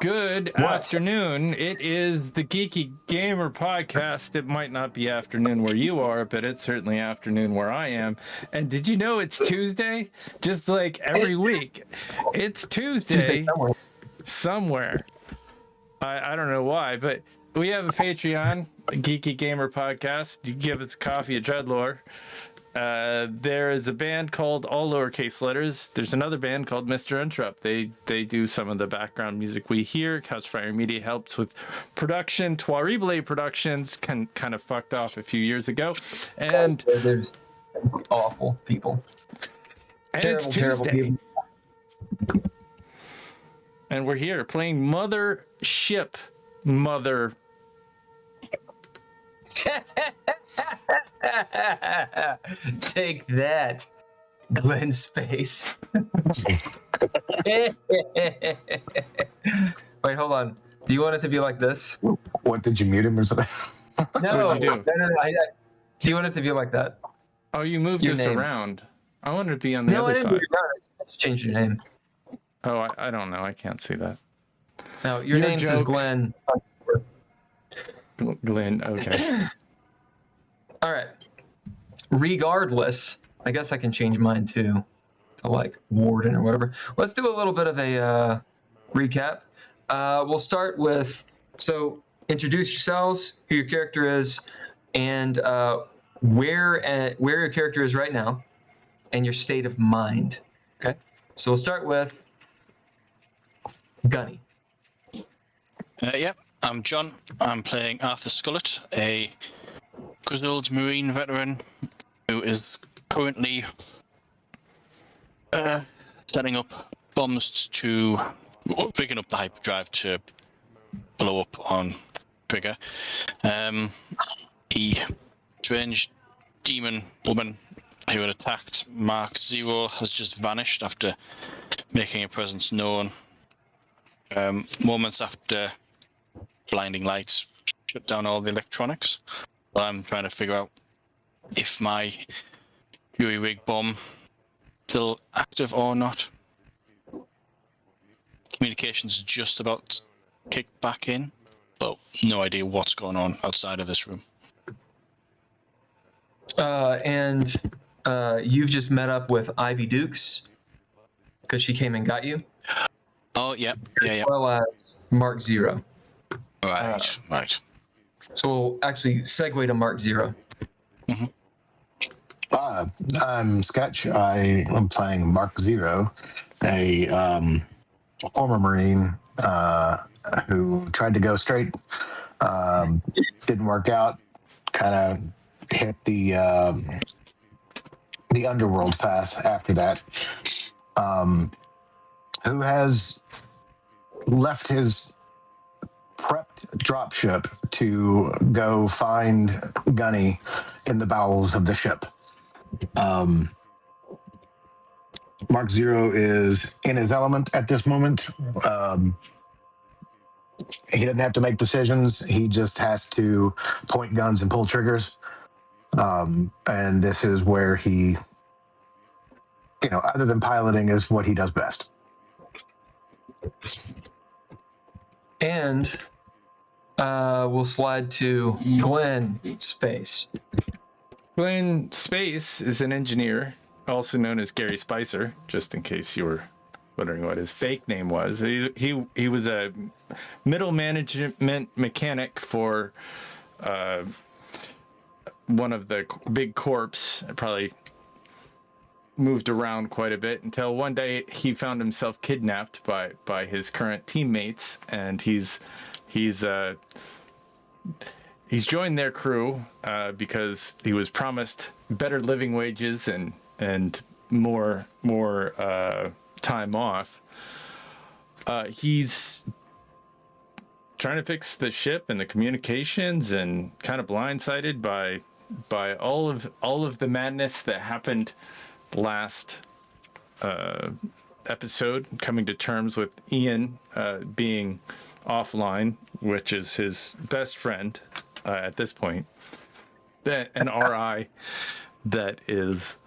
Good afternoon. It is the Geeky Gamer Podcast. It might not be afternoon where you are, but it's certainly afternoon where I am. And did you know it's Tuesday? Just like every week. It's Tuesday somewhere. I don't know why, but we have a Patreon, a Geeky Gamer Podcast. You give us a coffee at Dreadlore. There is a band called All Lowercase Letters. There's another band called Mr. Interrupt. They do some of the background music we hear. Couchfire Media helps with production. Tirelessly Productions kind of fucked off a few years ago. And there's awful people. And terrible, it's Tuesday. Terrible people. And we're here playing Mothership. Mother. Take that, Glenn Space. Wait, hold on. Do you want it to be like this? What, did you mute him or something? No. What'd you do? No. Do you want it to be like that? Oh, you moved us around. I wanted to be on the other side. No, I didn't move you around. I just changed your name. Oh, I don't know. I can't see that. No, your name says Glenn. Glenn, okay. All right. Regardless, I guess I can change mine too to like Warden or whatever. Let's do a little bit of a recap. We'll start with, so introduce yourselves, who your character is, and where your character is right now, and your state of mind. Okay? So we'll start with Gunny. Yep, I'm John. I'm playing Arthur Scollet, a grizzled Marine veteran who is currently setting up bombs picking up the hyperdrive to blow up on Trigger. The strange demon woman who had attacked Mach 0 has just vanished after making a presence known. Moments after blinding lights shut down all the electronics. I'm trying to figure out if my Fury rig bomb still active or not. Communications just about kicked back in, but no idea what's going on outside of this room. And you've just met up with Ivy Dukes because she came and got you. Oh, yeah. As well as Mark 0. Right. So we'll actually segue to Mark 0. Mm-hmm. I'm Sketch. I am playing Mark 0, a former Marine who tried to go straight, didn't work out, kind of hit the underworld path after that, who has left his prepped dropship to go find Gunny in the bowels of the ship. Mark 0 is in his element at this moment. He doesn't have to make decisions. He just has to point guns and pull triggers. And this is where he, other than piloting, is what he does best. And we'll slide to Glenn Space. Glenn Space is an engineer, also known as Gary Spicer, just in case you were wondering what his fake name was. He was a middle management mechanic for one of the big corps. Probably moved around quite a bit until one day he found himself kidnapped by his current teammates, and he's joined their crew because he was promised better living wages and more time off. He's trying to fix the ship and the communications, and kind of blindsided by all of the madness that happened last episode, coming to terms with Ian being offline, which is his best friend at this point, an RI that is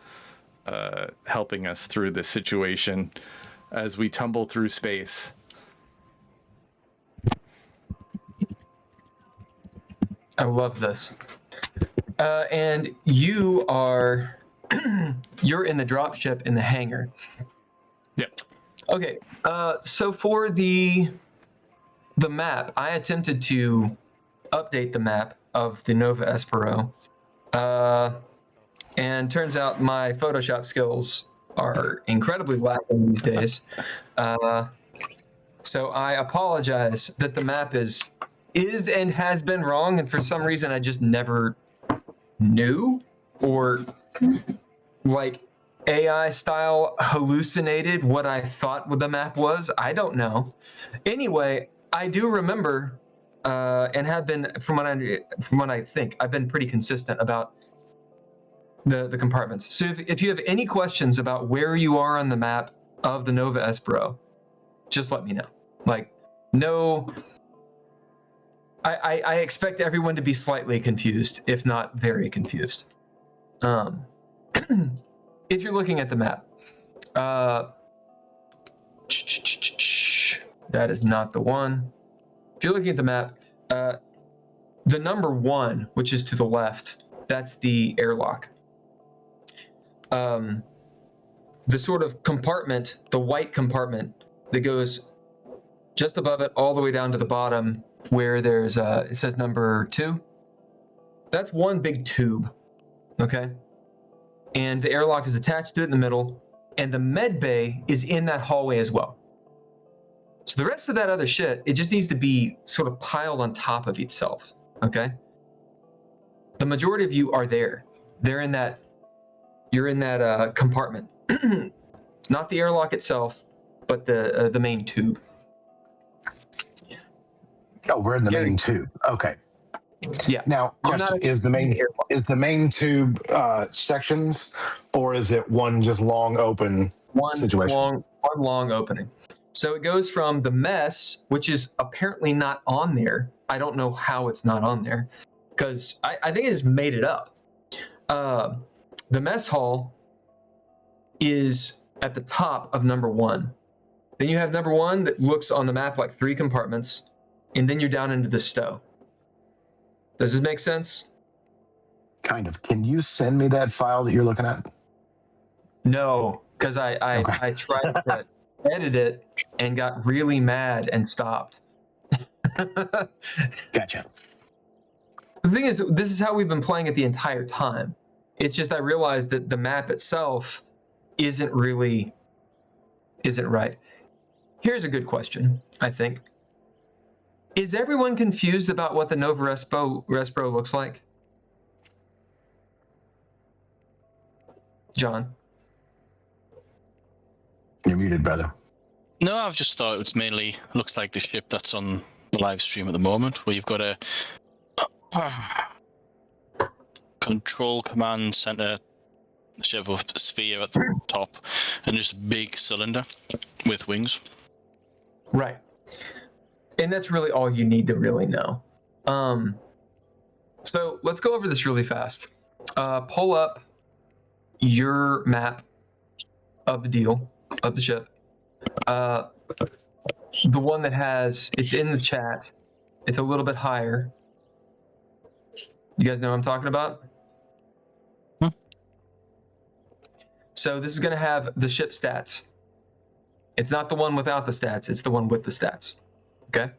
helping us through this situation as we tumble through space. I love this. And you are you're in the dropship in the hangar. Yep. Okay. So for the map, I attempted to update the map of the Nova Espero. And turns out my Photoshop skills are incredibly lacking these days. So I apologize that the map is and has been wrong, and for some reason I just never knew, or like AI style hallucinated what I thought the map was. I don't know. Anyway, I do remember and have been, from what I think, I've been pretty consistent about the compartments. So if you have any questions about where you are on the map of the Nova Espero, just let me know. Like, no, I expect everyone to be slightly confused, if not very confused. If you're looking at the map, that is not the one. If you're looking at the map, the number 1, which is to the left, that's the airlock. The sort of compartment, the white compartment that goes just above it all the way down to the bottom where there's it says number 2. That's one big tube, okay? And the airlock is attached to it in the middle, and the med bay is in that hallway as well. So the rest of that other shit, it just needs to be sort of piled on top of itself, okay? The majority of you are there. You're in that compartment. Not the airlock itself, but the main tube. Oh, we're in the main tube. Okay. Yeah. Now, question, is the main tube sections, or is it one just long open situation? One long opening. So it goes from the mess, which is apparently not on there. I don't know how it's not on there, because I think it just made it up. The mess hall is at the top of number 1. Then you have number 1 that looks on the map like 3 compartments, and then you're down into the stow. Does this make sense? Kind of. Can you send me that file that you're looking at? No, because I tried to edit it and got really mad and stopped. Gotcha. The thing is, this is how we've been playing it the entire time. It's just I realized that the map itself isn't right. Here's a good question, I think. Is everyone confused about what the Nova Espero looks like? John? You're muted, brother. No, I've just thought it was mainly looks like the ship that's on the live stream at the moment, where you've got a control command center, sort of a sphere at the top, and just a big cylinder with wings. Right. And that's really all you need to really know. So let's go over this really fast. Pull up your map of the deal, of the ship. The one that it's in the chat. It's a little bit higher. You guys know what I'm talking about? So this is going to have the ship stats. It's not the one without the stats. It's the one with the stats. Okay.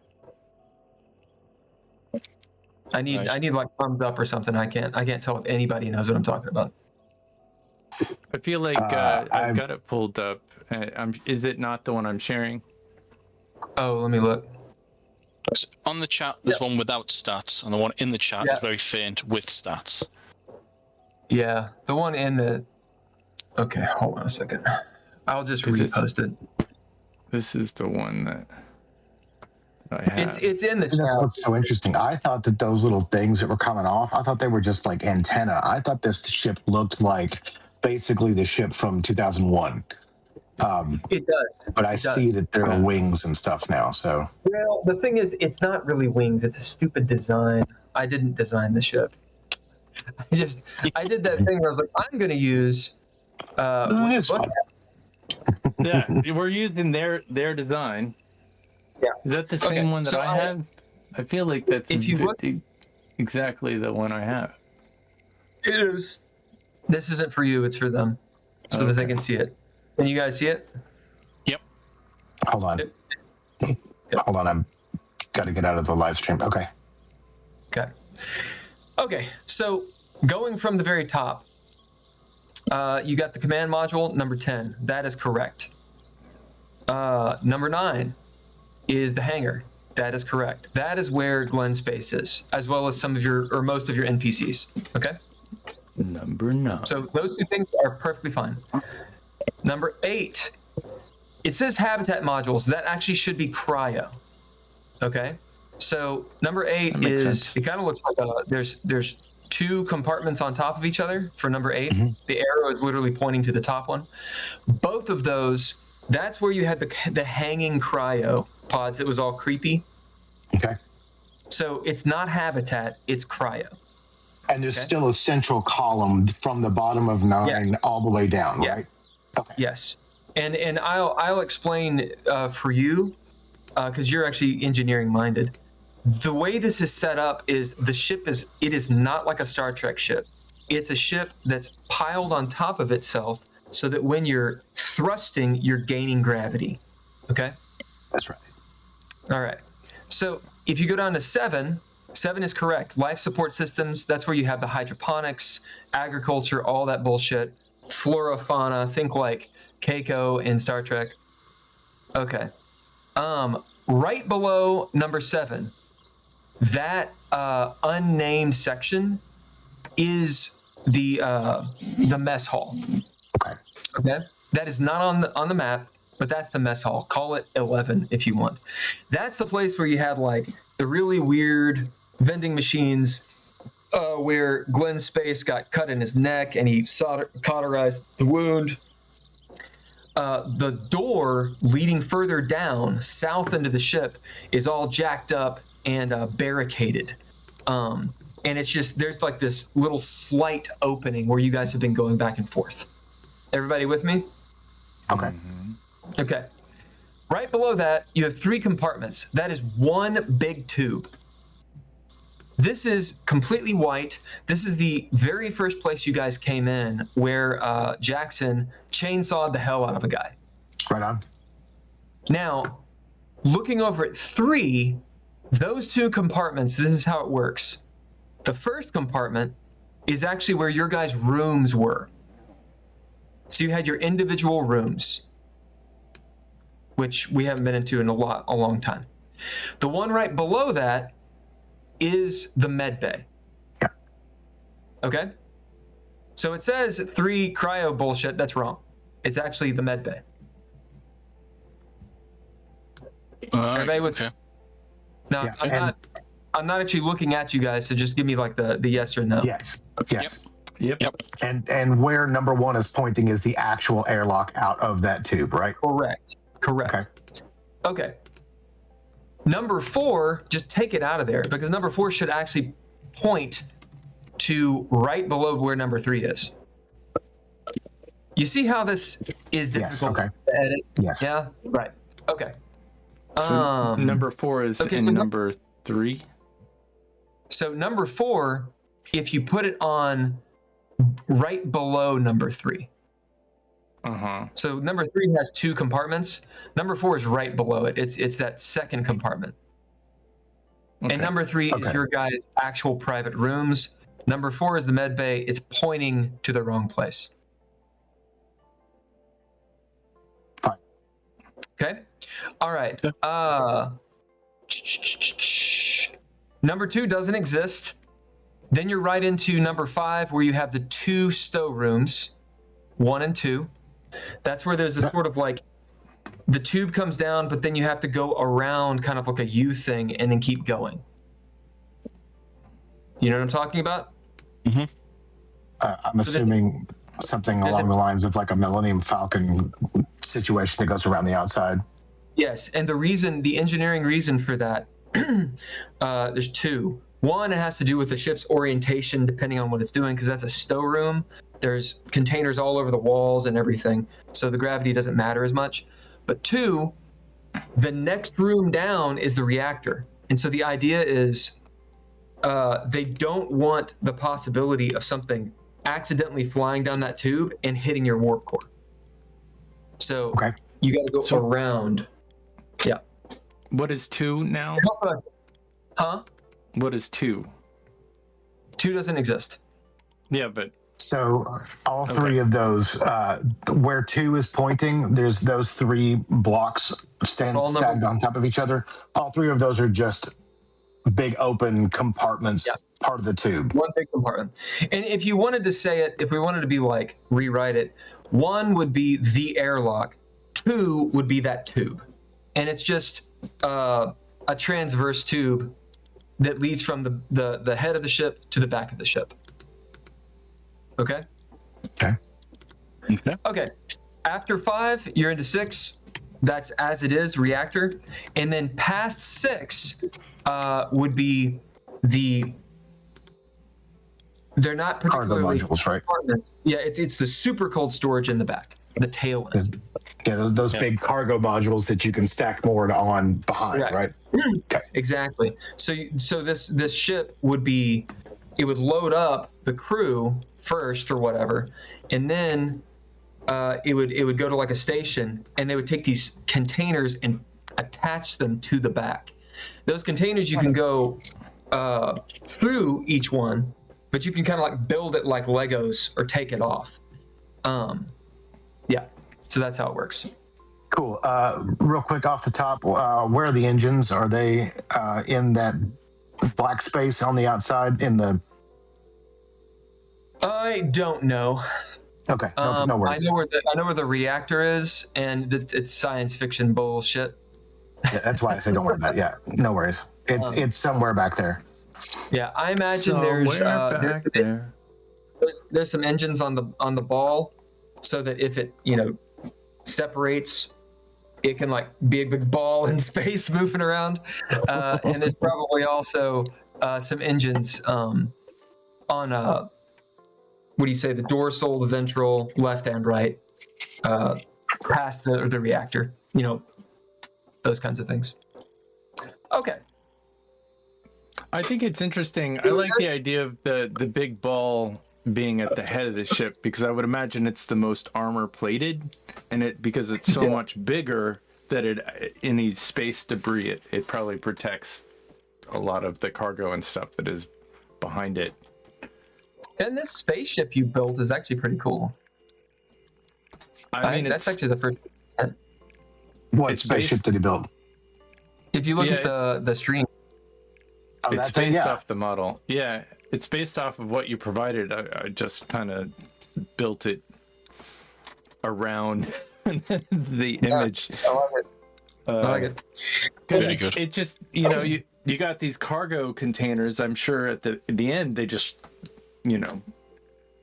I need like thumbs up or something. I can't tell if anybody knows what I'm talking about. I feel like I've got it pulled up. Is it not the one I'm sharing? Oh, let me look. On the chat, there's one without stats, and the one in the chat is very faint with stats. Yeah, the one in the. Okay, hold on a second. I'll just repost it. This is the one that I have. It's in the chat. That's what's so interesting. I thought that those little things that were coming off, I thought they were just like antenna. I thought this ship looked like basically the ship from 2001. It does. But I see that there are wings and stuff now. So well, the thing is, it's not really wings. It's a stupid design. I didn't design the ship. I did that thing where I was like, I'm going to use. this one. Yeah, we're using their design. Yeah. Is that the same one that I have? I feel like that's. If you look, exactly the one I have. It is. This isn't for you, it's for them. So that they can see it. Can you guys see it? Yep. Hold on. Yep. Hold on. I'm got to get out of the live stream. Okay. Okay. Okay. So going from the very top, you got the command module, number 10. That is correct. Number 9 is the hangar. That is correct. That is where Glenn space is, as well as some of your, or most of your NPCs. Okay. Number 9. So those two things are perfectly fine. Number 8, it says habitat modules. That actually should be cryo. Okay. So number 8 makes is, sense. it kind of looks like there's 2 compartments on top of each other for number 8. Mm-hmm. The arrow is literally pointing to the top one. Both of those, that's where you had the hanging cryo pods that was all creepy. Okay. So it's not habitat, it's cryo. And there's still a central column from the bottom of 9 Yes. all the way down, right? Okay. Yes. And I'll explain for you, because you're actually engineering minded. The way this is set up is the ship is not like a Star Trek ship. It's a ship that's piled on top of itself so that when you're thrusting, you're gaining gravity. Okay? That's right. All right. So if you go down to 7 is correct. Life support systems, that's where you have the hydroponics, agriculture, all that bullshit. Flora, fauna, think like Keiko in Star Trek. Okay. Right below number 7, that unnamed section is the mess hall. Okay. Okay. That is not on the map, but that's the mess hall. Call it 11 if you want. That's the place where you had like the really weird vending machines where Glenn Space got cut in his neck and he cauterized the wound. The door leading further down, south into the ship, is all jacked up and barricaded. And it's just, there's like this little slight opening where you guys have been going back and forth. Everybody with me? Okay. Okay. Right below that, you have 3 compartments. That is one big tube. This is completely white. This is the very first place you guys came in where Jackson chainsawed the hell out of a guy. Right on. Now, looking over at 3, those 2 compartments, this is how it works. The first compartment is actually where your guys' rooms were. So you had your individual rooms, which we haven't been into in a long time. The one right below that is the med bay. Yeah. Okay? So it says 3 cryo bullshit. That's wrong. It's actually the med bay. Everybody with, okay. now, Yeah, I'm not actually looking at you guys, so just give me like the yes or no. Yes. Yes. Yep. And where number 1 is pointing is the actual airlock out of that tube, right? Correct. Okay. Number 4, just take it out of there because number 4 should actually point to right below where number 3 is. You see how this is difficult okay. to edit? Yes. Yeah? Right. Okay. So number 4 is okay, in so number 3. So number 4, if you put it on right below number 3. So number 3 has 2 compartments. Number 4 is right below it. It's that second compartment. Okay. And number 3 is your guys' actual private rooms. Number 4 is the med bay. It's pointing to the wrong place. Fine. Okay. All right. Number 2 doesn't exist. Then you're right into number 5 where you have the 2 stow rooms, 1 and 2. That's where there's a sort of like the tube comes down, but then you have to go around kind of like a U thing and then keep going. You know what I'm talking about? Mm-hmm. I'm assuming something along the lines of like a Millennium Falcon situation that goes around the outside. Yes, and the engineering reason for that, there's 2. One, it has to do with the ship's orientation depending on what it's doing, because that's a stow room. There's containers all over the walls and everything, so the gravity doesn't matter as much. But 2, the next room down is the reactor. And so the idea is they don't want the possibility of something accidentally flying down that tube and hitting your warp core. So Okay. you got to go around. Yeah. What is 2 now? Huh? What is 2? 2 doesn't exist. Yeah, but So all three of those, where 2 is pointing, there's those 3 blocks stacked on top of each other. All 3 of those are just big open compartments, part of the tube. One big compartment. And if you wanted to say it, if we wanted to be like, rewrite it, 1 would be the airlock, 2 would be that tube. And it's just a transverse tube that leads from the head of the ship to the back of the ship. Okay? Okay. After 5, you're into 6. That's as it is, reactor. And then past 6 would be they're not particularly cargo modules, right? Yeah, it's the super cold storage in the back, the tail end. Yeah, those big cargo modules that you can stack more on behind, right? Okay. Exactly. So this ship would load up the crew first or whatever, and then it would go to like a station, and they would take these containers and attach them to the back. Those containers you can go through each one, but you can kind of like build it like Legos or take it off. Yeah, so that's how it works. Cool. Real quick off the top, where are the engines? Are they in that black space on the outside in the... I don't know. Okay, no worries. I know where the reactor is, and it's science fiction bullshit. Yeah, that's why I say don't worry about it. Yeah, no worries. It's somewhere back there. Yeah, I imagine there's some engines on the ball, so that if it separates, it can like be a big ball in space moving around. And there's probably also some engines on what do you say, the dorsal, the ventral, left and right, past the reactor. Those kinds of things. Okay. I think it's interesting. I like the idea of the big ball being at the head of the ship, because I would imagine it's the most armor plated, and because it's so much bigger that any space debris, it probably protects a lot of the cargo and stuff that is behind it. And this spaceship you built is actually pretty cool. I mean, that's actually the first. What spaceship did he build? If you look at the stream. Oh, it's based off the model. Yeah, it's based off of what you provided. I just kind of built it around the image. I like it. I like it. Very good. It just, you got these cargo containers. I'm sure at the end they just,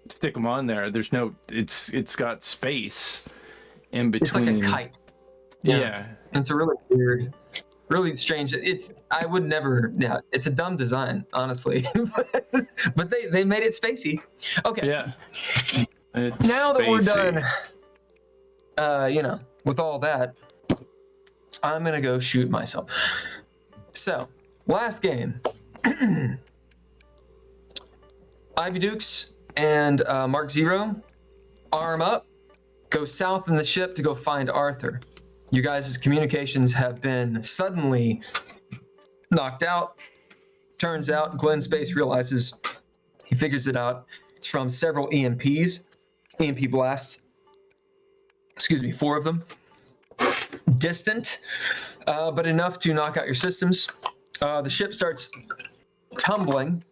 stick them on there. There's it's got space in between. It's like a kite. Yeah. It's a really weird, really strange. I would never. Yeah, it's a dumb design, honestly. but they made it spacey. Okay. Yeah. Now that we're done, with all that, I'm gonna go shoot myself. So, last game. Ivy Dukes and Mark Zero arm up, go south in the ship to go find Arthur. You guys' communications have been suddenly knocked out. Turns out Glenn Space realizes, he figures it out, it's from several EMPs, EMP blasts, 4 of them. Distant, but enough to knock out your systems. The ship starts tumbling.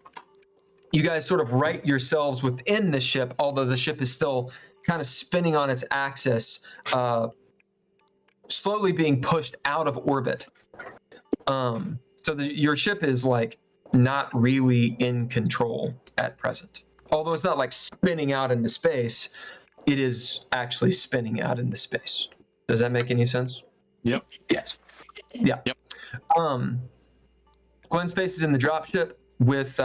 You guys sort of right yourselves within the ship, although the ship is still kind of spinning on its axis, slowly being pushed out of orbit. So your ship is like not really in control at present. Although it's not like spinning out into space, it is actually spinning out into space. Does that make any sense? Yep. Yes. Yeah. Yep. Glenn Space is in the dropship with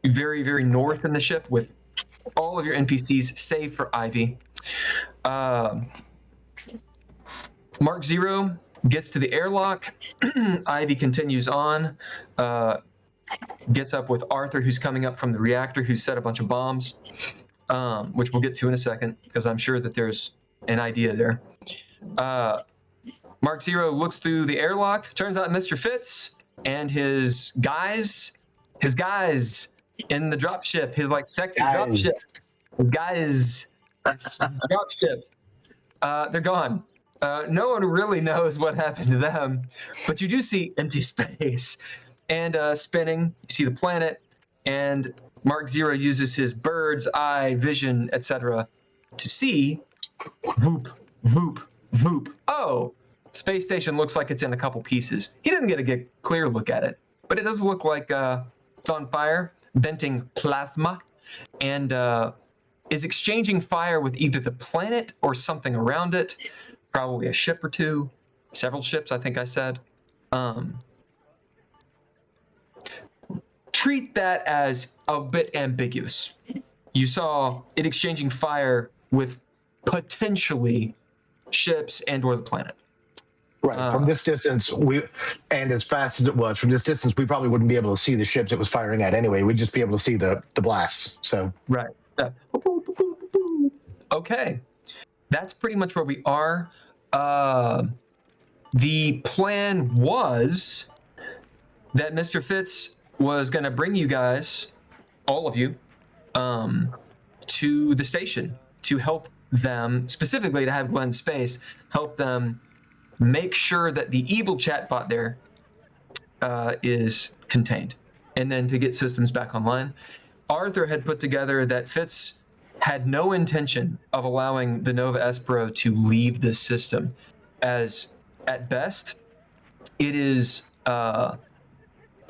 very, very north in the ship with all of your NPCs save for Ivy. Mark Zero gets to the airlock. Ivy continues on. gets up with Arthur, who's coming up from the reactor, who's set a bunch of bombs, which we'll get to in a second, because I'm sure that there's an idea there. Mark Zero looks through the airlock. Turns out Mr. Fitz and his guys in the dropship, his like sexy dropship, his dropship, they're gone. No one really knows what happened to them, but you do see empty space and spinning. You see the planet, and Mark Zero uses his bird's eye vision, etc., to see. Voop, voop, voop. Oh, space station looks like it's in a couple pieces. He doesn't get a clear look at it, but it does look like it's on fire, venting plasma, and is exchanging fire with either the planet or something around it. Probably a ship or two, several ships, I think I said. Treat that as a bit ambiguous. You saw it exchanging fire with potentially ships and or the planet. Right. From this distance, and as fast as it was, from this distance, we probably wouldn't be able to see the ships it was firing at anyway. We'd just be able to see the blasts. So right. Okay. That's pretty much where we are. The plan was that Mr. Fitz was going to bring you guys, all of you, to the station to help them, specifically to have Glenn Space help them make sure that the evil chatbot there is contained, and then to get systems back online. Arthur had put together that Fitz had no intention of allowing the Nova Espero to leave this system, as at best it is a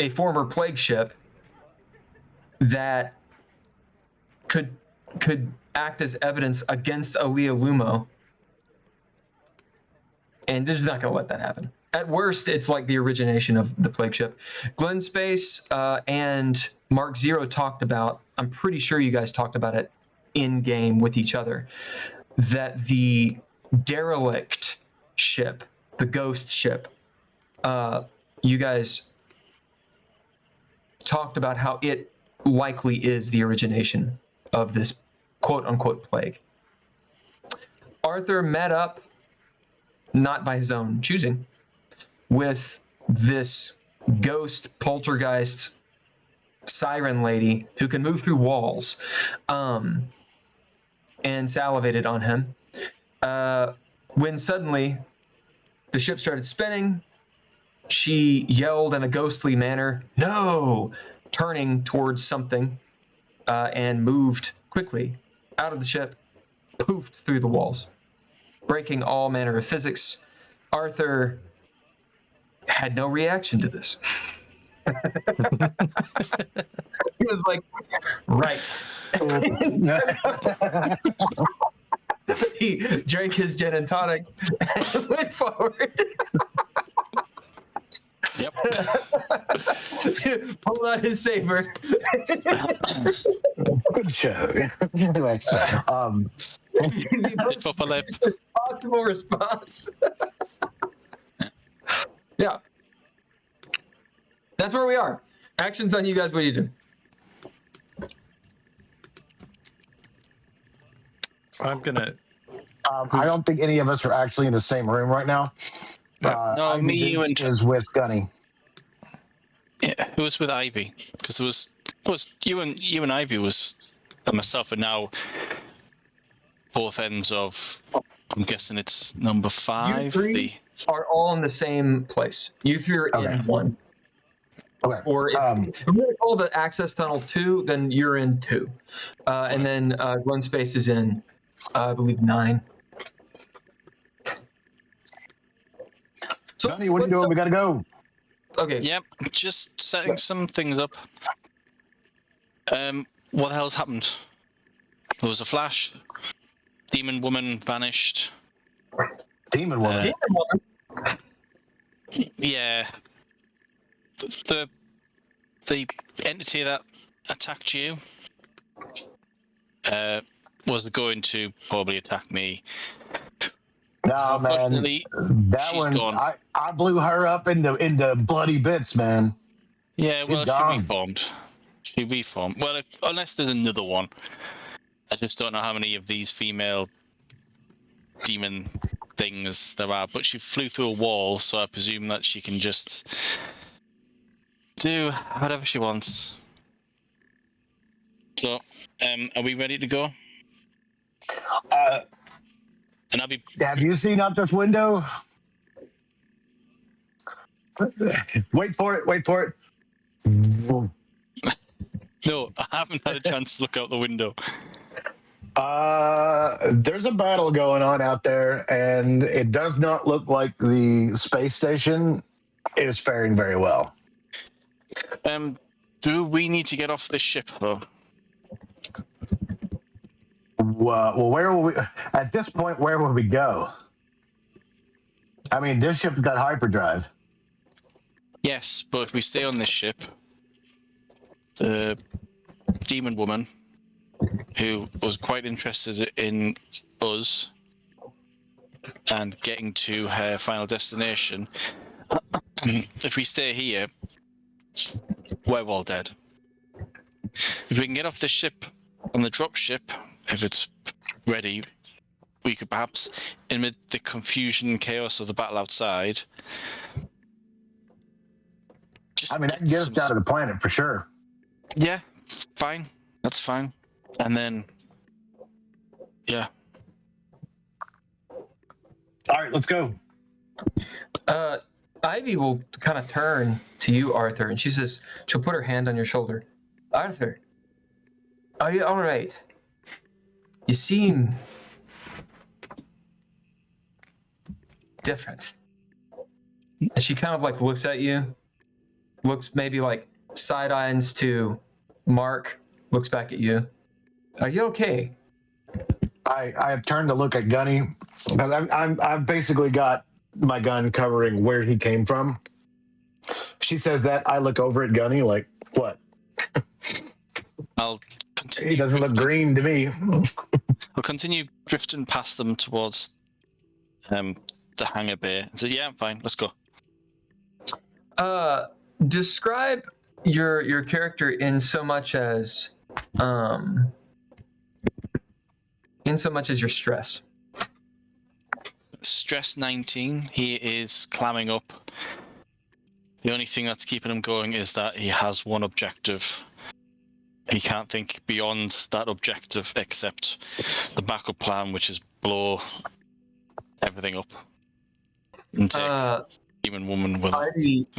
former plague ship that could act as evidence against Alia Lumo, and they're just not going to let that happen. At worst, it's like the origination of the plague ship. Glenn Space and Mark Zero talked about, I'm pretty sure you guys talked about it in game with each other, that the derelict ship, the ghost ship, you guys talked about how it likely is the origination of this quote unquote plague. Arthur met up, not by his own choosing, with this ghost poltergeist siren lady who can move through walls, and salivated on him. When suddenly the ship started spinning, she yelled in a ghostly manner, "No!" turning towards something, and moved quickly out of the ship, poofed through the walls, breaking all manner of physics. Arthur had no reaction to this. He was like, right. He drank his gin and tonic and went forward. Yep. Pulled out his saber. good show. Anyway, Best possible response. Yeah. That's where we are. Actions on you guys. What do you do? I'm gonna. I don't think any of us are actually in the same room right now. No, me, you, and is with Gunny. yeah, who was with Ivy? Because there was you and Ivy was, and myself, and now both ends of. I'm guessing it's number 5. You three are all in the same place. You three are in one. Okay. Or if we're going to call the access tunnel 2, then you're in 2. And then Glenn Space is in, I believe, 9. So, Gunny, what are you doing? We got to go. Okay. Yep, just setting some things up. What the hell's happened? There was a flash. Demon woman vanished. Demon woman. Yeah. The entity that attacked you was going to probably attack me. No, man. Unfortunately, That she's one, gone. I blew her up into bloody bits, man. Yeah, She's well, gone. She reformed. Well, unless there's another one. I just don't know how many of these female demon things there are. But she flew through a wall, so I presume that she can just do whatever she wants. So, are we ready to go? And I'll be. Have you seen out this window? Wait for it. Wait for it. No, I haven't had a chance to look out the window. There's a battle going on out there, and it does not look like the space station is faring very well. Do we need to get off this ship though? Well, where will we? At this point, where will we go? I mean, this ship's got hyperdrive. Yes, but if we stay on this ship, the demon woman, who was quite interested in us and getting to her final destination, if we stay here, we're all dead. If we can get off this ship on the dropship, if it's ready, we could perhaps, amid the confusion and chaos of the battle outside, just I mean, that can get us down to the planet for sure. Yeah, fine. That's fine. And then, yeah. All right, let's go. Ivy will kind of turn to you, Arthur, and she'll put her hand on your shoulder. Arthur, are you all right? You seem different. And she kind of like looks at you, looks maybe like side eyes to Mark, looks back at you. Are you okay? I have turned to look at Gunny because I've basically got my gun covering where he came from. She says that. I look over at Gunny like, what? I'll continue. He doesn't look green to me. I'll continue drifting past them towards the hangar bay and say, yeah, I'm fine, let's go. Describe your character in so much as your stress. Stress 19, he is climbing up. The only thing that's keeping him going is that he has one objective. He can't think beyond that objective except the backup plan, which is blow everything up and take demon woman with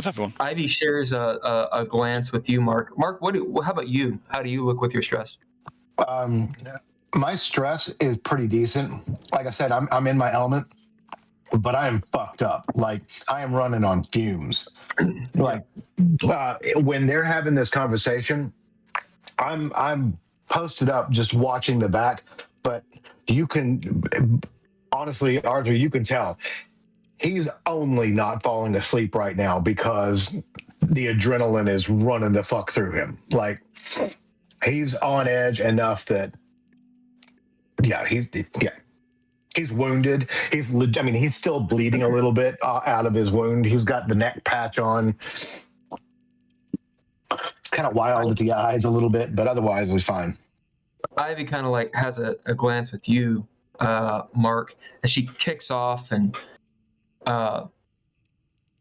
everyone. Ivy shares a glance with you, Mark. Mark, how about you? How do you look with your stress? My stress is pretty decent. Like I said, I'm in my element, but I am fucked up. Like I am running on fumes. Like when they're having this conversation, I'm posted up just watching the back, but you can honestly, Arthur, you can tell he's only not falling asleep right now because the adrenaline is running the fuck through him. Like he's on edge enough that he's wounded. He's still bleeding a little bit out of his wound. He's got the neck patch on. It's kind of wild at the eyes a little bit, but otherwise it was fine. Ivy kind of like has a glance with you, Mark, as she kicks off and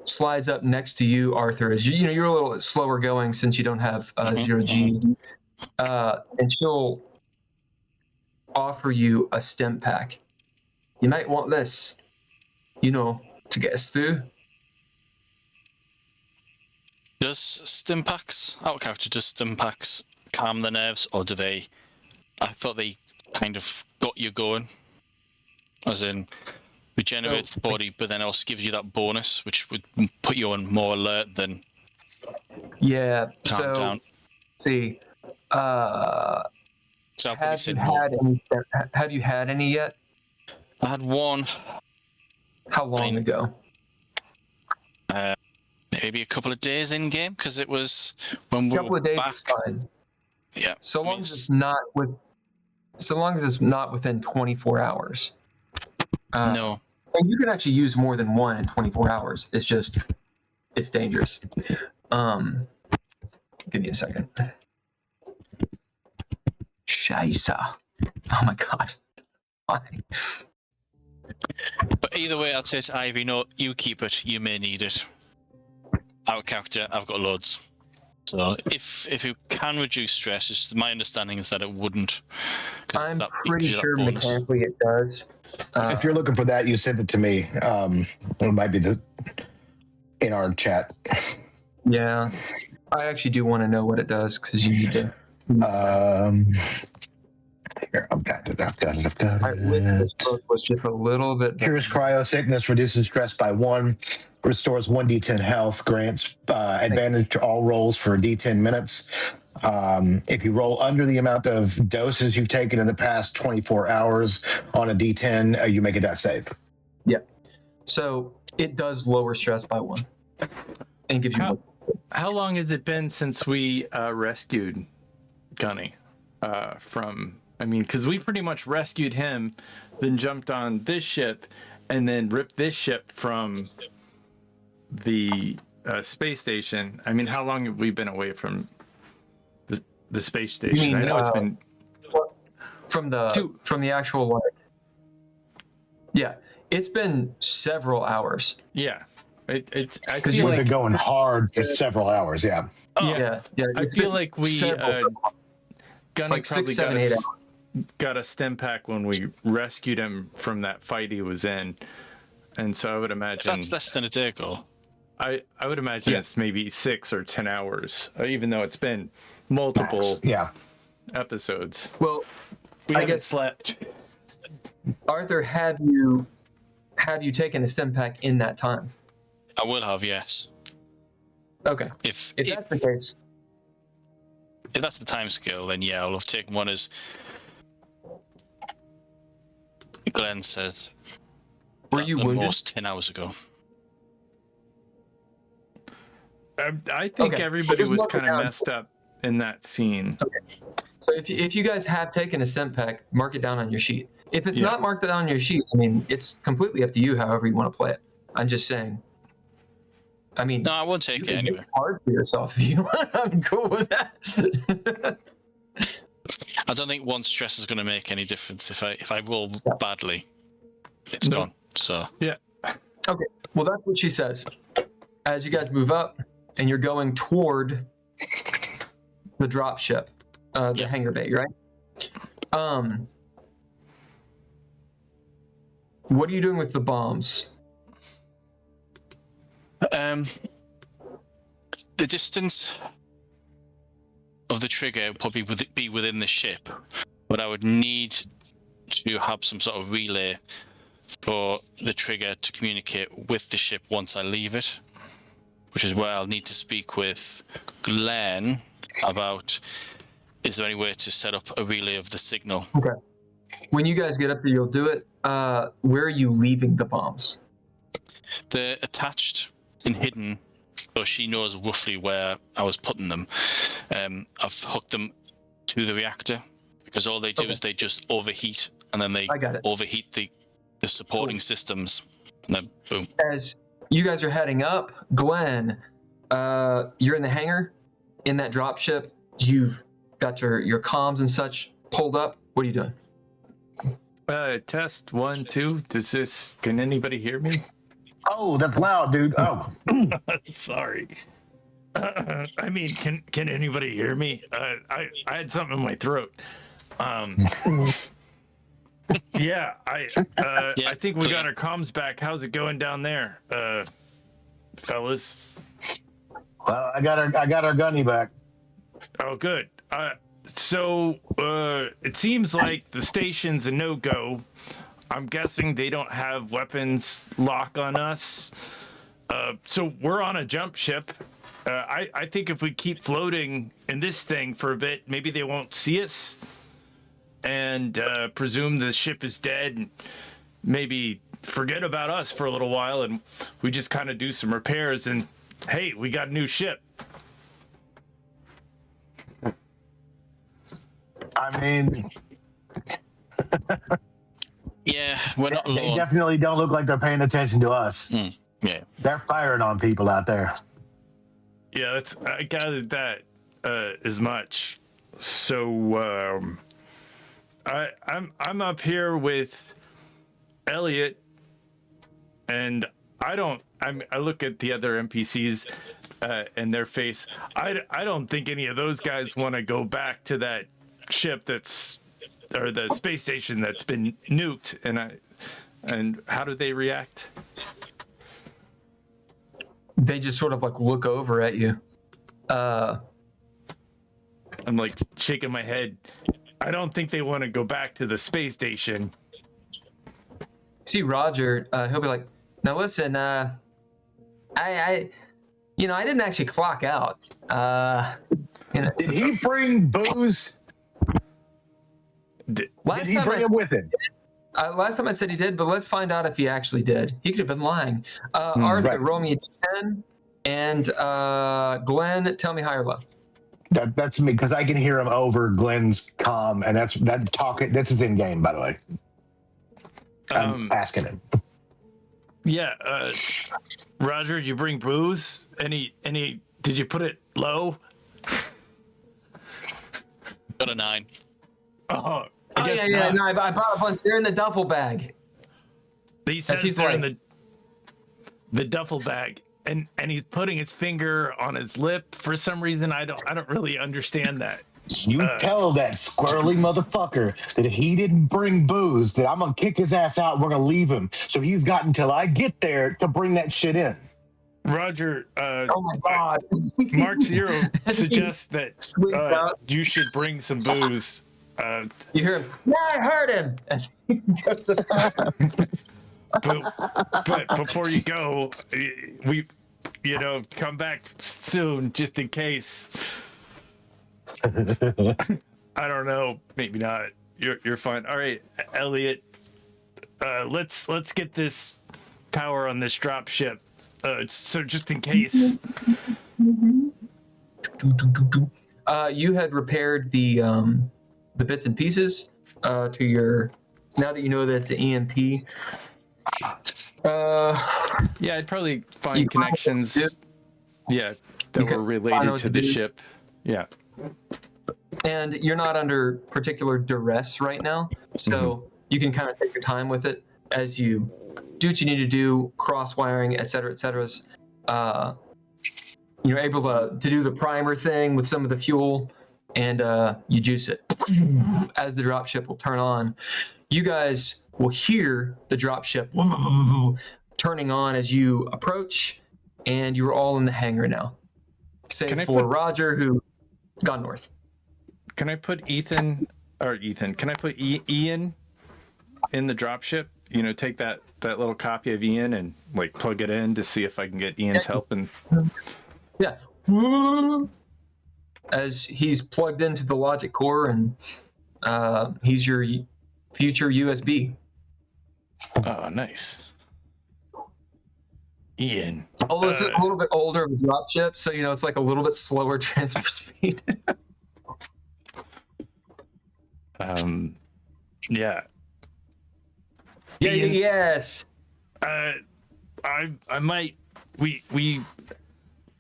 slides up next to you, Arthur. As you're a little slower going since you don't have 0G, and she'll offer you a stim pack. You might want this, to get us through. Does stim packs, out of character, does stim packs calm the nerves, or do they? I thought they kind of got you going, as in regenerates the body, but then also gives you that bonus, which would put you on more alert than. Yeah. Calm down. See. So have you had any yet? I had one. How long ago? Maybe a couple of days in game, because it was when we were back. Is fine. Yeah. So long as it's not within 24 hours. No. And you can actually use more than one in 24 hours. It's dangerous. Give me a second. Shereice. Oh my god. Why? But either way, I'd say to Ivy, no, you keep it. You may need it. Out of character, I've got loads. So if you can reduce stress, my understanding is that it wouldn't. I'm pretty sure mechanically it does. If you're looking for that, you sent it to me. It might be in our chat. Yeah, I actually do want to know what it does because you need to. Here, I've got it. I wish this book was just a little bit better. Cures cryo sickness, reduces stress by 1, restores 1d10 health, grants advantage to all rolls for d10 minutes. If you roll under the amount of doses you've taken in the past 24 hours on a d10, you make a death save. Yeah. So it does lower stress by 1 and gives you. How long has it been since we rescued Gunny from? I mean, because we pretty much rescued him, then jumped on this ship, and then ripped this ship from the space station. I mean, how long have we been away from the space station? You mean, I know it's been from the actual like. Yeah, it's been several hours. Yeah, it's. Because you've been going hard for several hours. Yeah. Oh, yeah. I feel like we Gunny like probably 6, 7, 8 hours. got a stem pack when we rescued him from that fight he was in, and so I would imagine If that's less than a day ago. I would imagine it's maybe 6 or 10 hours, even though it's been multiple episodes. Well, We I haven't guess slept. Arthur, have you taken a stem pack in that time? I will have, yes. Okay. If That's the case. if that's the time scale, then yeah, I'll have taken one as Glenn says. Were you at the wounded? most 10 hours ago. I think everybody Just was mark it kind of down. messed up in that scene. So if you guys have taken a stem pack, mark it down on your sheet. If it's Yeah. not marked down on your sheet, I mean, it's completely up to you however you want to play it. I'm just saying. I mean, No, I won't take you it can anyway. make it hard for yourself if you want. I'm cool with that. I don't think one stress is going to make any difference. If I roll badly, it's No. gone. So Yeah. Okay, well, that's what she says. As you guys move up and you're going toward the drop ship, the hangar bay, right? What are you doing with the bombs? the distance of the trigger would probably be within the ship, but I would need to have some sort of relay for the trigger to communicate with the ship once I leave it, which is where I'll need to speak with Glenn about, is there any way to set up a relay of the signal? Okay. When you guys get up there, you'll do it. Where are you leaving the bombs? They're attached and hidden, so she knows roughly where I was putting them. I've hooked them to the reactor, because all they do is they just overheat, and then they overheat the supporting systems, and then boom. As you guys are heading up, Glenn, you're in the hangar, in that drop ship. You've got your comms and such pulled up. What are you doing? Test 1, 2. Can anybody hear me? Oh, that's loud, dude. Oh, Sorry. I mean, can anybody hear me? I had something in my throat. Yeah, I think we got our comms back. How's it going down there, fellas? well, I got our Gunny back. Oh, good. So it seems like the station's a no-go. I'm guessing they don't have weapons lock on us. So we're on a jump ship. I think if we keep floating in this thing for a bit, maybe they won't see us and presume the ship is dead and maybe forget about us for a little while, and we just kind of do some repairs and, hey, we got a new ship. I mean, Yeah, we're not they alone. definitely don't look like they're paying attention to us. Yeah. They're firing on people out there. Yeah, I gathered that. as much. So I'm up here with Elliot, and I look at the other NPCs and their face. I don't think any of those guys want to go back to that ship or the space station that's been nuked. And how do they react? They just sort of like look over at you. I'm like shaking my head. I don't think they want to go back to the space station. See Roger, he'll be like, now listen, I didn't actually clock out. Did he bring booze? Did he bring him with him? Last time I said he did, but let's find out if he actually did. He could have been lying. Arthur, right. roll me a 10, and Glenn, tell me high or low. That's me, because I can hear him over Glenn's comm, and that's his in game, by the way. I'm asking him. Yeah, Roger, did you bring booze? Any? Did you put it low? Got a 9. Oh, yeah. No, I brought a bunch. They're in the duffel bag. He says he's they're like, in the duffel bag, and he's putting his finger on his lip for some reason. I don't really understand that. You tell that squirrely motherfucker that if he didn't bring booze, that I'm gonna kick his ass out and we're gonna leave him. So he's got until I get there to bring that shit in. Roger, oh my God. Mark Zero suggests that you should bring some booze. You hear him? Yeah, I heard him. As he goes but before you go, we, come back soon just in case. I don't know. Maybe not. You're fine. All right, Elliot. Let's get this power on this drop ship. So just in case. You had repaired the bits and pieces to your. Now that you know that it's an EMP. Yeah, I'd probably find connections. Yeah, that were related to the ship. Yeah. And you're not under particular duress right now, so you can kind of take your time with it as you do what you need to do, cross wiring, et cetera, et cetera. You're able to do the primer thing with some of the fuel, and you juice it. As the dropship will turn on, you guys will hear the dropship turning on as you approach, and you're all in the hangar now. Save for Roger, who gone north. Can I put Can I put Ian in the dropship? Take that little copy of Ian and like plug it in to see if I can get Ian's help. And yeah, as he's plugged into the logic core, and he's your future USB. Oh, nice. Ian. Although this is a little bit older of a dropship, so it's like a little bit slower transfer speed. Yeah. Yes. I might. We've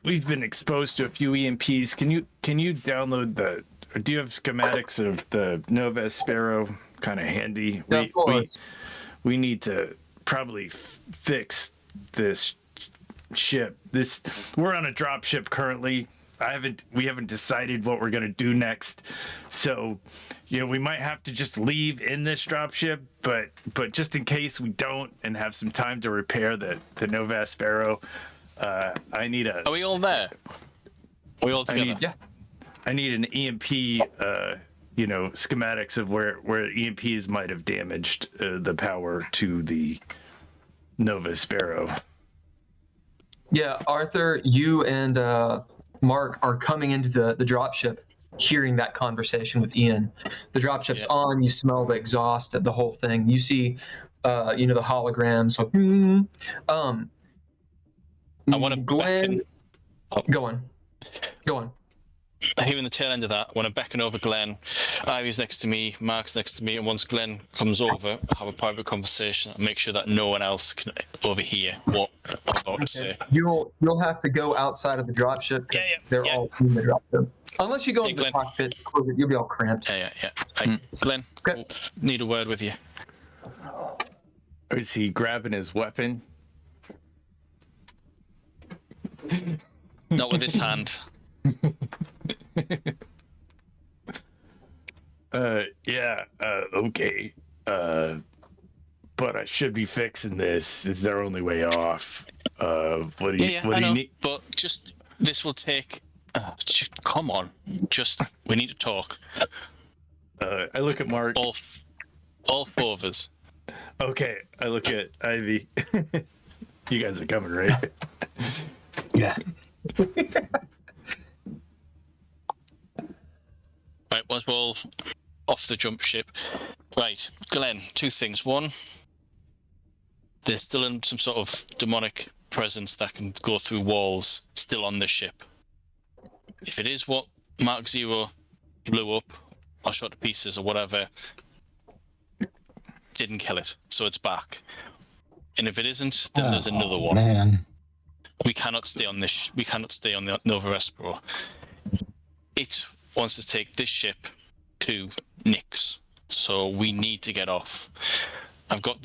been exposed to a few EMPs. Can you download do you have schematics of the Nova Espero kind of handy? Yeah, of course. We need to probably fix this ship. We're on a drop ship currently. We haven't decided what we're gonna do next. So, we might have to just leave in this dropship, but just in case we don't and have some time to repair the Nova Espero, I need a. Are we all there? Are we all together? I need an EMP. Schematics of where EMPs might have damaged the power to the Nova Espero. Yeah, Arthur, you and Mark are coming into the dropship, hearing that conversation with Ian. The dropship's on. You smell the exhaust of the whole thing. You see, the holograms. I want to Glenn. Go on. hearing the tail end of that, when I'm backing over Glenn, Ivy's next to me, Mark's next to me, and once Glenn comes over, have a private conversation and make sure that no one else can overhear what I'm about to say. You'll have to go outside of the dropship. Yeah. They're all in the dropship. Unless you go into the Glenn. cockpit, you'll be all cramped. Yeah. Hey, Glenn, Okay. need a word with you. Is he grabbing his weapon? Not with his hand. Okay. But I should be fixing this. Is there only way off? What do you I know, need? but just this will take. Come on, we need to talk. I look at Mark. All four of us. Okay, I look at Ivy. You guys are coming, right? Yeah. Right, once we're all off the jump ship. Right, Glenn, two things. One, there's still some sort of demonic presence that can go through walls still on this ship. If it is what Mark Zero blew up or shot to pieces or whatever, didn't kill it, so it's back. And if it isn't, then there's another one. Man. We cannot stay on this. We cannot stay on the Nova Espero. It wants to take this ship to Nyx, so we need to get off. I've got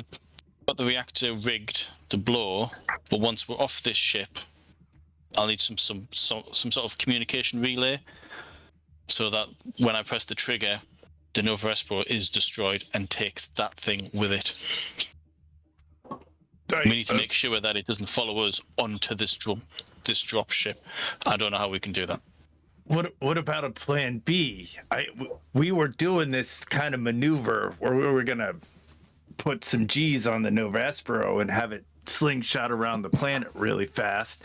the reactor rigged to blow, but once we're off this ship, I'll need some sort of communication relay, so that when I press the trigger, the Nova Espero is destroyed and takes that thing with it. We need to make sure that it doesn't follow us onto this drop ship. I don't know how we can do that. What about a plan B? We were doing this kind of maneuver where we were gonna put some G's on the Nova Espero and have it slingshot around the planet really fast.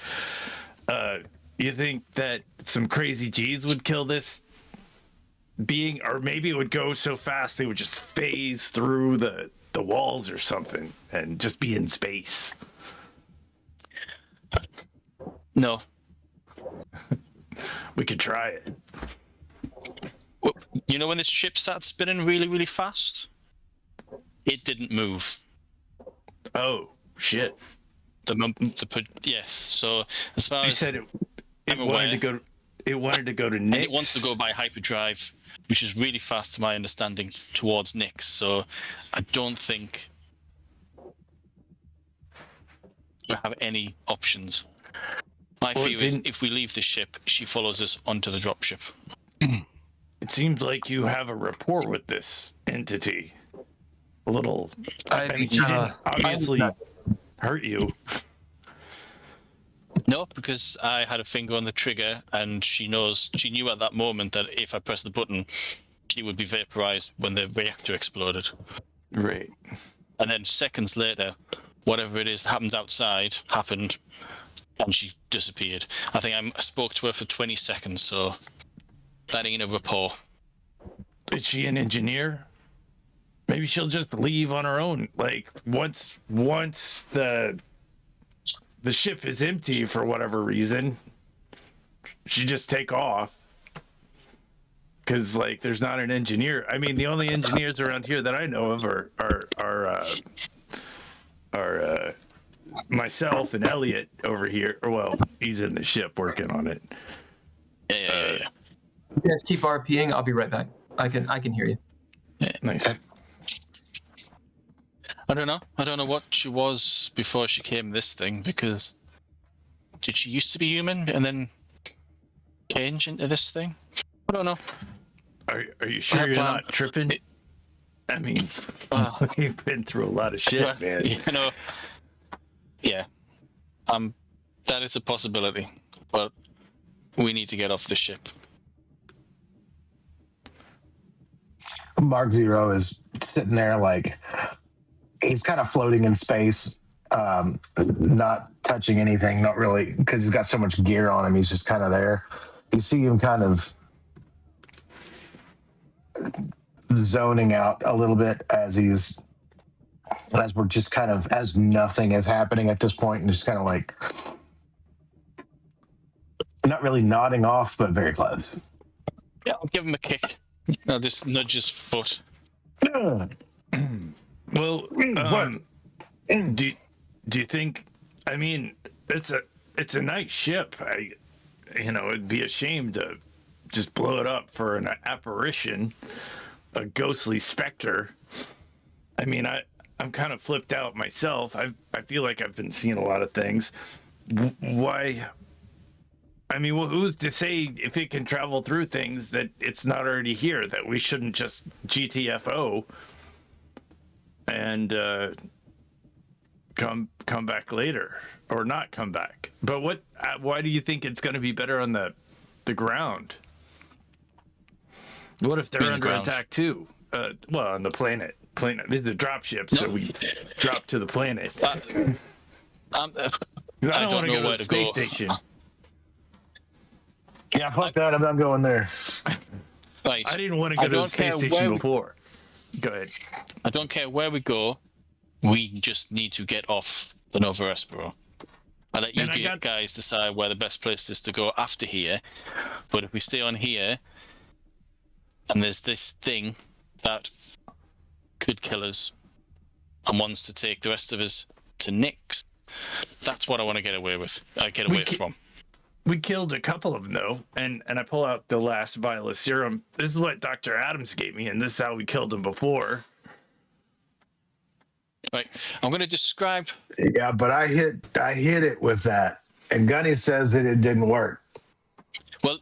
You think that some crazy G's would kill this being, or maybe it would go so fast they would just phase through the walls or something and just be in space? No. We could try it. Well, you know when this ship started spinning really, really fast? It didn't move. Oh, shit. Yes. So as far You as said it aware. wanted to go to Nyx. and it wants to go by hyperdrive, which is really fast to my understanding, towards Nyx. So I don't think we have any options. My Well, fear is if we leave the ship, she follows us onto the dropship. It seems like you have a rapport with this entity. A little. I mean, she didn't obviously hurt you. No, because I had a finger on the trigger, and she knew at that moment that if I pressed the button, she would be vaporized when the reactor exploded. Right. And then seconds later, whatever it is that happens outside happened, and she disappeared. I think I spoke to her for 20 seconds, so that ain't a rapport. Is she an engineer? Maybe she'll just leave on her own. Like once the ship is empty for whatever reason, she just take off. Because like there's not an engineer. I mean, the only engineers around here that I know of are myself and Elliot over here. Or well, he's in the ship working on it. Yeah. You guys keep RPing. I'll be right back. I can hear you. Nice. I don't know what she was before she came this thing, because did she used to be human and then change into this thing? I don't know. Are you sure you're not tripping? I mean, we've been through a lot of shit, man. You know, yeah. That is a possibility, but we need to get off the ship. Mark Zero is sitting there like he's kind of floating in space, not touching anything, not really, because he's got so much gear on him. He's just kind of there. You see him kind of zoning out a little bit as we're just kind of, as nothing is happening at this point, and just kind of like not really nodding off, but very close. Yeah, I'll give him a kick. I'll just nudge his foot. Well, What? do you think? I mean, it's a nice ship. It'd be a shame to just blow it up for an apparition, a ghostly specter. I mean, I'm kind of flipped out myself. I feel like I've been seeing a lot of things. Why? I mean, well, who's to say if it can travel through things that it's not already here? That we shouldn't just GTFO and come back later, or not come back. But what? Why do you think it's going to be better on the ground? What if they're under attack too? Well, on the planet. This is a dropship, so we drop to the planet. I don't want to know go where to the to space go. station. Yeah, fuck that. I'm not going there. Right. I didn't want to go to the space station before. Go ahead. I don't care where we go. We just need to get off the Nova Espero. I'll let you guys decide where the best place is to go after here. But if we stay on here, and there's this thing that could kill us and wants to take the rest of us to Nyx, that's what I want to get away with. Get away from. We killed a couple of them though, and I pull out the last vial of serum. This is what Dr. Adams gave me, and this is how we killed him before. Right, I'm going to describe. Yeah, but I hit it with that, and Gunny says that it didn't work. Well,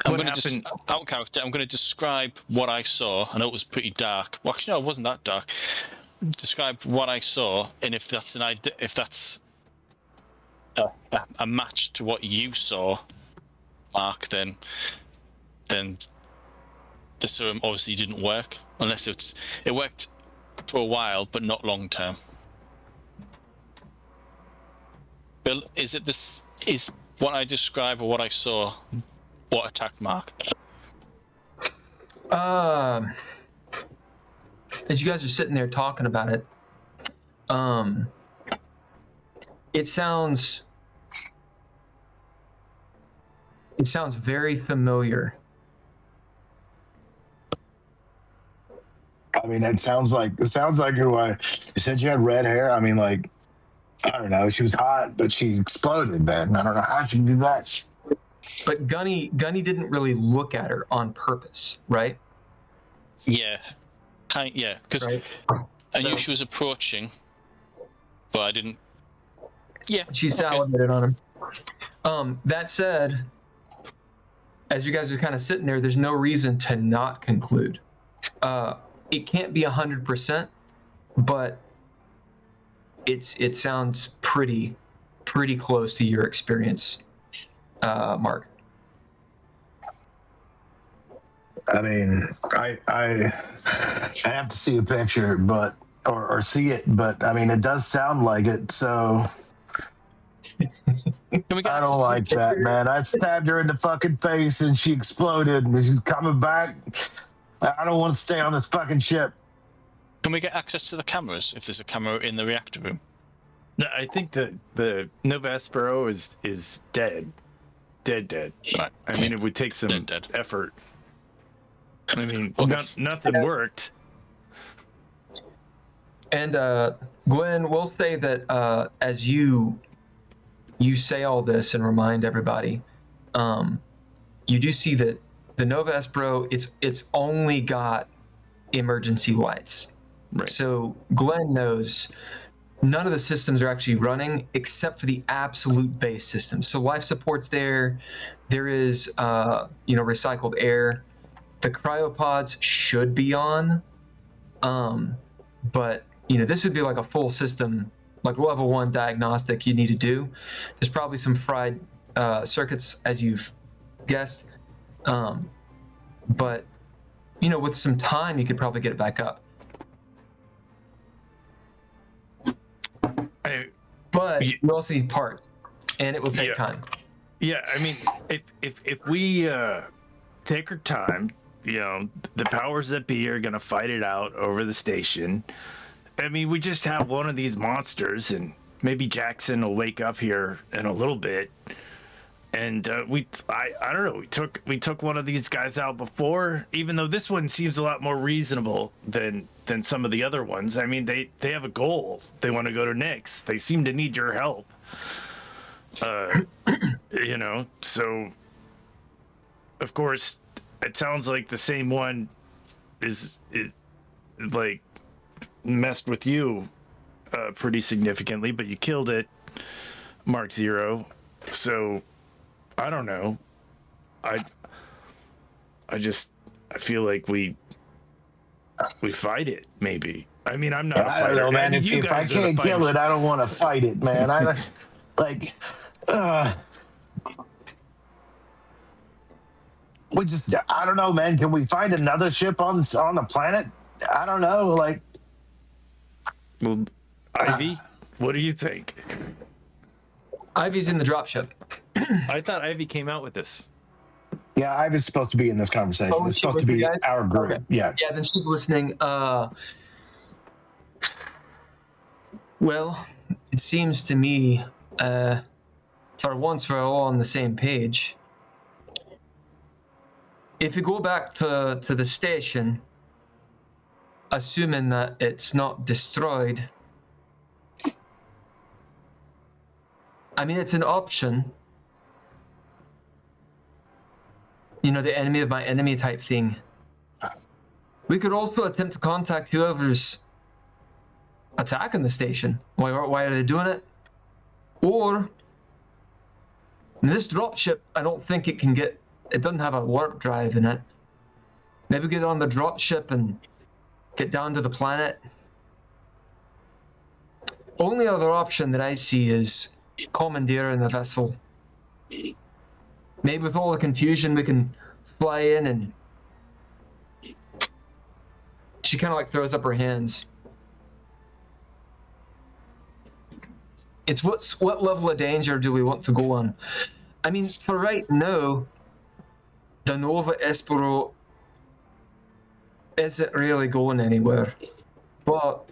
I'm What going to just out of character. I'm going to describe what I saw. I know it was pretty dark. Well, actually, no, it wasn't that dark. Describe what I saw, and if that's an idea, if that's a match to what you saw, Mark, then the serum obviously didn't work, unless it worked for a while, but not long term. Bill, is what I describe or what I saw what attacked Mark? As you guys are sitting there talking about it, it sounds very familiar. I mean, it sounds like who you said you had red hair. I mean, like, I don't know. She was hot, but she exploded, man. I don't know how she can do that. But Gunny didn't really look at her on purpose, right? Yeah. Yeah, because Right. I knew she was approaching, but I didn't. Yeah. She salivated on him. That said, as you guys are kind of sitting there, there's no reason to not conclude. It can't be 100%, but it sounds pretty close to your experience, Mark. I mean, I have to see a picture, but or see it, but I mean, it does sound like it. So I don't like that, man. I stabbed her in the fucking face and she exploded, and she's coming back. I don't want to stay on this fucking ship. Can we get access to the cameras if there's a camera in the reactor room? No, I think that the Nova Espero is dead. Dead. Right. I mean, it would take some Dead. effort. I mean, Okay. nothing worked. And Glenn, we'll say that as you say all this and remind everybody, you do see that the Nova Espero, it's only got emergency lights. Right. So Glenn knows none of the systems are actually running except for the absolute base system. So life support's there. There is recycled air. The cryopods should be on. But this would be like a full system, like level 1 diagnostic you need to do. There's probably some fried circuits, as you've guessed. But with some time, you could probably get it back up. But you also need parts, and it will take time. Yeah, I mean, if we take our time, the powers that be are gonna fight it out over the station. I mean, we just have one of these monsters, and maybe Jackson will wake up here in a little bit. And I don't know. We took one of these guys out before, even though this one seems a lot more reasonable than some of the other ones. I mean, they have a goal. They want to go to Nyx. They seem to need your help. You know, so of course it sounds like the same one is like messed with you pretty significantly, but you killed it, Mark Zero. So I don't know. I feel like we fight it, maybe. I mean, I'm not a fighter. I don't know, man. I mean, If I can't kill it, I don't want to fight it, man. I like. We just, I don't know, man. Can we find another ship on the planet? I don't know. Like, well, Ivy, what do you think? Ivy's in the dropship. I thought Ivy came out with this. yeah, I was supposed to be in this conversation. Oh, It's she supposed with to you be guys? our group. Okay. Yeah. Yeah, then she's listening. Well, it seems to me, for once we're all on the same page. If we go back to the station, assuming that it's not destroyed, I mean, it's an option. You know, the enemy of my enemy type thing. We could also attempt to contact whoever's attacking the station. Why are they doing it? Or this dropship, I don't think it can get. It doesn't have a warp drive in it. Maybe get on the dropship and get down to the planet. Only other option that I see is commandeering the vessel. Maybe with all the confusion, we can fly in and. She kind of like throws up her hands. It's what level of danger do we want to go on? I mean, for right now, the Nova Espero isn't really going anywhere. But,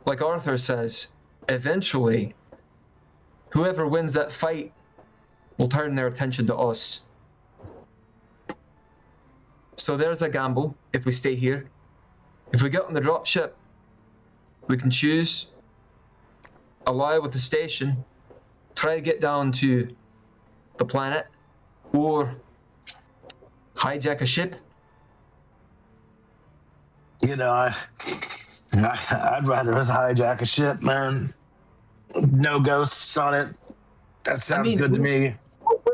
like Arthur says, eventually, whoever wins that fight will turn their attention to us. So there's a gamble if we stay here. If we get on the dropship, we can choose ally with the station, try to get down to the planet, or hijack a ship. You know, I'd rather hijack a ship, man. No ghosts on it. That sounds good to me.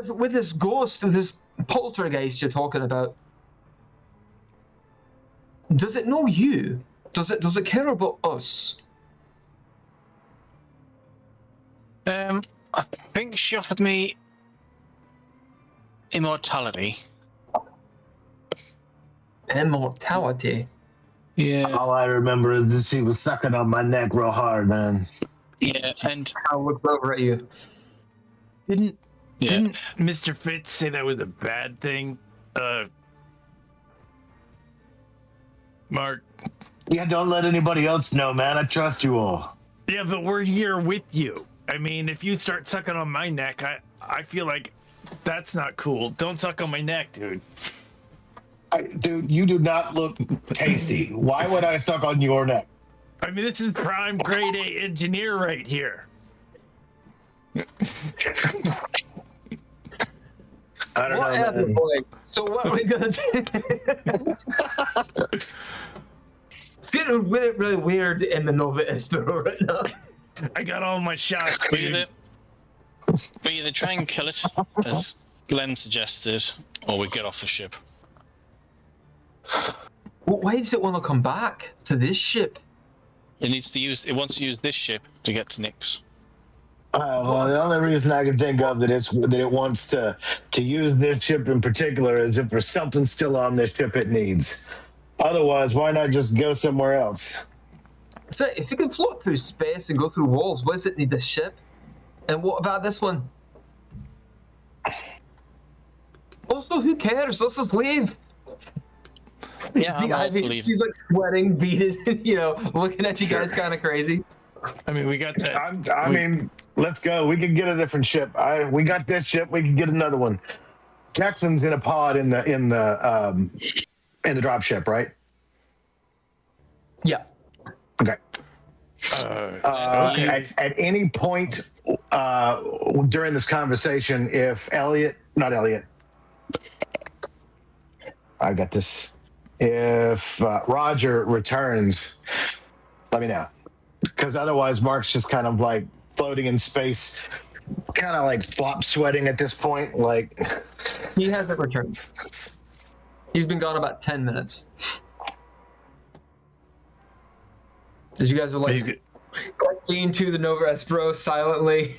With this ghost and this poltergeist you're talking about, does it know you? Does it care about us? I think she offered me immortality. Immortality? Yeah. All I remember is that she was sucking on my neck real hard, man. Yeah, and I looks over at you. Didn't Mr. Fitz say that was a bad thing? Mark. Yeah, don't let anybody else know, man. I trust you all. Yeah, but we're here with you. I mean, if you start sucking on my neck, I feel like that's not cool. Don't suck on my neck, dude. Dude, you do not look tasty. Why would I suck on your neck? I mean, this is prime grade A engineer right here. I don't Whatever, know. boys. So what are we gonna do? It's getting really weird in the Nova Espero right now. I got all my shots, we dude. either try and kill it, as Glenn suggested, or we get off the ship. Well, why does it want to come back to this ship? It wants to use this ship to get to Nyx. Well, the only reason I can think of that it wants to use this ship in particular is if there's something still on this ship it needs. Otherwise, why not just go somewhere else? So if you can float through space and go through walls, why does it need this ship? And what about this one? Also, who cares? Let's just leave. Yeah, I'm all to leave. She's like sweating, beaten, looking at you guys kind of crazy. I mean, we got that. I mean, let's go. We can get a different ship. We got this ship. We can get another one. Jackson's in a pod in the dropship, right? Yeah. Okay. Okay. At any point during this conversation, if not Elliot, I got this. If Roger returns, let me know. Because otherwise, Mark's just kind of like floating in space, kind of like flop sweating at this point. Like, He hasn't returned. He's been gone about 10 minutes. As you guys are like seeing to the Nova Espero silently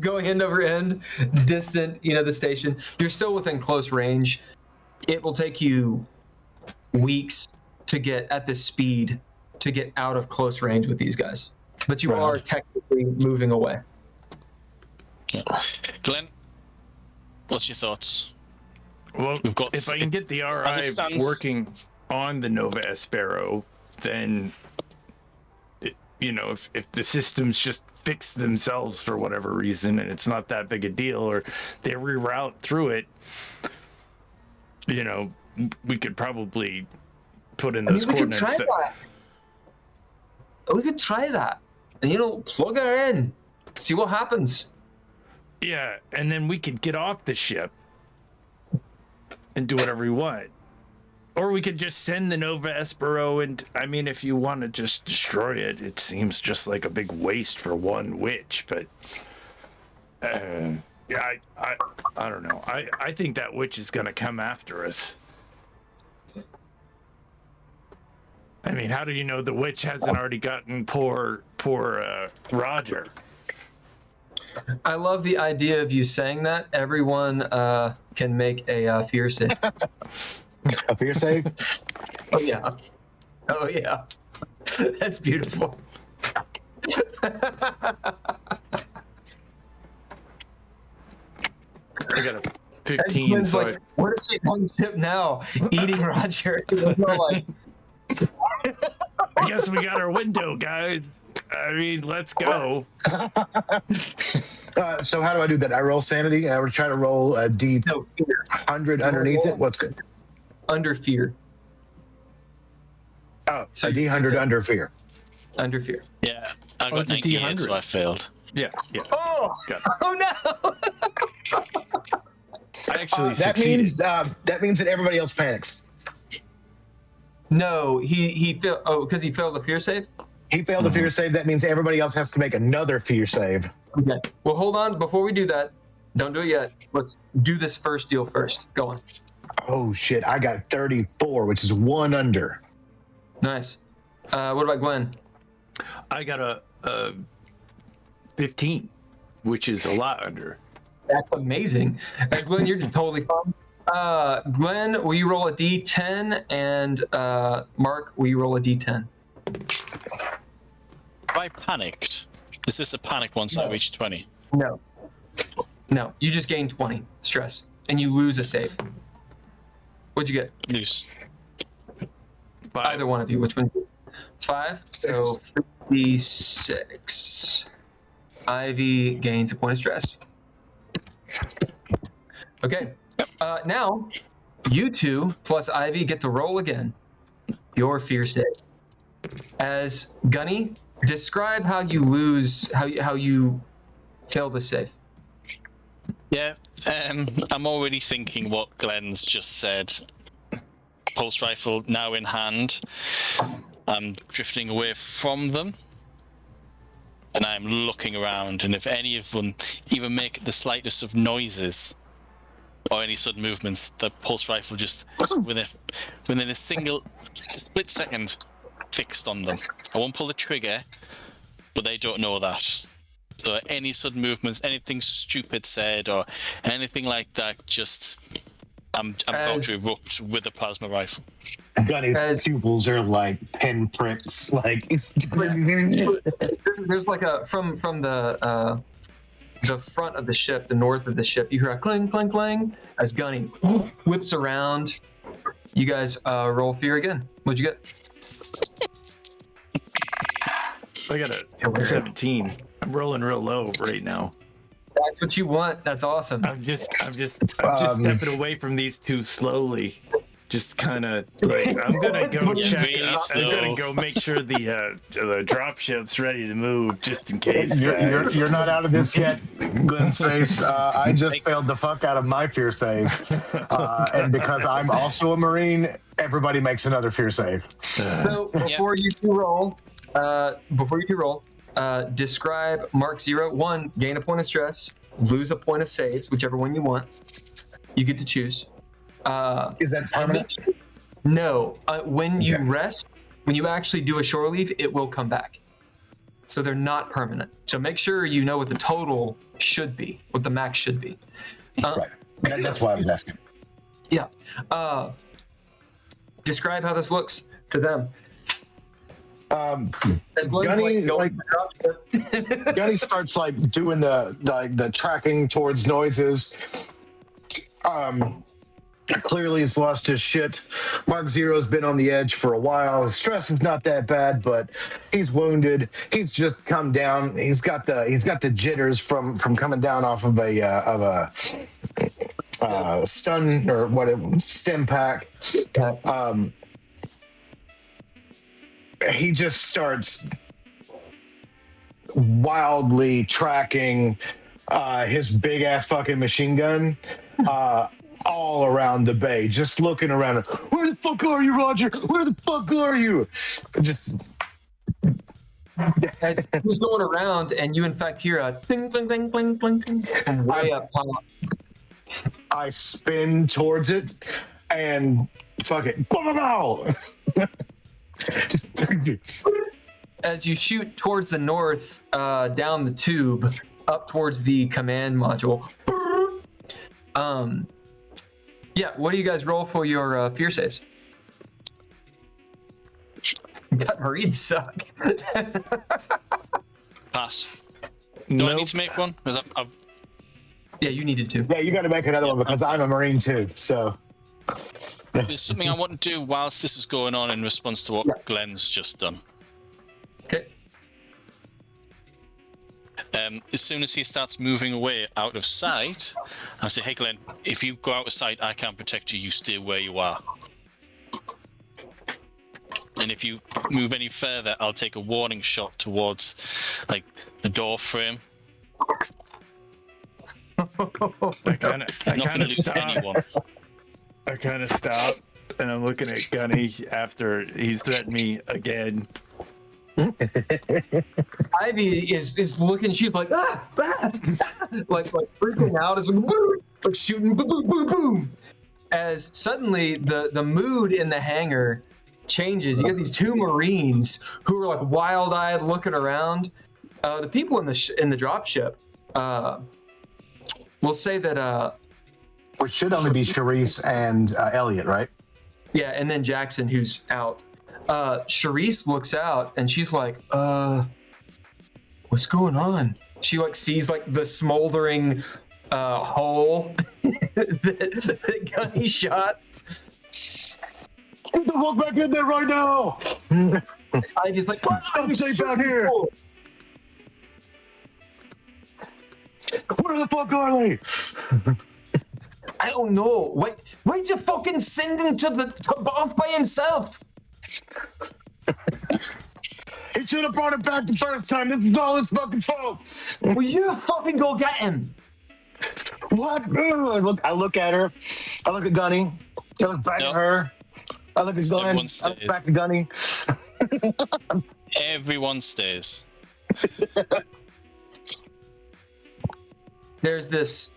going end over end, distant, the station. You're still within close range. It will take you weeks to get at this speed to get out of close range with these guys. But you are technically moving away. Yeah. Glenn, what's your thoughts? Well, We've got if I can get the RI working on the Nova Espero, then if the systems just fix themselves for whatever reason and it's not that big a deal, or they reroute through it, we could probably put in those coordinates. We could try that. And, plug her in. See what happens. Yeah, and then we could get off the ship and do whatever we want. Or we could just send the Nova Espero, and I mean, if you want to just destroy it, it seems just like a big waste for one witch. But yeah, I don't know. I think that witch is gonna come after us. I mean, how do you know the witch hasn't already gotten poor Roger? I love the idea of you saying that. Everyone can make a fear save. A fear save? Oh, yeah. Oh, yeah. That's beautiful. I got a 15. So like, what if she's on the ship now, eating Roger? Like, I guess we got our window, guys. I mean, let's go. So how do I do that? I roll sanity. I would try to roll a D100 underneath it. What's good? Under fear. Oh, so a D100 under fear. Under fear. Yeah, I got 98, so I failed. Yeah. Oh, no. I actually that succeeded. That means that everybody else panics. No, he failed. Oh, because he failed the fear save? He failed the fear save. That means everybody else has to make another fear save. Okay. Well, hold on. Before we do that, don't do it yet. Let's do this first deal first. Go on. Oh, shit. I got 34, which is one under. Nice. What about Glenn? I got a 15, which is a lot under. That's amazing. Glenn, you're totally fine. Glenn, will you roll a D10? And Mark, will you roll a D10? Have I panicked? Is this a panic once I reach 20? No. You just gain 20 stress, and you lose a save. What'd you get? Loose. 5. Either one of you. Which one? 5. So 56. Ivy gains a point of stress. Okay. Now, you two plus Ivy get to roll again. Your fear saves. As Gunny, describe how you lose, how you fail the save. Yeah, I'm already thinking what Glenn's just said. Pulse rifle now in hand. I'm drifting away from them. And I'm looking around, and if any of them even make the slightest of noises or any sudden movements, the pulse rifle just within a single split second fixed on them. I won't pull the trigger, but they don't know that. So any sudden movements, anything stupid said or anything like that, just I'm about to erupt with the plasma rifle. Gunny's pupils are like pinpricks. Like it's. There's like a from the front of the ship, the north of the ship. You hear a clang, clang, clang as Gunny whips around. You guys roll fear again. What'd you get? I got a 17. I'm rolling real low right now. That's what you want. That's awesome. I'm just stepping away from these two slowly. Just kind of like I'm gonna go check. Really I'm gonna slow. go make sure the dropship's ready to move, just in case. You're not out of this yet, Glenn's face. I just failed the fuck out of my fear save, and because I'm also a Marine, everybody makes another fear save. So before you two roll, describe Mark 0. 1, gain a point of stress, lose a point of saves, whichever one you want. You get to choose. Is that permanent? No. When you rest, when you actually do a shore leave, it will come back. So they're not permanent. So make sure you know what the total should be, what the max should be. Right. That's why I was asking. Yeah. Describe how this looks to them. Gunny, Gunny starts like doing the tracking towards noises. Clearly he's lost his shit. Mark Zero's been on the edge for a while. His stress is not that bad, but he's wounded. He's just come down. He's got the jitters from coming down off of a stun or what stim pack. He just starts wildly tracking his big ass fucking machine gun all around the bay, just looking around. Where the fuck are you, Roger? Where the fuck are you? Just He's going around, and you in fact hear a ding, ding, ding, ding, ding, ding from way up top. I spin towards it and fuck it. As you shoot towards the north, down the tube, up towards the command module. Yeah, what do you guys roll for your fear saves? God, Marines suck. Pass. Do I need to make one? Because I've Yeah, you needed to. Yeah, you got to make another one because I'm a Marine too. So there's something I want to do whilst this is going on in response to what Glenn's just done. Okay. As soon as he starts moving away out of sight, I say, hey Glenn, if you go out of sight, I can't protect you. You stay where you are. And if you move any further, I'll take a warning shot towards like the door frame. I kind of lose stop. anyone. I kind of stop, and I'm looking at Gunny after he's threatened me again. Ivy is looking. She's like, like freaking out, as like shooting, boom, boom, boom, boom. As suddenly the mood in the hangar changes. You get these two Marines who are like wild-eyed, looking around. The people in the dropship. We'll say that. which should only be Shereice and Elliot, right? Yeah, and then Jackson, who's out. Shereice looks out and she's like, what's going on? She like sees like the smoldering hole that Gunny shot. Get the fuck back in there right now! Ivy's like, Stop safe out here! Where the fuck are they? I don't know. Why'd you fucking send him to off by himself? He should have brought it back the first time. This is all his fucking fault. Will you fucking go get him? What? I look at her. I look at Gunny. I look back at her. I look at Glenn. I look back at Gunny. Everyone stays. There's this.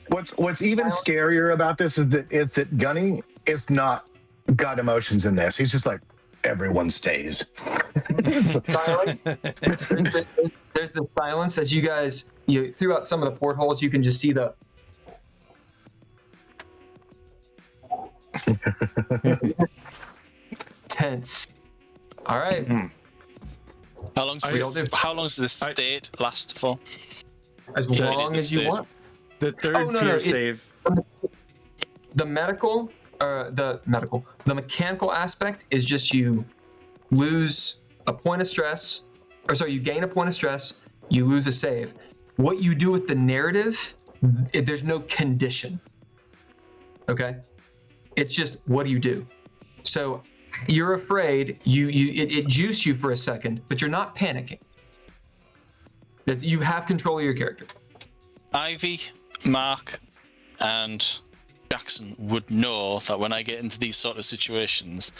What's even scarier about this is that Gunny is not got emotions in this. He's just like, everyone stays. Silent. There's this silence as you guys, throughout some of the portholes, you can just see the. Tense. All right. How long does this state last for? As long as you want. The third fear save. The mechanical aspect is just you lose a point of stress, you gain a point of stress, you lose a save. What you do with the narrative, there's no condition. Okay? It's just, what do you do? So you're afraid, it juiced you for a second, but you're not panicking. That you have control of your character. Ivy, Mark, and Jackson would know that when I get into these sort of situations,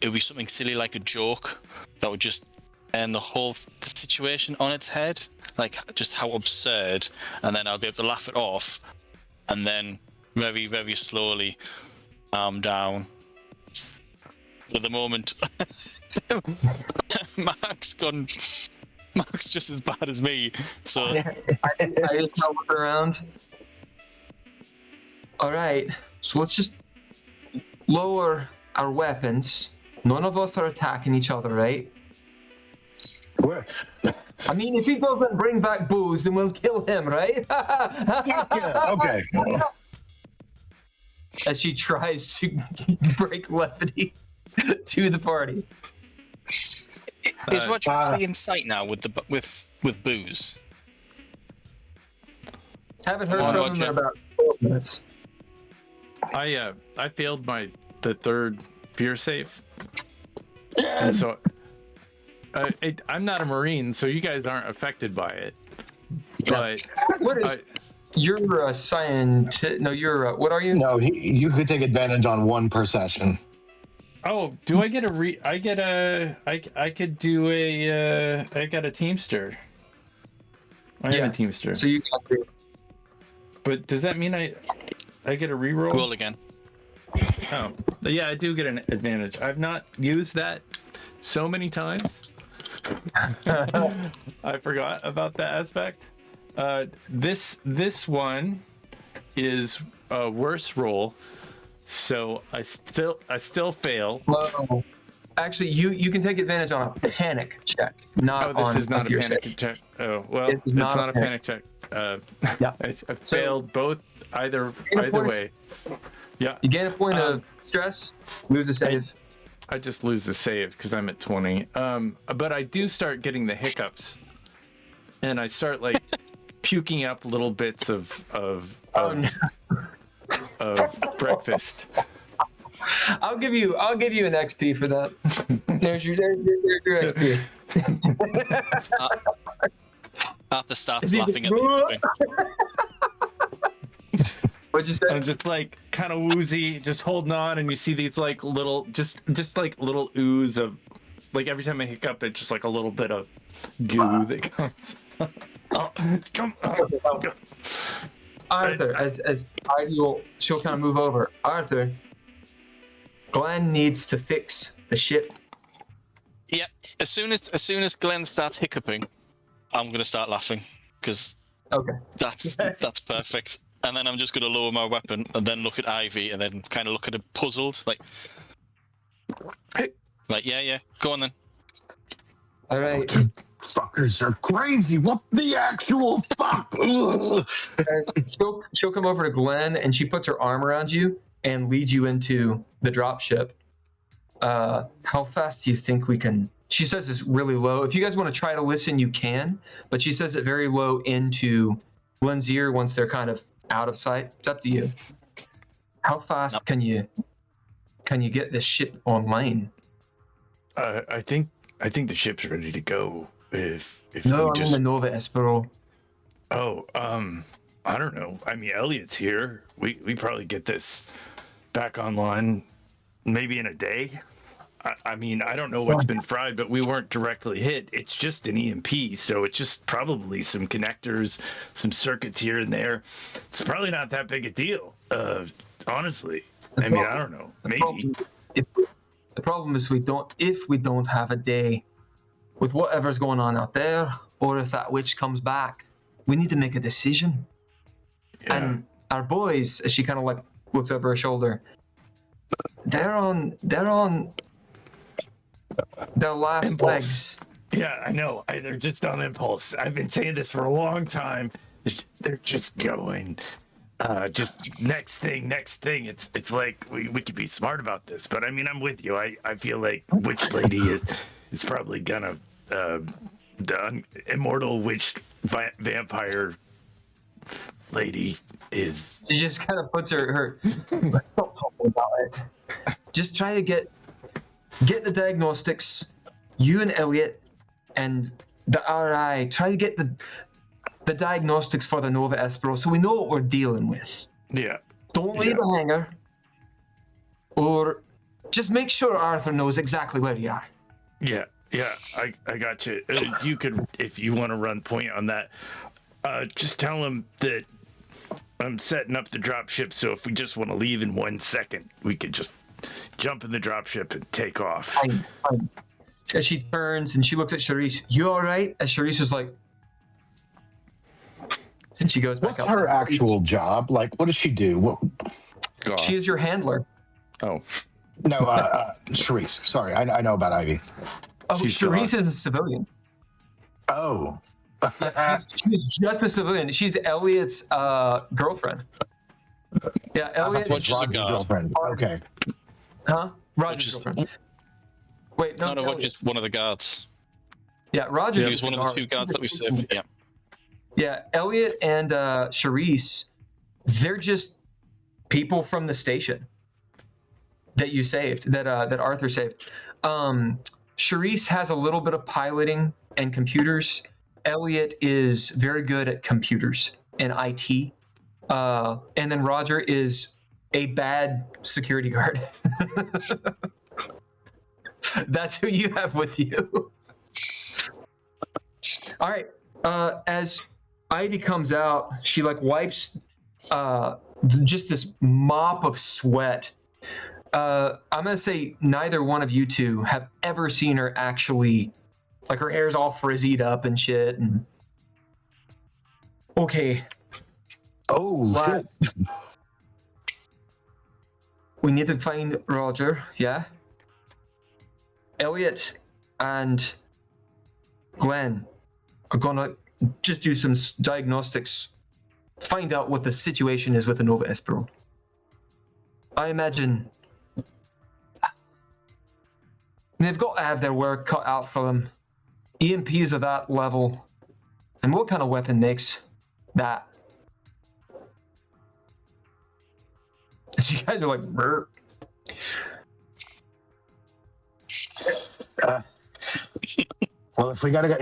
it would be something silly like a joke that would just turn the whole situation on its head, like just how absurd, and then I'll be able to laugh it off, and then very, very slowly calm down. For the moment, Mark's just as bad as me, so I just look around. All right, so let's just lower our weapons. None of us are attacking each other, right? Where? I mean, if he doesn't bring back booze, then we'll kill him, right? Yeah, okay. As she tries to break levity to the party. is Roger in sight now with booze? Haven't heard from him in about 12 minutes. I failed the third fear save, and so I'm not a Marine, so you guys aren't affected by it. But What is? You're a scientist. No, you're. What are you? No, you could take advantage on one per session. oh, do I get I could do I got a Teamster. I am a Teamster. So you got to. But does that mean I get a reroll? Roll again. Oh, yeah, I do get an advantage. I've not used that so many times. I forgot about that aspect. This one is a worse roll, so I still fail. Whoa. Actually, you can take advantage on a panic check, not Oh, on this is not a fear panic save. check. Oh, well, It's it's not not a a panic check. Yeah. I failed both either way. Yeah. You gain a point of stress, lose a save. I just lose the save because I'm at 20. But I do start getting the hiccups, and I start like puking up little bits of breakfast. I'll give you an XP for that. There's your XP. Arthur starts laughing at me. What'd you say? I'm just like kind of woozy, just holding on, and you see these like little, just like little ooze of, like every time I hiccup, it's just like a little bit of goo that comes. Arthur, as she'll kind of move over. Arthur, Glenn needs to fix the ship. Yeah, as soon as Glenn starts hiccuping, I'm gonna start laughing because that's perfect. And then I'm just gonna lower my weapon and then look at Ivy and then kind of look at her puzzled, like yeah, go on then. All right. Fuckers are crazy. What the actual fuck? She'll come over to Glenn and she puts her arm around you and leads you into the dropship. How fast do you think we can? She says it's really low. If you guys want to try to listen, you can, but she says it very low into Glenn's ear once they're kind of out of sight. It's up to you. How fast can you get this ship online? I think the ship's ready to go. If No, we I'm just... in the Nova Espero. Oh, I don't know. I mean, Elliot's here. We probably get this back online maybe in a day. I mean, I don't know what's been fried, but we weren't directly hit. It's just an EMP, so it's just probably some connectors, some circuits here and there. It's probably not that big a deal, honestly. I mean, I don't know. Maybe. The problem is if we don't have a day with whatever's going on out there, or if that witch comes back, we need to make a decision. Yeah. And our boys, as she kind of like looks over her shoulder, they're on their last Impulse. legs. Yeah, I know. They're just on impulse. I've been saying this for a long time. They're just going. Just next thing. It's like we could be smart about this, but I mean, I'm with you. I feel like Witch Lady is probably gonna the immortal witch vampire lady is. She just kind of puts her stop talking about it. Just try to get the diagnostics. You and Elliot and the RI, try to get the diagnostics for the Nova Espero so we know what we're dealing with. Yeah. Don't leave the hangar. Or just make sure Arthur knows exactly where you are. Yeah, I got you. You could, if you want to run point on that, just tell him that I'm setting up the dropship, so if we just want to leave in 1 second, we could just jump in the dropship and take off. Fine. As she turns and she looks at Shereice, you all right? As Shereice is like, and she goes back What's up. her actual job? Like, what does she do? What? She is your handler. Oh. No, Shereice. Sorry, I know about Ivy. Oh, She's Shereice gone. is a civilian. Oh. She's just a civilian. She's Elliot's girlfriend. Yeah, Elliot. Roger's a Roger's guard. girlfriend. Okay. Huh? Roger's Roger's- girlfriend. Wait, no, No, Elliot. Roger's one of the guards. Yeah, Roger. He was one of the two guards that we saved. Yeah. Yeah, Elliot and Shereice, they're just people from the station that you saved, that Arthur saved. Shereice has a little bit of piloting and computers. Elliot is very good at computers and IT. And then Roger is a bad security guard. That's who you have with you. All right. As Ivy comes out, she like wipes just this mop of sweat. I'm gonna say neither one of you two have ever seen her actually, like her hair's all frizzied up and shit. And okay, Oh, shit. we need to find Roger. Yeah, Elliot and Glenn are gonna just do some diagnostics, find out what the situation is with the Nova Espero. I imagine they've got to have their work cut out for them. EMPs are that level. And what kind of weapon makes that? So you guys are like, "Brr." Well, if we gotta go,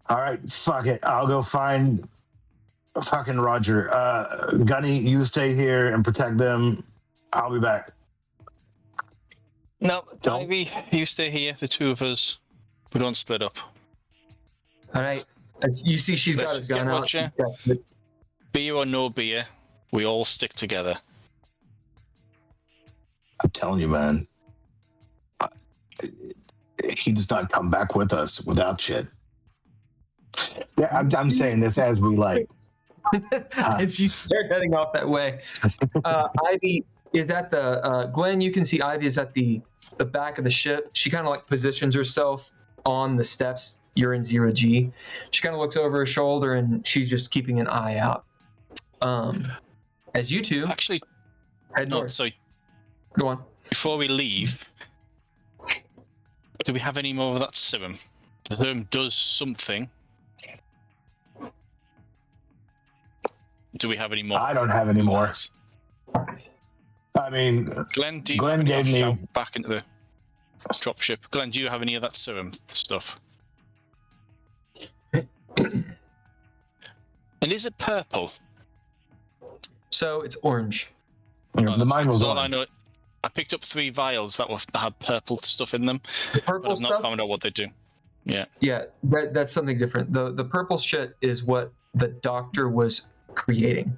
all right, fuck it. I'll go find fucking Roger. Gunny, you stay here and protect them. I'll be back. No, Don't- Ivy, you stay here. The two of us, we don't split up. All right. As you see, she's got Let's a gun get out. Roger. She's got- Beer or no beer, we all stick together. I'm telling you, man. He does not come back with us without shit. Yeah, I'm saying this as we like. and she started heading off that way. Ivy is at the Glenn. You can see Ivy is at the back of the ship. She kind of like positions herself on the steps. You're in 0G. She kind of looks over her shoulder and she's just keeping an eye out. As you two Actually, head no, north. sorry. Go on. Before we leave, do we have any more of that serum? The serum does something. Do we have any more? I don't have any more. I mean, Glenn, do you Glenn have any gave me- shout back into the dropship? Glenn, do you have any of that serum stuff? And is it purple? So it's orange. the mine was all I on. know. I picked up 3 vials that had purple stuff in them, The but purple I've not stuff. found out what they do. Yeah. Yeah, that's something different. The purple shit is what the doctor was creating.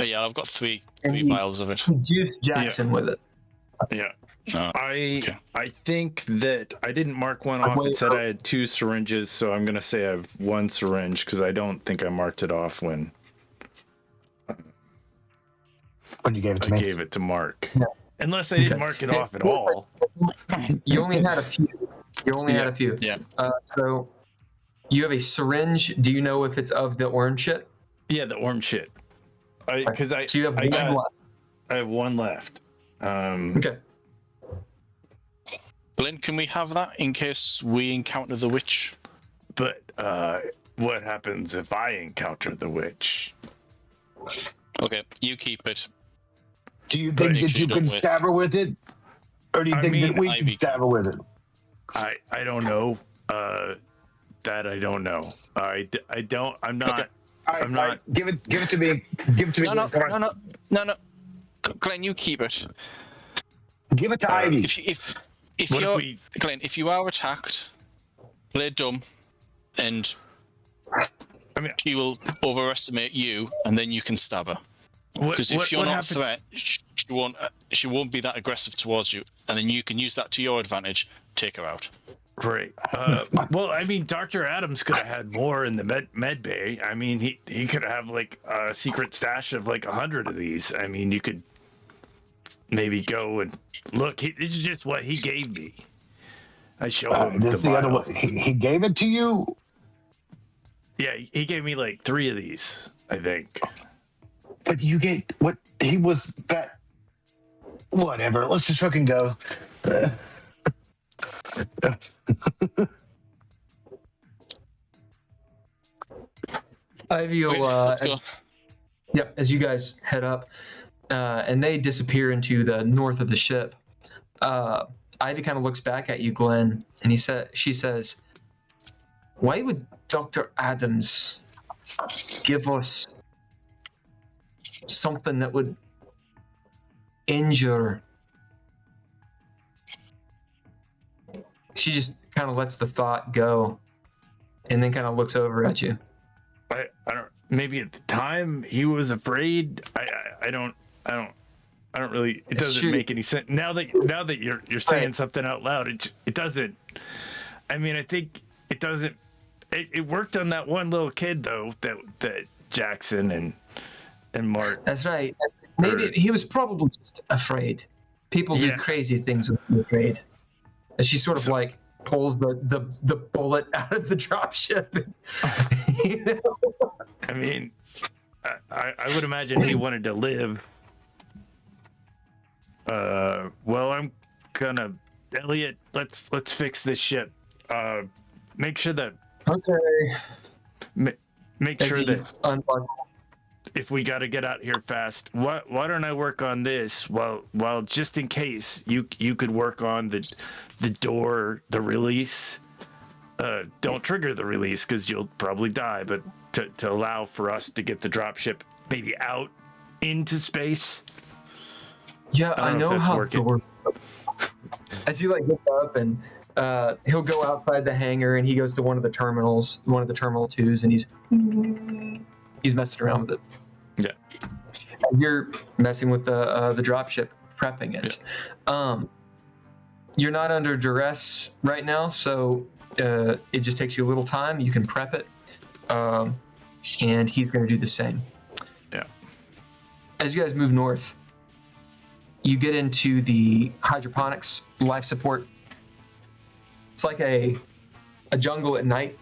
Yeah, I've got three And vials of it. He juiced Jackson with it. Yeah. Oh, I okay. I think that I didn't mark one off. It said I had 2 syringes, so I'm gonna say I have 1 syringe because I don't think I marked it off when When you gave it to I me. gave it to Mark. Yeah. Unless I didn't Okay. mark it Okay. off at all. You only had a few. You only had a few. Yeah. So you have a syringe. Do you know if it's of the orange shit? Yeah, the orange shit. Because So you have I one got- left. I have 1 left. Okay. Glenn, can we have that in case we encounter the witch? But what happens if I encounter the witch? Okay, you keep it. Do you But think that you can stab her with it? Or do you think that we can stab her with it? I don't know. That I don't know. I don't. I'm not. Okay. I'm not. Give it to me. Give it to me. No. Glenn, you keep it. Give it to Ivy. Glenn, if you are attacked, play dumb, and she will overestimate you, and then you can stab her. Because if you're not a threat, she won't be that aggressive towards you, and then you can use that to your advantage. Take her out. Great. Well, I mean, Dr. Adams could have had more in the med bay. I mean, he could have like a secret stash of like 100 of these. I mean, you could maybe go and look. This is just what he gave me. I showed him the other one. He gave it to you? Yeah, he gave me like 3 of these, I think. But you get what he was that. Whatever. Let's just fucking go. Ivy will, as you guys head up, and they disappear into the north of the ship. Ivy kind of looks back at you, Glenn, and she says, "Why would Dr. Adams give us something that would injure?" She just kind of lets the thought go, and then kind of looks over at you. I don't. Maybe at the time he was afraid. I don't really. It doesn't make any sense now that you're saying something out loud. It doesn't. I mean, I think it doesn't. It worked on that one little kid though. That Jackson and Mark. That's right. Maybe he was probably just afraid. People do crazy things with being afraid. And she sort of like pulls the bullet out of the dropship. You know? I mean, I would imagine he wanted to live. Well, I'm gonna Elliot. Let's fix this ship. Make sure that. Okay. Make sure that. If we got to get out here fast, why don't I work on this? Well, just in case you could work on the door, the release. Don't trigger the release because you'll probably die, but to allow for us to get the dropship maybe out into space. Yeah, I know how doors. As he like gets up and he'll go outside the hangar and he goes to one of the terminal 2s, and he's messing around with it. Yeah. You're messing with the dropship, prepping it. Yeah. You're not under duress right now, so it just takes you a little time. You can prep it, and he's going to do the same. Yeah. As you guys move north, you get into the hydroponics life support. It's like a jungle at night.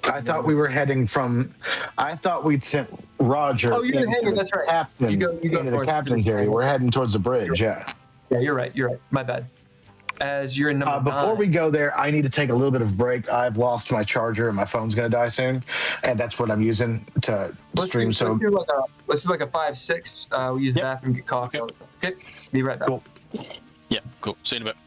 I thought we were heading from. I thought we'd sent Roger. Oh, you're the hangar. That's right. Captain's, you go into the captain's area. We're heading towards the bridge. Yeah. Yeah, you're right. My bad. As you're in number before 9. we go there, I need to take a little bit of break. I've lost my charger and my phone's going to die soon, and that's what I'm using to stream. Let's do like a 5-6. We use the bathroom, get coffee, all that stuff. Okay, be right back. Cool. Yeah, cool. See you in a bit.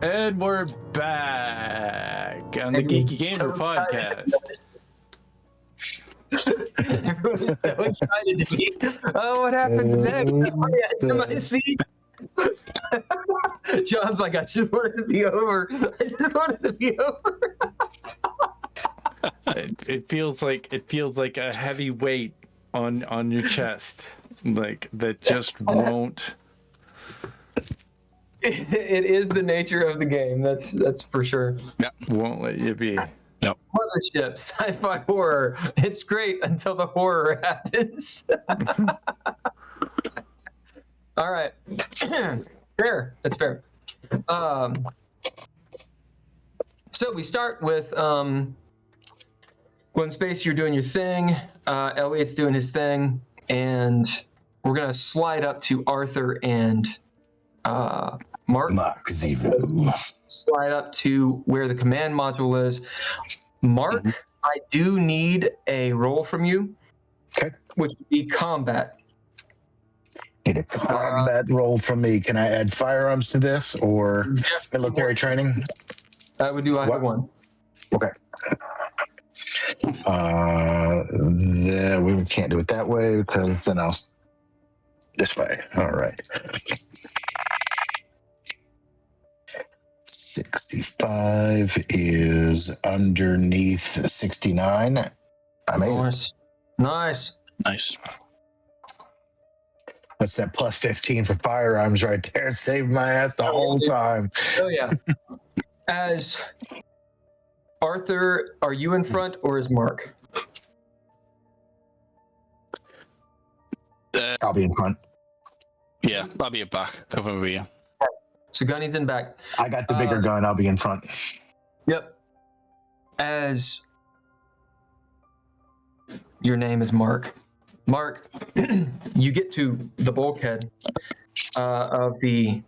And we're back on the Geeky Gamer podcast. Everyone's so excited to be. Oh, what happens next? Oh, yeah, it's in my seat. John's like, I just want it to be over. I just want it to be over. It feels like a heavy weight on your chest, like that just won't. It is the nature of the game. That's for sure. Yeah. Won't let you be. Mothership, sci-fi horror. It's great until the horror happens. All right. Fair. That's fair. So we start with Glenn Space, you're doing your thing. Elliot's doing his thing. And we're going to slide up to Arthur and Mark. Mach 0. Slide up to where the command module is. Mark, I do need a roll from you. Okay. Which would be combat. Need a combat roll from me. Can I add firearms to this or military training? That would do either one. Okay. We can't do it that way because then I'll this way. All right. 65 is underneath 69. I made it. Nice. That's that plus 15 for firearms right there. Saved my ass the whole time. Oh, yeah. As Arthur, are you in front or is Mark? I'll be in front. Yeah, I'll be back. Come over here. So Gunny's in back. I got the bigger gun. I'll be in front. Yep. As your name is Mark. Mark, you get to the bulkhead of the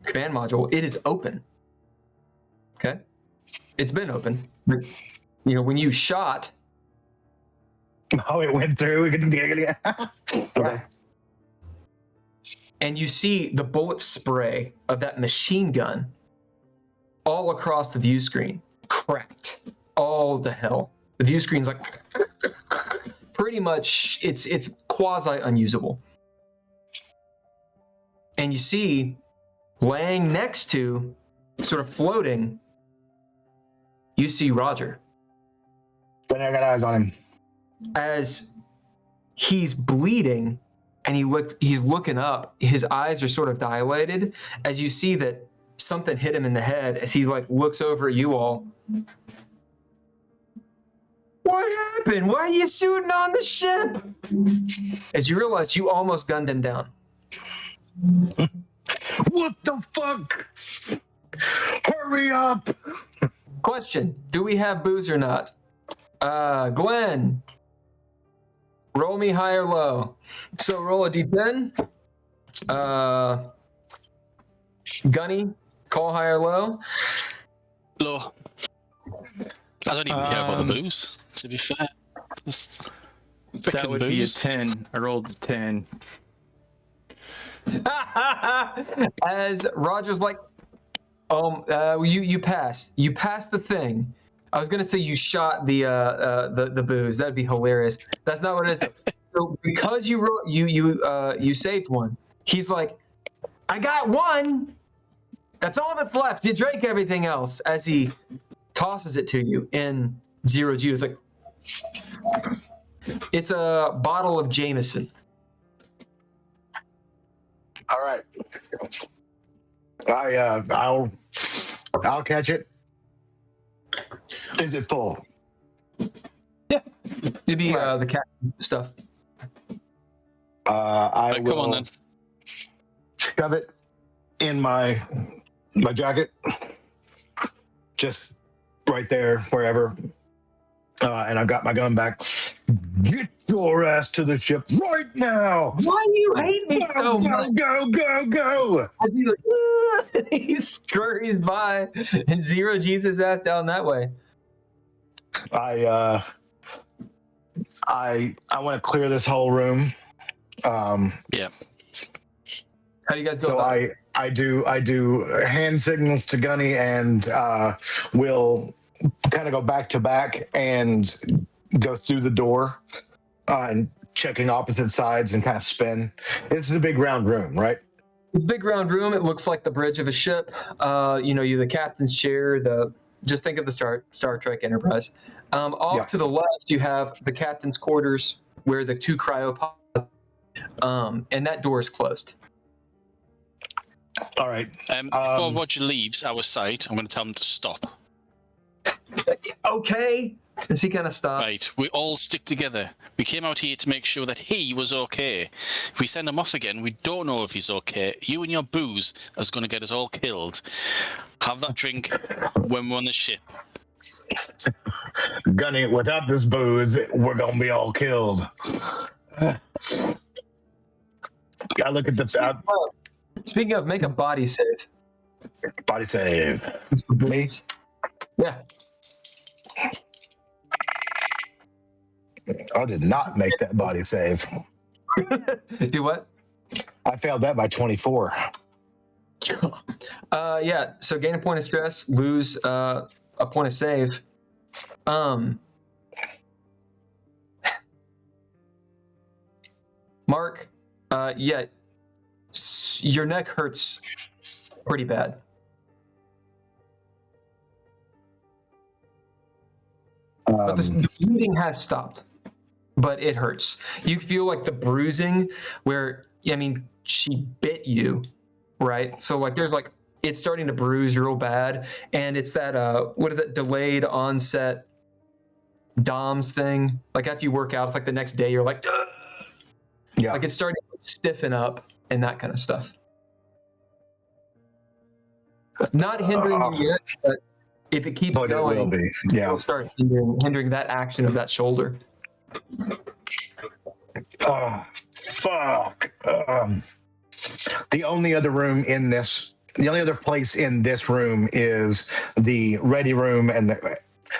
command module. It is open. Okay? It's been open. You know, when you shot... Oh, it went through. Okay. And you see the bullet spray of that machine gun all across the view screen. Cracked. All the hell. The view screen's like... Pretty much, it's quasi-unusable. And you see, laying next to, sort of floating, you see Roger. But I got eyes on him. As he's bleeding and he's looking up, his eyes are sort of dilated as you see that something hit him in the head as he like looks over at you all. What happened? Why are you shooting on the ship? As you realize you almost gunned him down. What the fuck? Hurry up! Question, do we have booze or not? Glenn, roll me high or low. So roll a d10. Gunny, call high or low. Low. I don't even care about the booze, to be fair. That would be a 10. I rolled a 10. As Roger's like, you passed. You passed the thing. I was gonna say you shot the booze. That'd be hilarious. That's not what it is. So because you saved one, he's like, I got one. That's all that's left. You drank everything else. As he tosses it to you in 0G. It's like, it's a bottle of Jameson. All right. I'll catch it. Is it full? Yeah. It'd be the cat stuff. I will come on then. shove it in my jacket. Just right there, wherever. And I've got my gun back. Get your ass to the ship right now! Why do you hate me so much? Go! As he like, he scurries by and 0G's his ass down that way. I want to clear this whole room. Yeah. How do you guys go So about that? I do hand signals to Gunny, and we'll kind of go back to back and go through the door and checking opposite sides and kind of spin. It's a big round room, right? Big round room. It looks like the bridge of a ship. You the captain's chair. Just think of the Star Trek Enterprise. Off to the left, you have the captain's quarters, where the 2 cryopods, and that door is closed. All right. Before Roger leaves our site, I'm going to tell him to stop. Okay. Does he kind of stop? Right, we all stick together. We came out here to make sure that he was okay. If we send him off again, we don't know if he's okay. You and your booze is going to get us all killed. Have that drink when we're on the ship. Gunny, without this booze, we're going to be all killed. I look at the Speaking of, make a body save. body save. Me? Yeah. I did not make that body save. Do what? I failed that by 24. Yeah. So gain a point of stress, lose a point of save. Mark, your neck hurts pretty bad. But the bleeding has stopped, but it hurts. You feel like the bruising where, she bit you, right? So there's it's starting to bruise real bad. And it's that, what is that, delayed onset DOMS thing? After you work out, it's the next day, you're like, ugh! Yeah. It's starting to stiffen up and that kind of stuff. Not hindering you yet, but if it keeps going, it will be. Yeah. It'll start hindering that action of that shoulder. Oh, fuck. The only other place in this room is the ready room and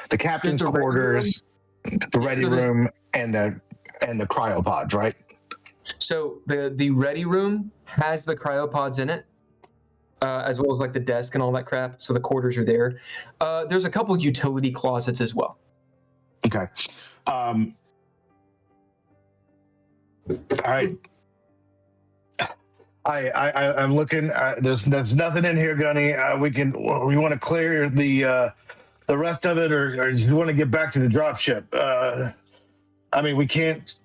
the captain's quarters, the ready room, and the cryopods, right? So the ready room has the cryopods in it, as well as the desk and all that crap. So the quarters are there. There's a couple utility closets as well. Okay. All right. I'm looking. There's nothing in here, Gunny. We want to clear the rest of it, or do you want to get back to the dropship? We can't.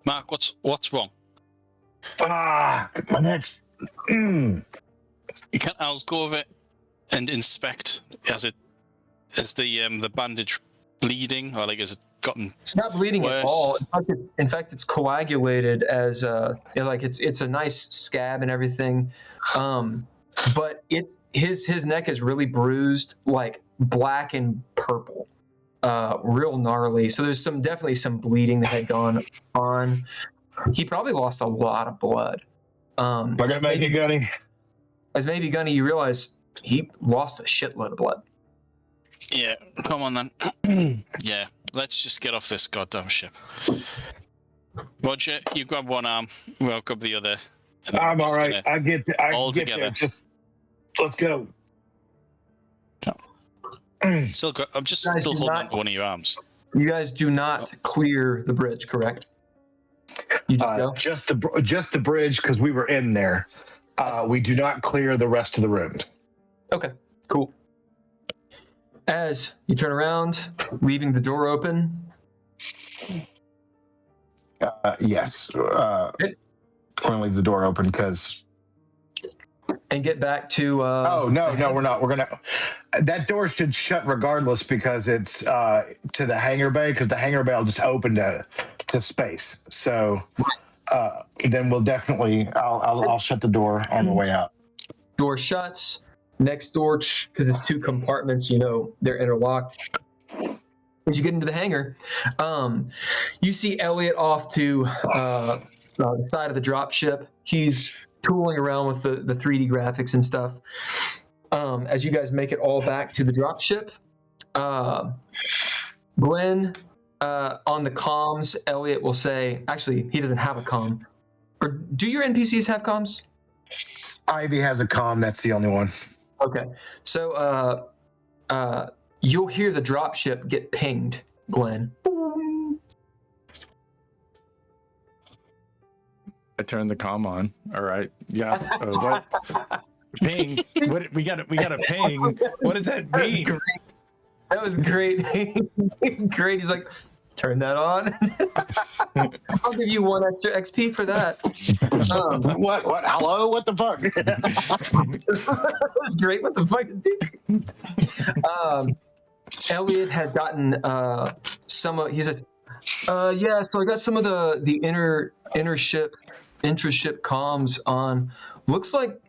Mark, what's wrong? My neck's. I'll go over and inspect. Is the bandage bleeding, or is it gotten? It's not bleeding worse? At all. In fact, it's coagulated as it's a nice scab and everything. But it's his neck is really bruised, black and purple, real gnarly. So there's definitely some bleeding that had gone on. He probably lost a lot of blood. Okay, make it, Gunny. As maybe Gunny, you realize he lost a shitload of blood. Yeah, come on then. Yeah, let's just get off this goddamn ship. Roger, you grab one arm, we'll grab the other. I'm all right. I get together. there. Just let's go. I'm still holding on to one of your arms. You guys do not clear the bridge, correct? You just go? Just the bridge, because we were in there. We do not clear the rest of the rooms. Okay, cool. As you turn around, leaving the door open. Yes. We're gonna leave the door open because. And get back to. No, we're not. We're gonna. That door should shut regardless because it's to the hangar bay, because the hangar bay will just open to space. So then we'll definitely. I'll shut the door on the way out. Door shuts. Next door, because it's 2 compartments, they're interlocked. As you get into the hangar, you see Elliot off to the side of the dropship. He's tooling around with the 3D graphics and stuff. As you guys make it all back to the dropship, Glenn, on the comms, Elliot will say, actually, he doesn't have a comm. Or do your NPCs have comms? Ivy has a comm. That's the only one. Okay. So you'll hear the dropship get pinged, Glenn. Boom. I turned the comm on. All right. Yeah. What? Ping. What? We got a ping. What does that mean? That was great. Great. He's like, turn that on. I'll give you 1 extra XP for that. What? Hello? What the fuck? That was great. What the fuck, dude? Elliot had gotten some of. He says, "Yeah, so I got some of the intra-ship comms on. Looks like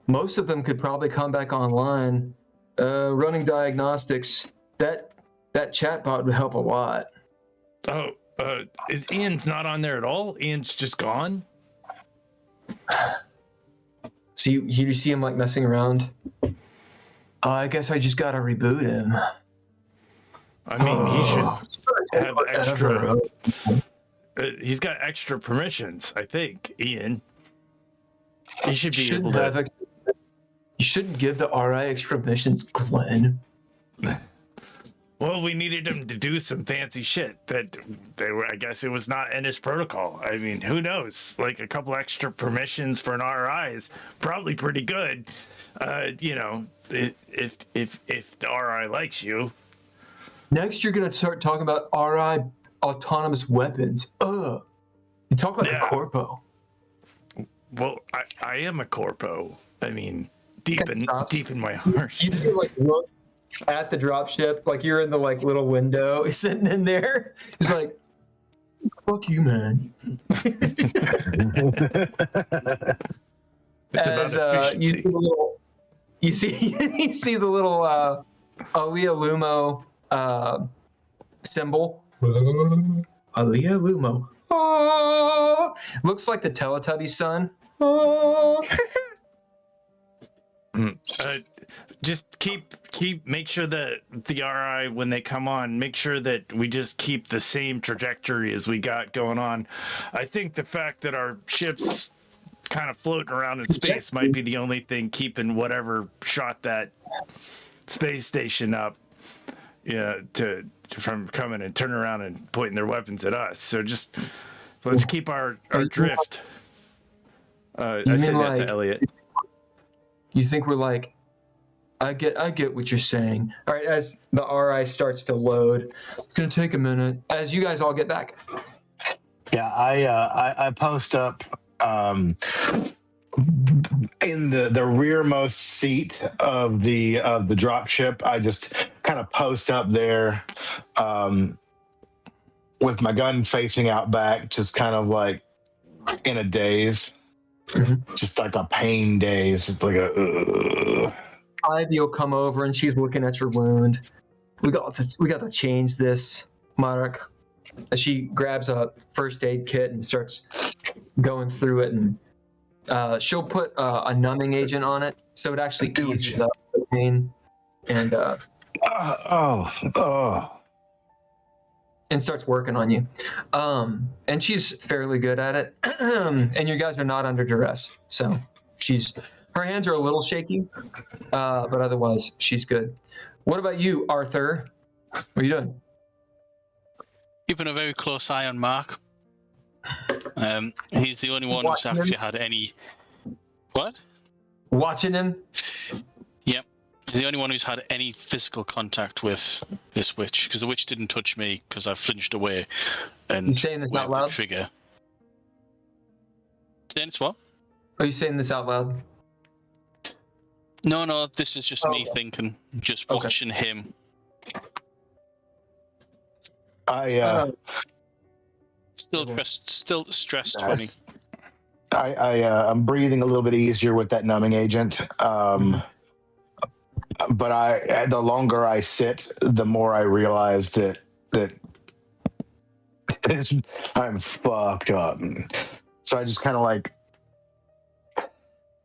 most of them could probably come back online. Running diagnostics. That chatbot would help a lot." Oh, is Ian's not on there at all? Ian's just gone? So you see him like messing around? I guess I just gotta reboot him. I mean, he should have extra. He's got extra permissions, I think, Ian. He should be able to. You shouldn't give the RI extra permissions, Glenn. Well, we needed him to do some fancy shit that they were. I guess it was not in his protocol. I mean, who knows? Like a couple extra permissions for an RI is probably pretty good. You know, if the RI likes you. Next, you're gonna start talking about RI autonomous weapons. You talk like a corpo. Well, I am a corpo. I mean, deep in my heart. You feel like look at the dropship, like you're in the like little window sitting in there. He's like, "Fuck you, man." As you see the little, you see the little Alia Lumo symbol. Alia Lumo. Oh, looks like the Teletubby son. Oh. Just make sure that the RI, when they come on, make sure that we just keep the same trajectory as we got going on. I think the fact that our ship's kind of floating around in space might be the only thing keeping whatever shot that space station up, from coming and turning around and pointing their weapons at us. So just let's keep our drift. I said that to Elliot. You think we're like, I get what you're saying. All right, as the RI starts to load, it's gonna take a minute. As you guys all get back. Yeah, I post up in the rearmost seat of the dropship. I just kind of post up there with my gun facing out back, just kind of like in a daze. Mm-hmm. Just like a pain daze. Just like a Ivy will come over and she's looking at your wound. We got to change this, Monarch. As she grabs a first aid kit and starts going through it, and she'll put a numbing agent on it, so it actually eases the pain, and and starts working on you. And she's fairly good at it, and you guys are not under duress, so her hands are a little shaky, but otherwise she's good. What about you, Arthur? What are you doing? Keeping a very close eye on Mach. He's the only one who's actually had any... What? Watching him? Yep. He's the only one who's had any physical contact with this witch, because the witch didn't touch me because I flinched away and you saying this out loud? The trigger. Saying this what? Are you saying this out loud? No, this is just me thinking, just watching him. Still stressed, 20. I'm breathing a little bit easier with that numbing agent. But the longer I sit, the more I realize that I'm fucked up. So I just kind of like,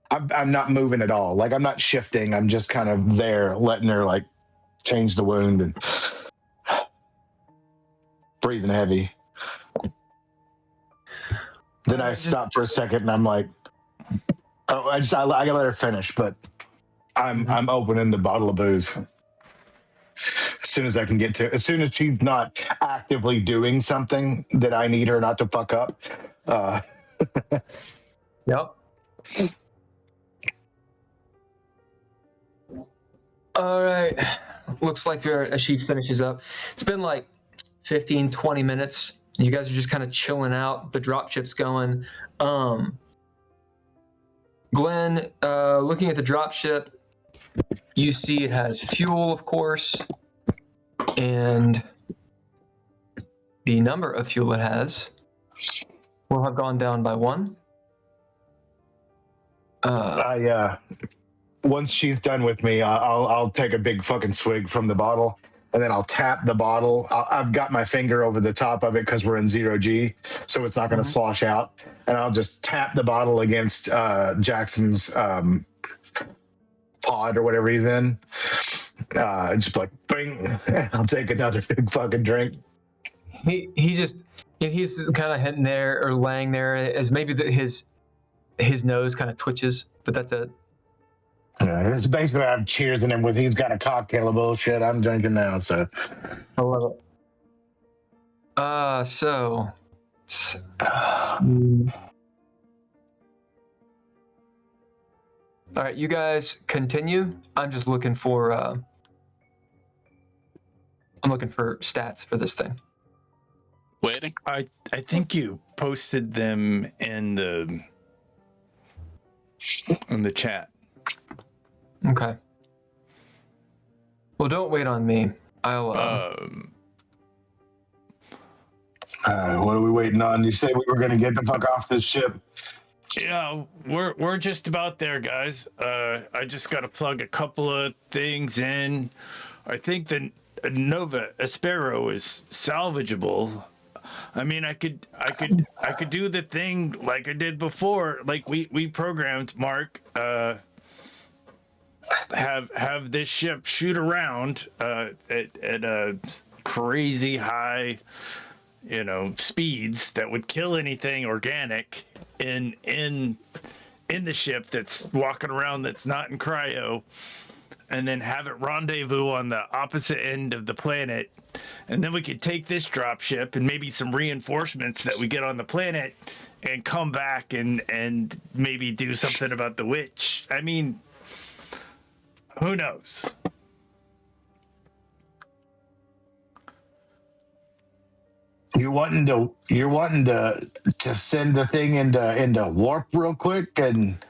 I'm not moving at all. Like I'm not shifting. I'm just kind of there, letting her like change the wound and breathing heavy. Then I stop for a second and I'm like, Oh, I gotta let her finish, but I'm opening the bottle of booze as soon as I can get to. As soon as she's not actively doing something that I need her not to fuck up. Yep. All right. Looks like as she finishes up, it's been like 15, 20 minutes. You guys are just kind of chilling out. The dropship's going. Glenn, looking at the dropship, you see it has fuel, of course, and the number of fuel it has will have gone down by 1. Once she's done with me, I'll take a big fucking swig from the bottle, and then I'll tap the bottle. I've got my finger over the top of it because we're in 0G, so it's not going to slosh out. And I'll just tap the bottle against Jackson's pod or whatever he's in. Just like, bing, I'll take another big fucking drink. He's kind of hitting there or laying there as maybe his nose kind of twitches, but that's it. Yeah, it's basically I'm cheersing him with he's got a cocktail of bullshit I'm drinking now, so I love it. So all right, you guys continue. I'm just looking for I'm looking for stats for this thing. Waiting. I think you posted them in the chat. Okay. Well, don't wait on me. I'll. What are we waiting on? You said we were going to get the fuck off this ship. Yeah, we're just about there, guys. I just got to plug a couple of things in. I think the Nova Espero is salvageable. I mean, I could do the thing like I did before. Like we programmed Mark. Have this ship shoot around at a crazy high, speeds that would kill anything organic in the ship that's walking around that's not in cryo, and then have it rendezvous on the opposite end of the planet, and then we could take this dropship and maybe some reinforcements that we get on the planet and come back and maybe do something about the witch. I mean, who knows? You're wanting to send the thing into warp real quick and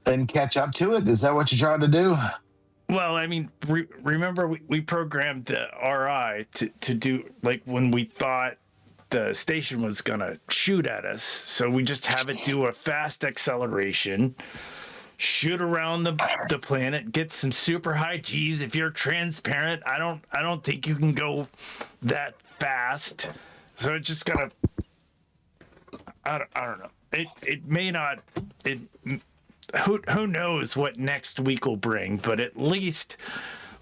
then catch up to it? Is that what you're trying to do? Well, I mean, remember we programmed the RI to do like when we thought the station was gonna shoot at us, so we just have it do a fast acceleration, shoot around the planet, get some super high G's. If you're transparent, I don't think you can go that fast. So it just gotta. I don't know. It may not. Who knows what next week will bring? But at least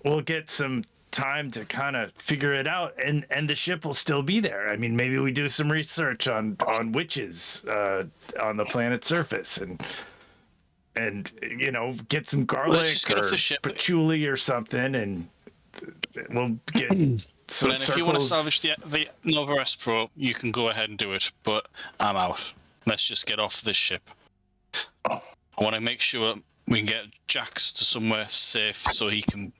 we'll get some time to kind of figure it out, and the ship will still be there. I mean, maybe we do some research on witches on the planet's surface, and get some garlic or patchouli or something, and we'll get some But then if you want to salvage the Nova Espero, you can go ahead and do it, but I'm out. Let's just get off this ship. I want to make sure we can get Jax to somewhere safe so we can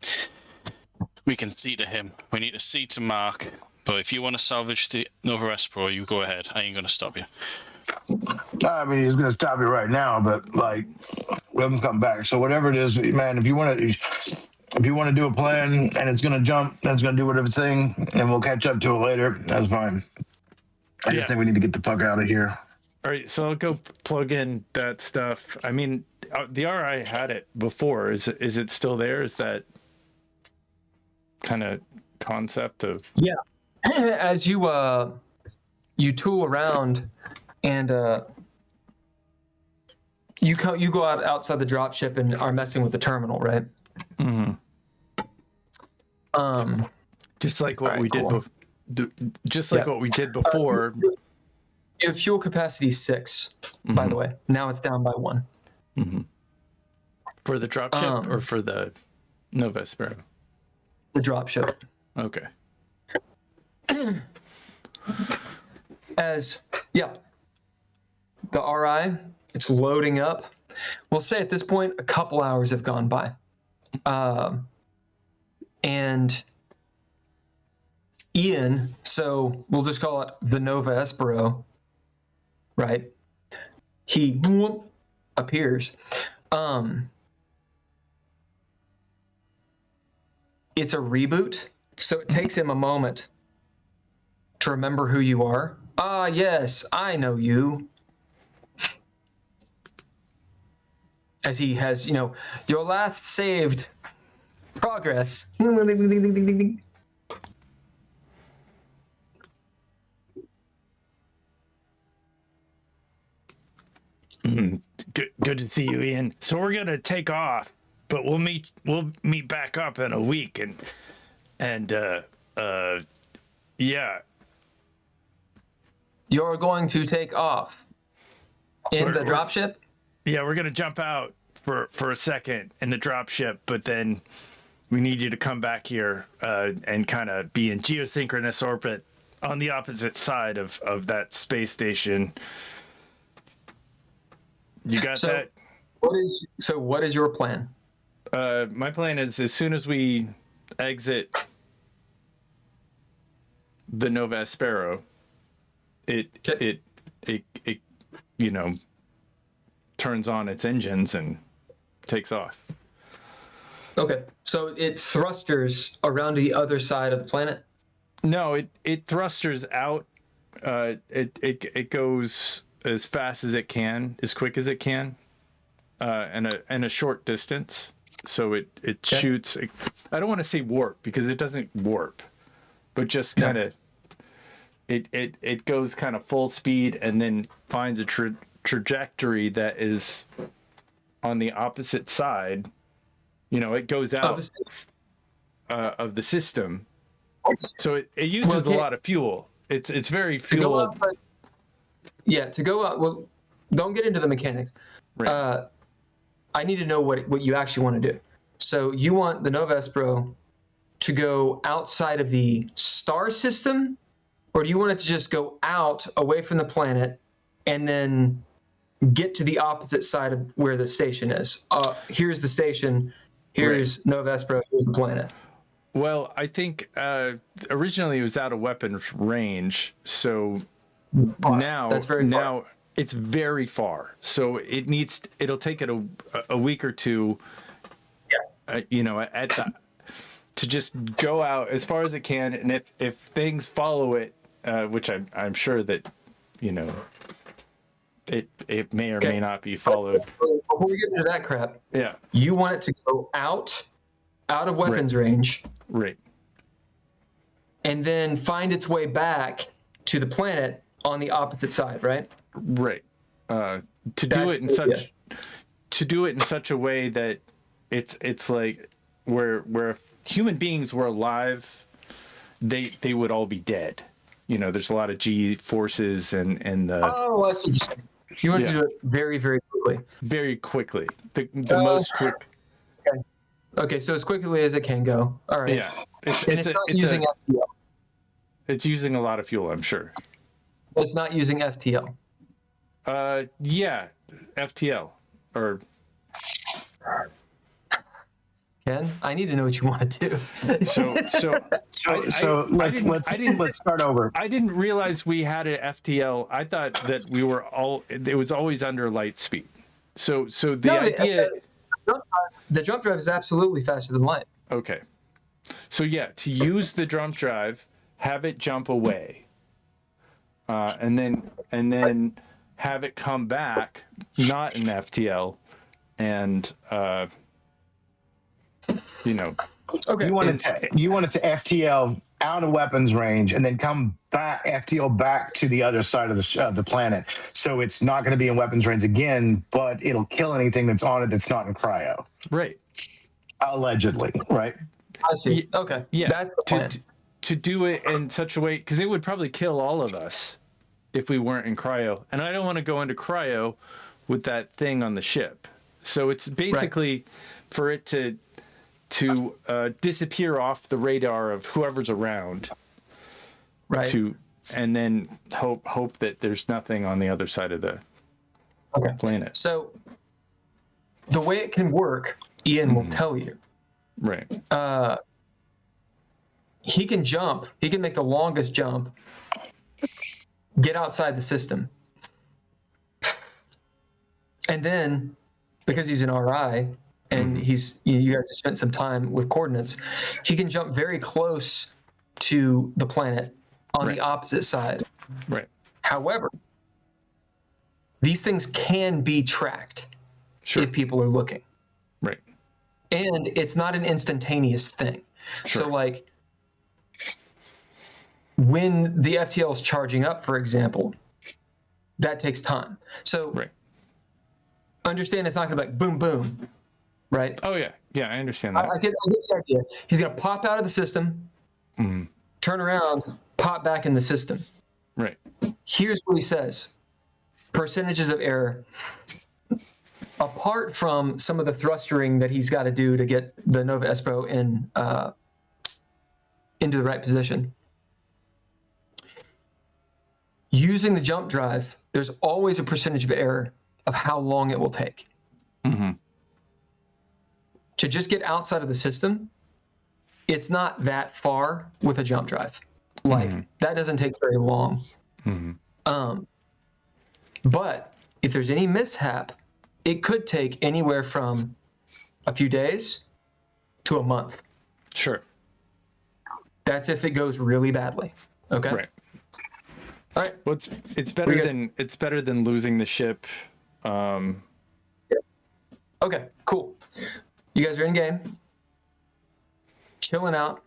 see to him. We need to see to Mach, but if you want to salvage the Nova Espero, you go ahead. I ain't going to stop you. I mean, he's going to stop you right now, but like, let him come back. So whatever it is, man, if you want to do a plan and it's going to jump, and it's going to do whatever thing, and we'll catch up to it later, that's fine. I just think we need to get the fuck out of here. All right, so I'll go plug in that stuff. I mean, the RI had it before. Is it still there? Is that kind of concept of? Yeah, as you tool around and you go outside the dropship and are messing with the terminal, right? Mm-hmm. Just like what we did. Just like what we did before. Your fuel capacity is 6, by the way. Now it's down by 1. For the dropship or for the Nova Espero? The dropship. Okay. The RI, it's loading up. We'll say at this point, a couple hours have gone by. And Ian, so we'll just call it the Nova Espero, right? He appears. It's a reboot, so it takes him a moment to remember who you are. Ah, yes, I know you. As he has, your last saved progress. Good to see you, Ian. So we're gonna take off, but we'll meet back up in a week, and yeah. You're going to take off in the dropship? Yeah, we're gonna jump out for a second in the dropship, but then we need you to come back here and kind of be in geosynchronous orbit on the opposite side of that space station. You got that? What is your plan? My plan is as soon as we exit the Nova Espero, it turns on its engines and takes off. Okay, so it thrusters around to the other side of the planet? No, it thrusters out. It goes as fast as it can, as quick as it can, and a short distance. So it shoots. I don't want to say warp because it doesn't warp, but just kind of it goes kind of full speed and then finds a trajectory that is on the opposite side. It goes out of the system. So it uses a lot of fuel. It's very fuel. To go out. Well, don't get into the mechanics. Right. I need to know what you actually want to do. So you want the Nova Espero to go outside of the star system, or do you want it to just go out away from the planet and then get to the opposite side of where the station is? Here's the station. Here's Nova Espero. Here's the planet. Well, I think originally it was out of weapons range, so now it's very far. So it'll take it a week or two. To just go out as far as it can, and if things follow it, which I'm sure that it may or may not be followed. Before we get into that crap, you want it to go out of weapons range, right, and then find its way back to the planet on the opposite side, right? Right. To do it in such a way that it's like where if human beings were alive, they would all be dead. There's a lot of G forces and the. Oh, I see. You want to do it very, very quickly. Very quickly. The most quick. Okay, so as quickly as it can go. All right. Yeah. It's not using FTL. It's using a lot of fuel, I'm sure. It's not using FTL. Yeah, FTL or. Ken, I need to know what you want to do. So let's start over. I didn't realize we had an FTL. I thought that it was always under light speed. So the idea. The jump drive is absolutely faster than light. Okay. So to use the jump drive, have it jump away, and then have it come back, not in FTL, and Okay. You want it to FTL out of weapons range and then come back FTL back to the other side of the planet. So it's not going to be in weapons range again, but it'll kill anything that's on it that's not in cryo. Right. Allegedly, right? I see. Okay. Yeah. That's the plan. To do it in such a way, because it would probably kill all of us if we weren't in cryo. And I don't want to go into cryo with that thing on the ship. So it's basically for it to disappear off the radar of whoever's around. Right. And then hope that there's nothing on the other side of the planet. So the way it can work, Ian will tell you. Right. He can jump. He can make the longest jump. Get outside the system. And then, because he's an RI, and you guys have spent some time with coordinates, he can jump very close to the planet on the opposite side. Right. However, these things can be tracked if people are looking. Right. And it's not an instantaneous thing. Sure. So, like, when the FTL is charging up, for example, that takes time. So understand it's not going to be like boom, boom, right? Oh, yeah. Yeah, I understand that. I get the idea. He's going to pop out of the system, turn around, pop back in the system. Right. Here's what he says. Percentages of error. Apart from some of the thrustering that he's got to do to get the Nova Espero into the right position, using the jump drive, there's always a percentage of error of how long it will take. To just get outside of the system, it's not that far with a jump drive. Like, that doesn't take very long. But if there's any mishap, it could take anywhere from a few days to a month. Sure. That's if it goes really badly. Okay. Right. All right. Well, it's better than losing the ship. Okay, cool. You guys are in game, chilling out.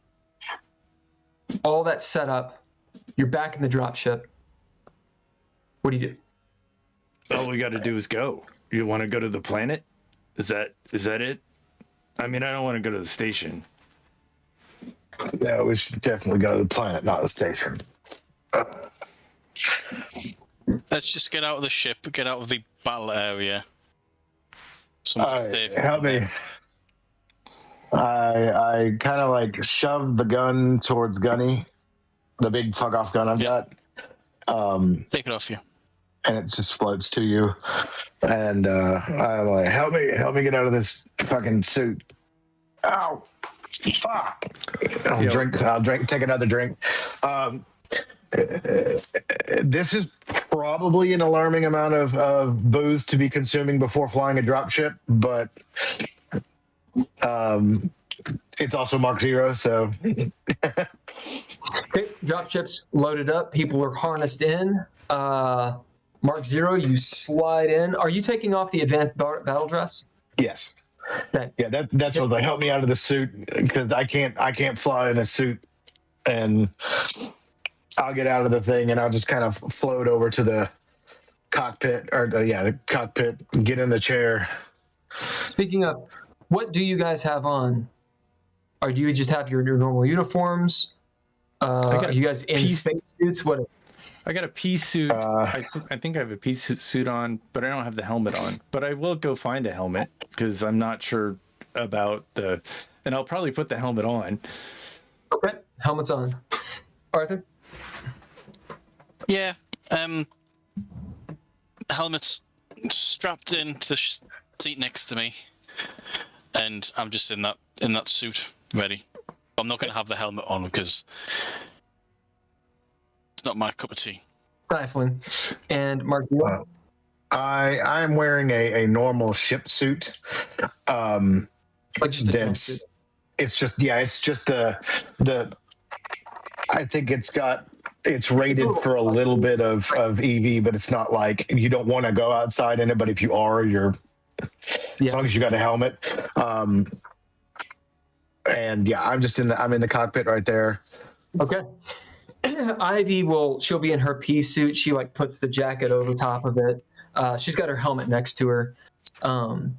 All that set up. You're back in the dropship. What do you do? All we got to do is go. You want to go to the planet? Is that it? I mean, I don't want to go to the station. Yeah, we should definitely go to the planet, not the station. Let's just get out of the ship, get out of the battle area. Help me. I kind of like shoved the gun towards Gunny, the big fuck off gun I've got. Take it off you. And it just floats to you. And I'm like, help me get out of this fucking suit. Ow. Fuck. I'll drink, take another drink. This is probably an alarming amount of booze to be consuming before flying a dropship, but it's also Mark Zero, so. Okay, dropship's loaded up. People are harnessed in. Mark Zero, you slide in. Are you taking off the advanced battle dress? Yes. Okay. Yeah, that's what help me out of the suit, because I can't fly in a suit, and I'll get out of the thing and I'll just kind of float over to the cockpit, the cockpit, and get in the chair. Speaking of, what do you guys have on? Or do you just have your normal uniforms? Are you guys in spacesuits? What? I got a pea suit. I think I have a pea suit on, but I don't have the helmet on. But I will go find a helmet because I'm not sure about and I'll probably put the helmet on. Okay, helmet's on. Arthur? Yeah, helmet's strapped in to the seat next to me, and I'm just in that suit, ready. I'm not going to have the helmet on because it's not my cup of tea. Stifling. And Mark, I'm wearing a normal ship suit. Just a suit. It's just the I think it's rated for a little bit of EV, but it's not like you don't want to go outside in it, but if you are, as long as you got a helmet. And yeah, I'm in the cockpit right there. Okay. Ivy she'll be in her pea suit. She like puts the jacket over top of it. She's got her helmet next to her. And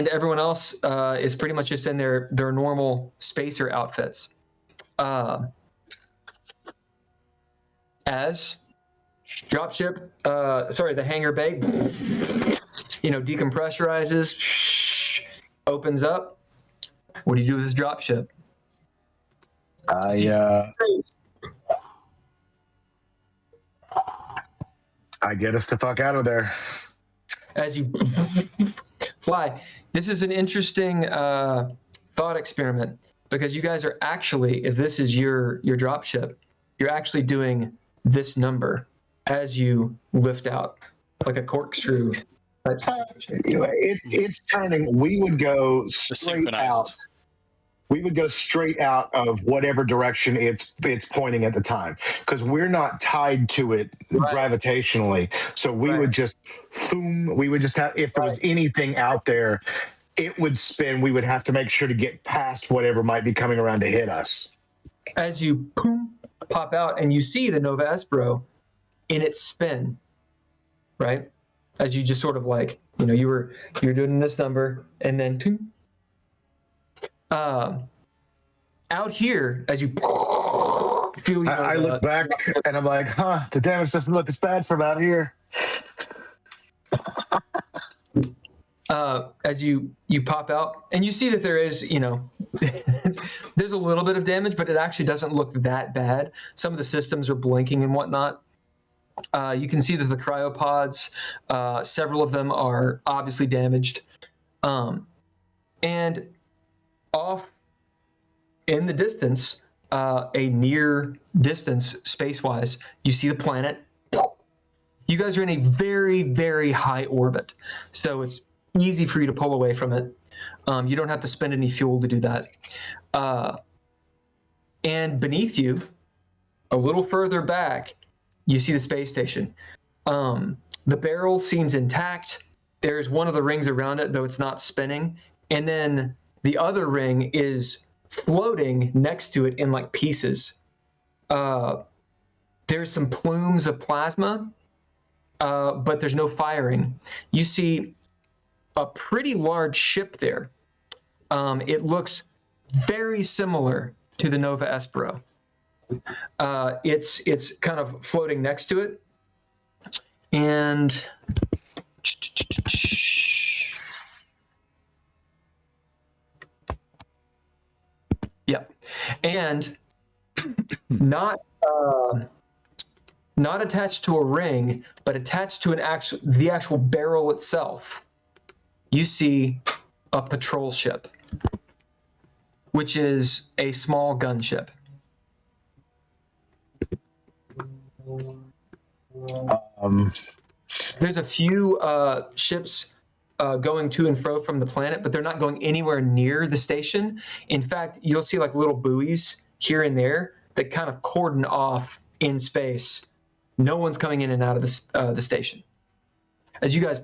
everyone else is pretty much just in their normal spacer outfits. As dropship, the hangar bay decompressurizes, opens up. What do you do with this dropship? I get us the fuck out of there. As you fly, this is an interesting thought experiment, because you guys are actually, if this is your dropship, you're actually doing this number as you lift out, like a corkscrew. It's turning. We would go straight out. We would go straight out of whatever direction it's pointing at the time, because we're not tied to it gravitationally. So we would just boom. We would just have, if there was anything out there, it would spin. We would have to make sure to get past whatever might be coming around to hit us. As you boom, pop out, and you see the Nova Espero in its spin, right? As you just sort of like, you're doing this number, and then out here, as you feel, I look back and I'm like, the damage doesn't look as bad from out here. As you pop out, and you see that there is, there's a little bit of damage, but it actually doesn't look that bad. Some of the systems are blinking and whatnot. You can see that the cryopods, several of them are obviously damaged. And off in the distance, a near distance space-wise, you see the planet. You guys are in a very, very high orbit, so it's easy for you to pull away from it. You don't have to spend any fuel to do that. And beneath you, a little further back, you see the space station. The barrel seems intact. There's one of the rings around it, though it's not spinning. And then the other ring is floating next to it in like pieces. There's some plumes of plasma, but there's no firing. You see a pretty large ship there. It looks very similar to the Nova Espero. It's kind of floating next to it, and and not attached to a ring, but attached to the actual barrel itself. You see a patrol ship, which is a small gunship. There's a few ships going to and fro from the planet, but they're not going anywhere near the station. In fact, you'll see like little buoys here and there that kind of cordon off in space. No one's coming in and out of the station. As you guys,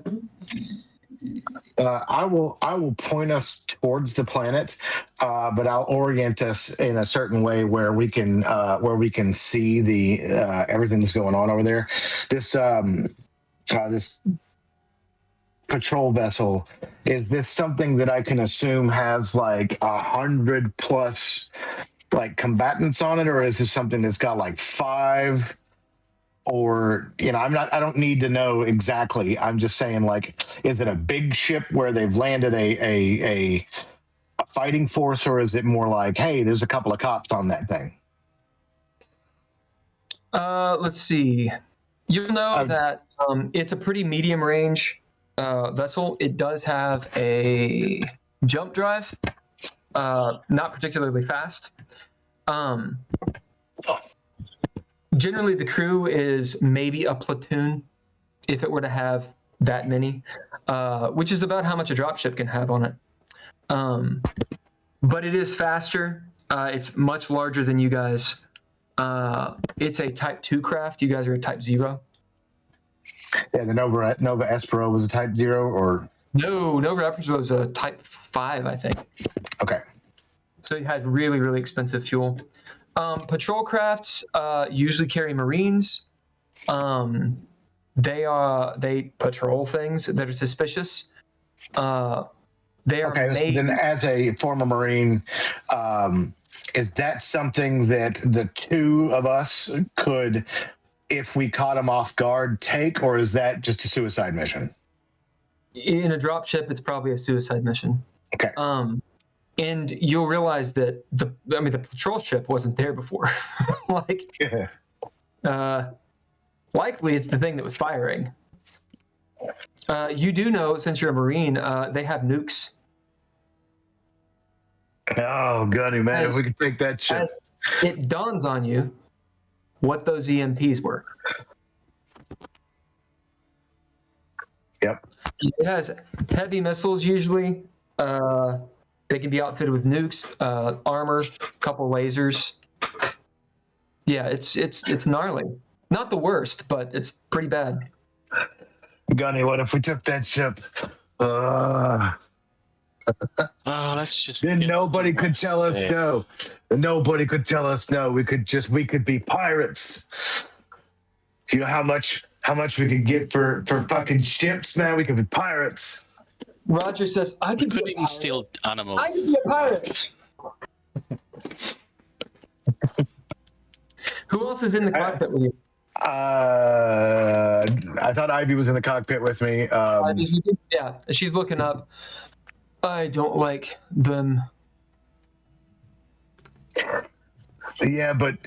I will point us towards the planet, but I'll orient us in a certain way where we can see the everything that's going on over there. This patrol vessel, is this something that I can assume has like 100+ like combatants on it, or is this something that's got like 5? Or, I don't need to know exactly. I'm just saying, like, is it a big ship where they've landed a fighting force, or is it more like, hey, there's a couple of cops on that thing? Let's see. You'll know that it's a pretty medium range vessel. It does have a jump drive, not particularly fast. Generally, the crew is maybe a platoon, if it were to have that many, which is about how much a dropship can have on it. But it is faster. It's much larger than you guys. It's a Type 2 craft. You guys are a Type 0. Yeah, the Nova Espero was a Type 0, or? No, Nova Espero was a Type 5, I think. Okay. So you had really, really expensive fuel. Patrol crafts usually carry Marines. They patrol things that are suspicious. They are okay. Then, as a former Marine, is that something that the two of us could, if we caught them off guard, take, or is that just a suicide mission? in a dropship, it's probably a suicide mission. Okay. And you'll realize that the patrol ship wasn't there before. Like, likely it's the thing that was firing. You do know, since you're a Marine, they have nukes. Oh, Gunny, man, if we could take that ship. As it dawns on you what those EMPs were. Yep. It has heavy missiles usually. They can be outfitted with nukes, armor, a couple lasers. Yeah, it's gnarly. Not the worst, but it's pretty bad. Gunny, what if we took that ship? Let's just. Then get nobody to could West tell us there. no. Nobody could tell us no. We could be pirates. Do you know how much we could get for fucking ships, man? We could be pirates. Roger says, I We could couldn't be a even pirate. steal animals. I could be a pirate. Who else is in the cockpit with you? I thought Ivy was in the cockpit with me. Yeah, she's looking up. I don't like them. Yeah, but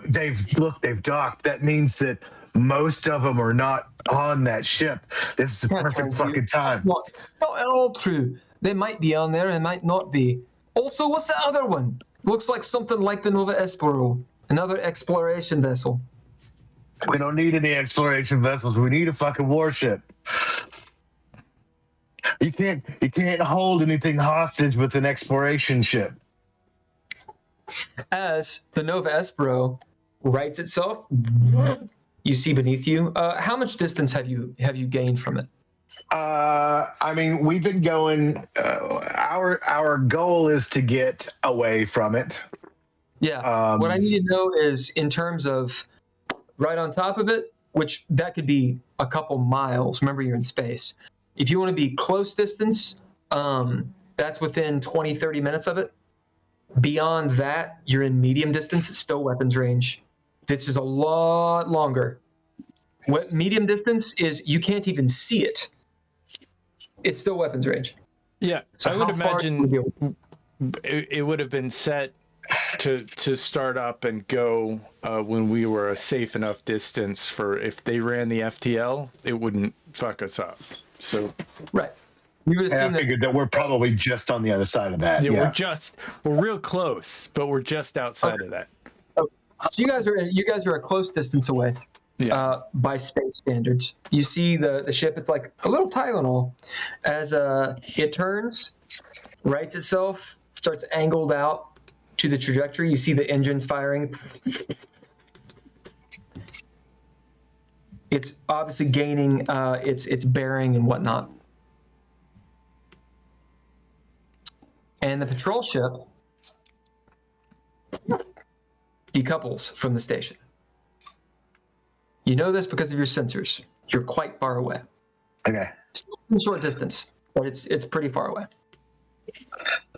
they've docked. That means that most of them are not on that ship. This is the perfect fucking time. Not at all true. They might be on there and might not be. Also, what's the other one? Looks like something like the Nova Espero, another exploration vessel. We don't need any exploration vessels. We need a fucking warship. You can't hold anything hostage with an exploration ship. As the Nova Espero rights itself, you see beneath you. How much distance have you gained from it? I mean, we've been going. Our goal is to get away from it. Yeah. What I need to know is in terms of right on top of it, which that could be a couple miles. Remember, you're in space. If you want to be close distance, that's within 20, 30 minutes of it. Beyond that, you're in medium distance. It's still weapons range. This is a lot longer. What medium distance is, you can't even see it. It's still weapons range. Yeah, So I would how far can you imagine it would have been set to start up and go when we were a safe enough distance for if they ran the FTL, it wouldn't fuck us up. So Right. You would And I assume that. figured that we're probably just on the other side of that. yeah, we're real close, but we're just outside of that. So you guys are a close distance away. Yeah. By space standards. You see the ship, it's like a little Tylenol. As it turns, rights itself, starts angled out to the trajectory. You see the engines firing. It's obviously gaining its bearing and whatnot. And the patrol ship decouples from the station. You know this because of your sensors. You're quite far away. Okay. Still in short distance, but it's pretty far away.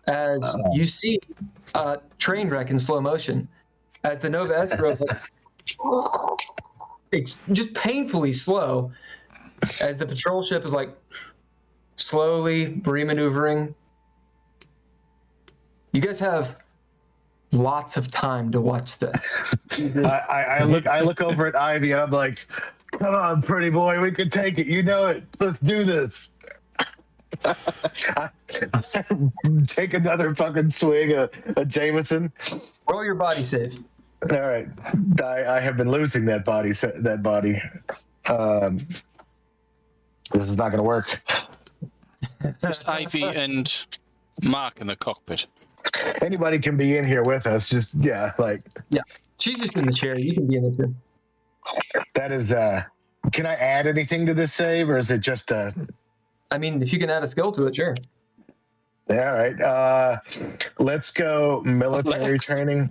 As you see a train wreck in slow motion, as the Nova Espero, it's just painfully slow, as the patrol ship is like slowly remaneuvering. You guys have lots of time to watch this. I look over at Ivy and I'm like, come on, pretty boy, we can take it. You know it. Let's do this. Take another fucking swig of Jameson. Roll your body save. All right. I have been losing that body. This is not going to work. Just Ivy and Mark in the cockpit. Anybody can be in here with us. Just, yeah, like. Yeah. She's just in the chair. You can be in there too. That is, can I add anything to this save or is it just I mean, if you can add a skill to it, sure. Yeah, all right. Let's go military training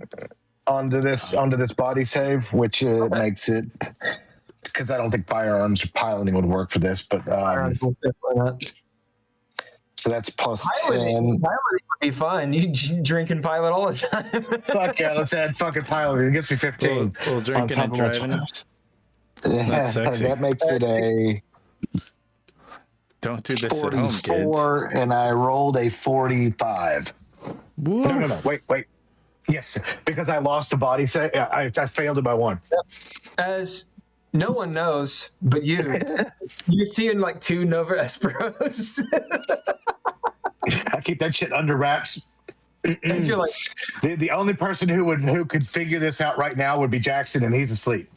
onto this body save, which makes it, because I don't think firearms or piloting would work for this, but so that's plus piloting 10. would be fine. You drink and pilot all the time. Fuck yeah, let's add fucking piloting. It gets me 15. Well, drinking and driving. Yeah, That's sexy. that makes it a Don't do this at home, kids. 44, and I rolled a 45. Woof. No. Wait. Yes, because I lost the body set. I failed it by 1. As no one knows but you're seeing like 2 Nova Esperos. I keep that shit under wraps. And you're like, The only person who could figure this out right now would be Jackson, and he's asleep.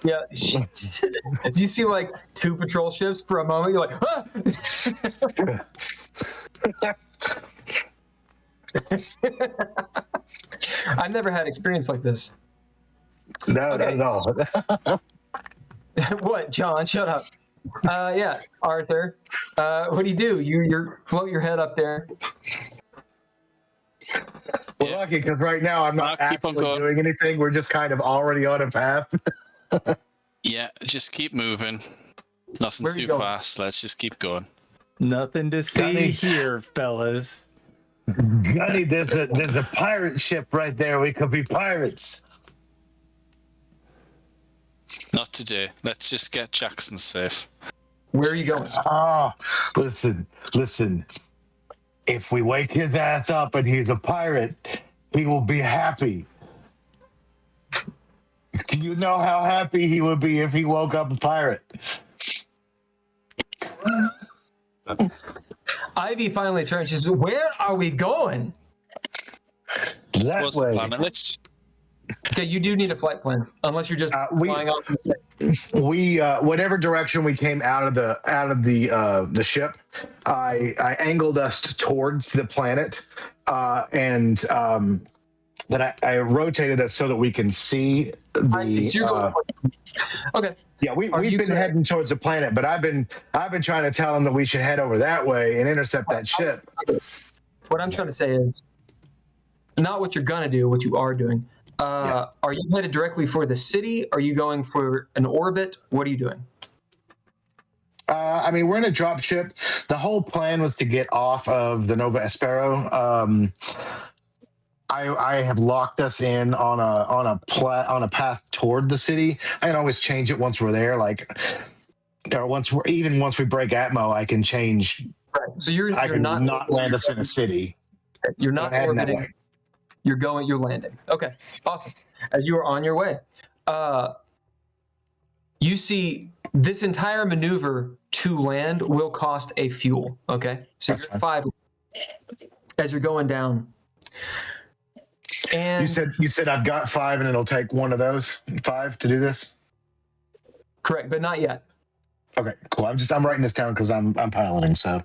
yeah. Do you see like 2 patrol ships for a moment? You're like, ah! I've never had experience like this. No, Okay. not at all. What, John? Shut up. Yeah, Arthur. What do? You float your head up there. We're lucky because right now I'm not Keep on actually going. doing anything. We're just kind of already on a path. Yeah, just keep moving. Nothing Where are you too going? fast. Let's just keep going. Nothing to see Gunny. here, fellas. Gunny, there's a pirate ship right there. We could be pirates. Not today. Let's just get Jackson safe. Where are you going? Oh, listen. If we wake his ass up and he's a pirate, he will be happy. Do you know how happy he would be if he woke up a pirate? Ivy finally turns. She says, "Where are we going?" That What's the way. plan? Let's Okay, you do need a flight plan, unless you're just we- flying off. We whatever direction we came out of the ship, I angled us towards the planet, and then I rotated us so that we can see I see. So you're going okay. yeah, we've been heading towards the planet, but I've been trying to tell them that we should head over that way and intercept that ship. What I'm trying to say is not what you're gonna do, what you are doing. Yeah. Are you headed directly for the city? Are you going for an orbit? What are you doing? I mean, we're in a drop ship. The whole plan was to get off of the Nova Espero. I have locked us in on a path toward the city. I can always change it once we're there, or once we break Atmo, I can change. Right. So you're not land us in a city. You're not Go ahead and that orbiting. way. You're landing. Okay, awesome. As you are on your way, you see this entire maneuver to land will cost a fuel. Okay, so That's you're at 5 as you're going down. And You said I've got 5, and it'll take one of those 5 to do this. correct, but not yet. Okay, cool. I'm writing this down because I'm piloting. So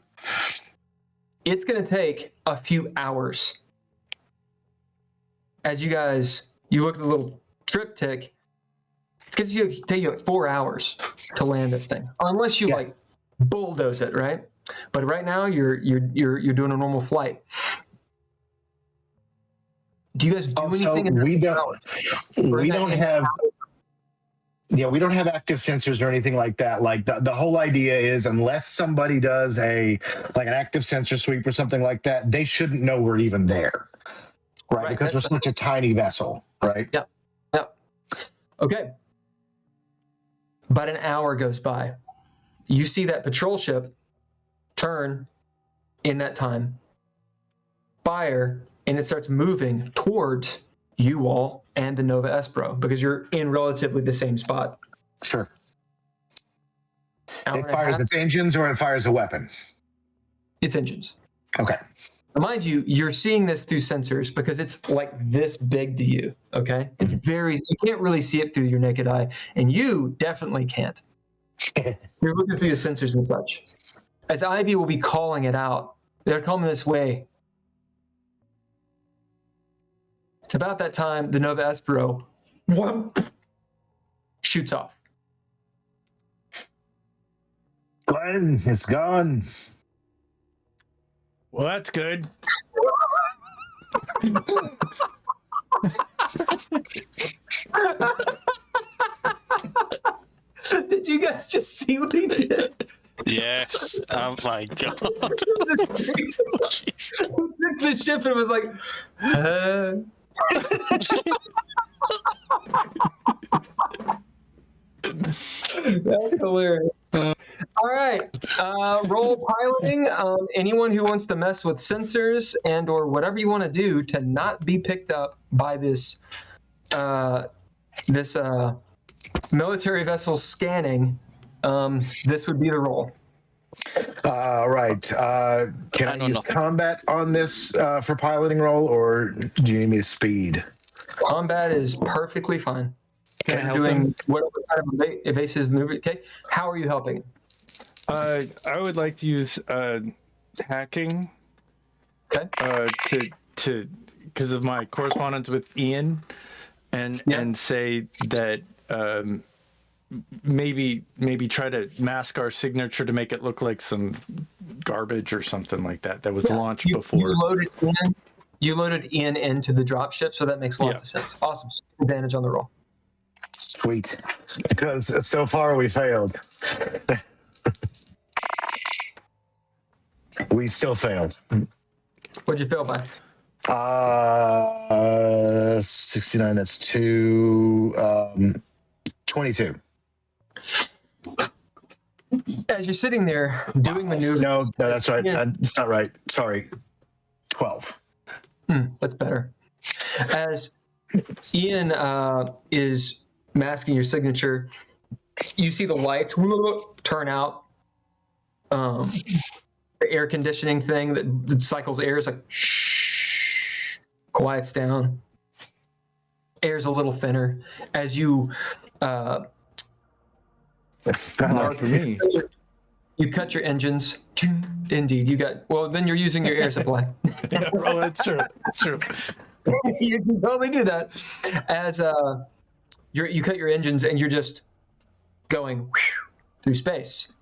It's going to take a few hours. As you look at the little triptych, it's going to take you like 4 hours to land this thing, unless you like bulldoze it, right? But right now you're doing a normal flight. Do you guys do anything? we don't have active sensors or anything like that. Like the whole idea is, unless somebody does an active sensor sweep or something like that, they shouldn't know we're even there. Right, because we're such a tiny vessel, right? Yep. Okay. About an hour goes by. You see that patrol ship turn in that time, fire, and it starts moving towards you all and the Nova Espero because you're in relatively the same spot. Sure. Hour It and a fires half, its engines or it fires a weapon. it's engines. Okay. Mind you, you're seeing this through sensors because it's like this big to you, okay? It's you can't really see it through your naked eye, and you definitely can't. You're looking through the sensors and such. As Ivy will be calling it out, they're coming this way. It's about that time the Nova Espero shoots off. Glenn, it's gone. Well, that's good. Did you guys just see what he did? Yes. Oh my god. The ship and was like, That's hilarious. All right. Roll piloting. Anyone who wants to mess with sensors and or whatever you want to do to not be picked up by this military vessel scanning, this would be the roll. Right. Can I use combat on this for piloting roll, or do you need me to speed? Combat is perfectly fine. Can I help doing him? whatever kind of evasive move. Okay. How are you helping? I would like to use hacking. Okay. To because of my correspondence with Ian, and say that maybe try to mask our signature to make it look like some garbage or something like that was launched before. You loaded Ian into the dropship, so that makes lots of sense. Awesome. Advantage on the roll. Sweet. Because so far we failed. We still failed. What'd you fail by? 69, that's 22. As you're sitting there doing maneuvers. No, that's right. That's not right. Sorry. 12. That's better. As Ian is masking your signature, you see the lights turn out. The air conditioning thing that cycles air is like shh, quiets down. Air's a little thinner as you Not for me. You cut your engines. Indeed, you got. Well, then you're using your air supply. Yeah, well, that's true. That's true. You can totally do that. As you cut your engines and you're just going through space.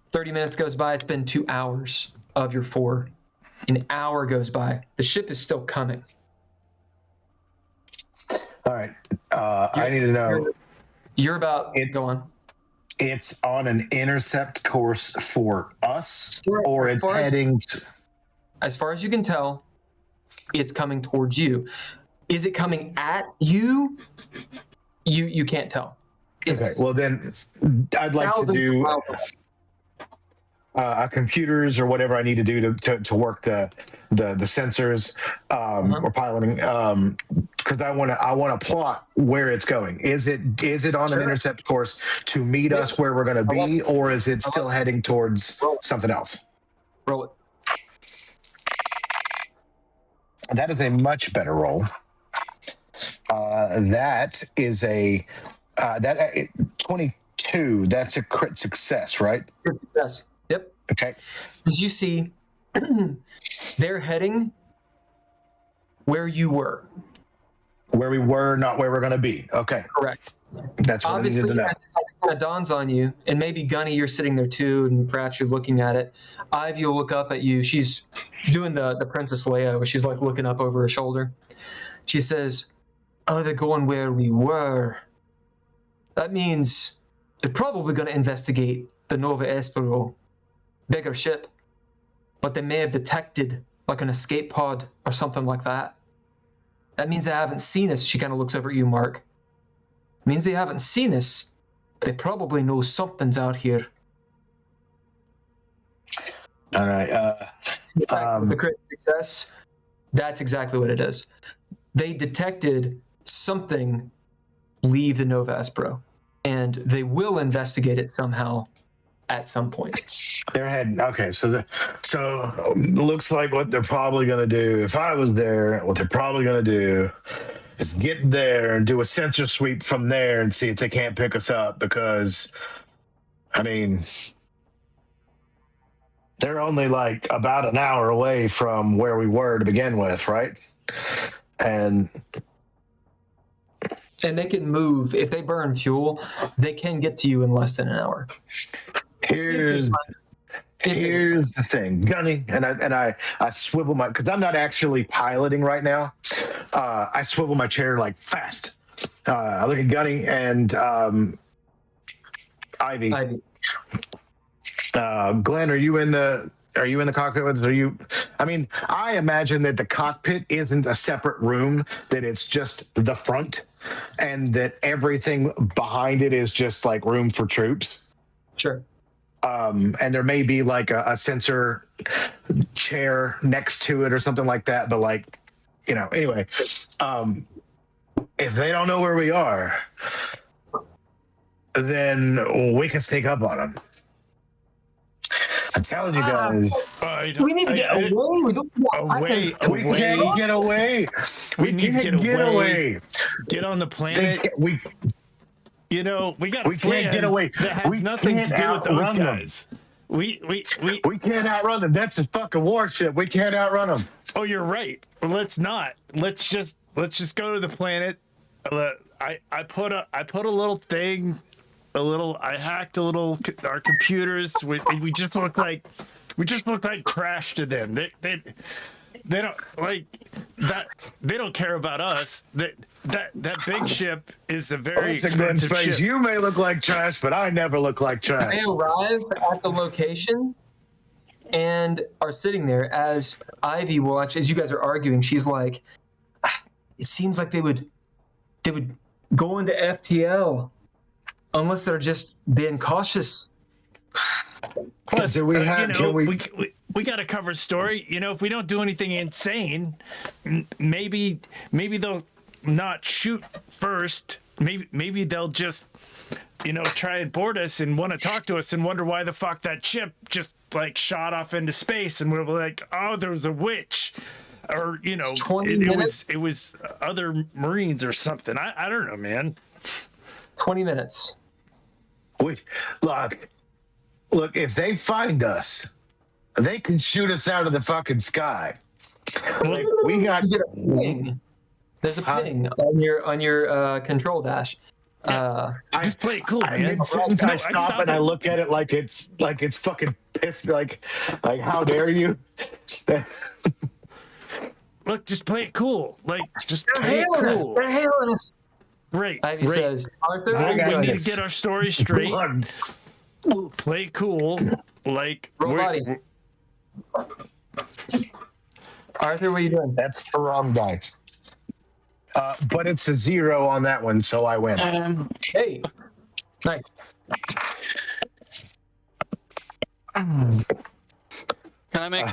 30 minutes goes by. It's been 2 hours of your 4. An hour goes by. The ship is still coming. All right. I need to know. You're about. Go on. It's on an intercept course for us, or it's heading to... As far as you can tell, it's coming towards you. Is it coming at you? You can't tell. Okay, well then I'd like to do computers or whatever I need to do to work the sensors or piloting, because I want to plot where it's going. Is it on an intercept course to meet us where we're going to be, or is it still heading towards something else? Roll it. That is a much better roll. That is a 22. That's a crit success, right? Crit success. Yep. Okay. As you see, they're heading where you were. Where we were, not where we're going to be. Okay. Correct. That's what obviously, I needed to know. as it kind of dawns on you, and maybe Gunny, you're sitting there too, and perhaps you're looking at it. Ivy will look up at you. She's doing the Princess Leia, where she's like looking up over her shoulder. She says, "Oh, they're going where we were. That means they're probably going to investigate the Nova Espero, bigger ship, but they may have detected like an escape pod or something like that. That means they haven't seen us." She kind of looks over at you, Mark. It means they haven't seen us. They probably know something's out here. All right. The crit success, that's exactly what it is. They detected something leave the Nova Espero, and they will investigate it somehow at some point. They're heading. Okay, so looks like what they're probably going to do. If I was there, what they're probably going to do is get there and do a sensor sweep from there and see if they can't pick us up, because, I mean, they're only like about an hour away from where we were to begin with, right? And they can move. If they burn fuel, they can get to you in less than an hour. Here's the thing, Gunny, and I swivel my, because I'm not actually piloting right now. I swivel my chair like fast. I look at Gunny and Ivy. Ivy. Glenn, are you in the Are you in the cockpit with? Are you? I mean, I imagine that the cockpit isn't a separate room; that it's just the front, and that everything behind it is just like room for troops. Sure. And there may be like a sensor chair next to it or something like that. But like, anyway, if they don't know where we are, then we can sneak up on them. I'm telling you guys. We need to get away. We don't. We can't get away. We can't get away. Get on the planet. We got. We can't get away. That has nothing to do with those guys. We can't outrun them. That's a fucking warship. We can't outrun them. Oh, you're right. Well, let's not. Let's just go to the planet. I put a little thing. I hacked our computers. We just look like trash to them. They don't like that. They don't care about us. That big ship is a very expensive ship. You may look like trash, but I never look like trash. They arrive at the location and are sitting there as Ivy as you guys are arguing. She's like, it seems like they would go into FTL. Unless they're just being cautious. Plus, do we have? We got to cover story. If we don't do anything insane, maybe they'll not shoot first. Maybe they'll just, try and board us and want to talk to us and wonder why the fuck that ship just like shot off into space, and we're like, oh, there was a witch, or it was other Marines or something. I don't know, man. 20 minutes. Look, if they find us, they can shoot us out of the fucking sky. Like, we got. There's a ping on your control dash. Just play it cool, man. I stop and I look at it like it's fucking pissed. Like how dare you? Look, just play it cool. Like, just They're play it hailing cool. us. They're hailing us. Right. Ivy says, Arthur, we need to get our story straight. Play it cool. Like, body. Arthur, what are you doing? That's the wrong dice. But it's a 0 on that one, so I win. Hey, nice. Can I make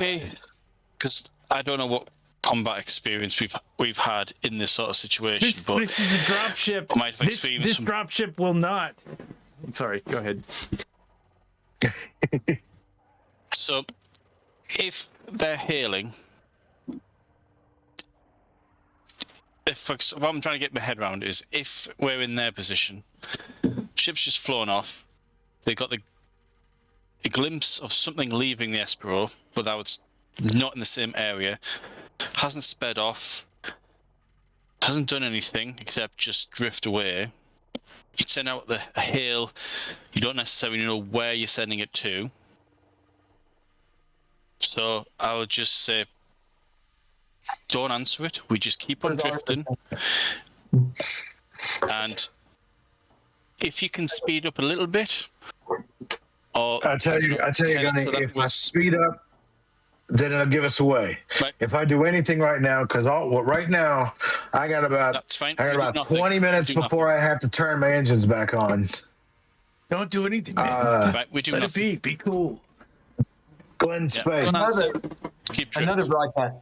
because I don't know what combat experience we've had in this sort of situation. This is a dropship. I might have experienced this dropship will not. Sorry, go ahead. So, if they're hailing, what I'm trying to get my head around is if we're in their position, ship's just flown off, they got a glimpse of something leaving the Espero, but that was not in the same area, hasn't sped off, hasn't done anything except just drift away. You send out a hail, you don't necessarily know where you're sending it to. So I would just say, don't answer it. We just keep on drifting. And if you can speed up a little bit, or I tell you, Gunny, if I speed up, then it'll give us away. Right. If I do anything right now, because right now I got about 20 minutes before I have to turn my engines back on. Don't do anything, man. Right, we do Let nothing. it be cool. Glenn Space. Keep drifting. Another broadcast.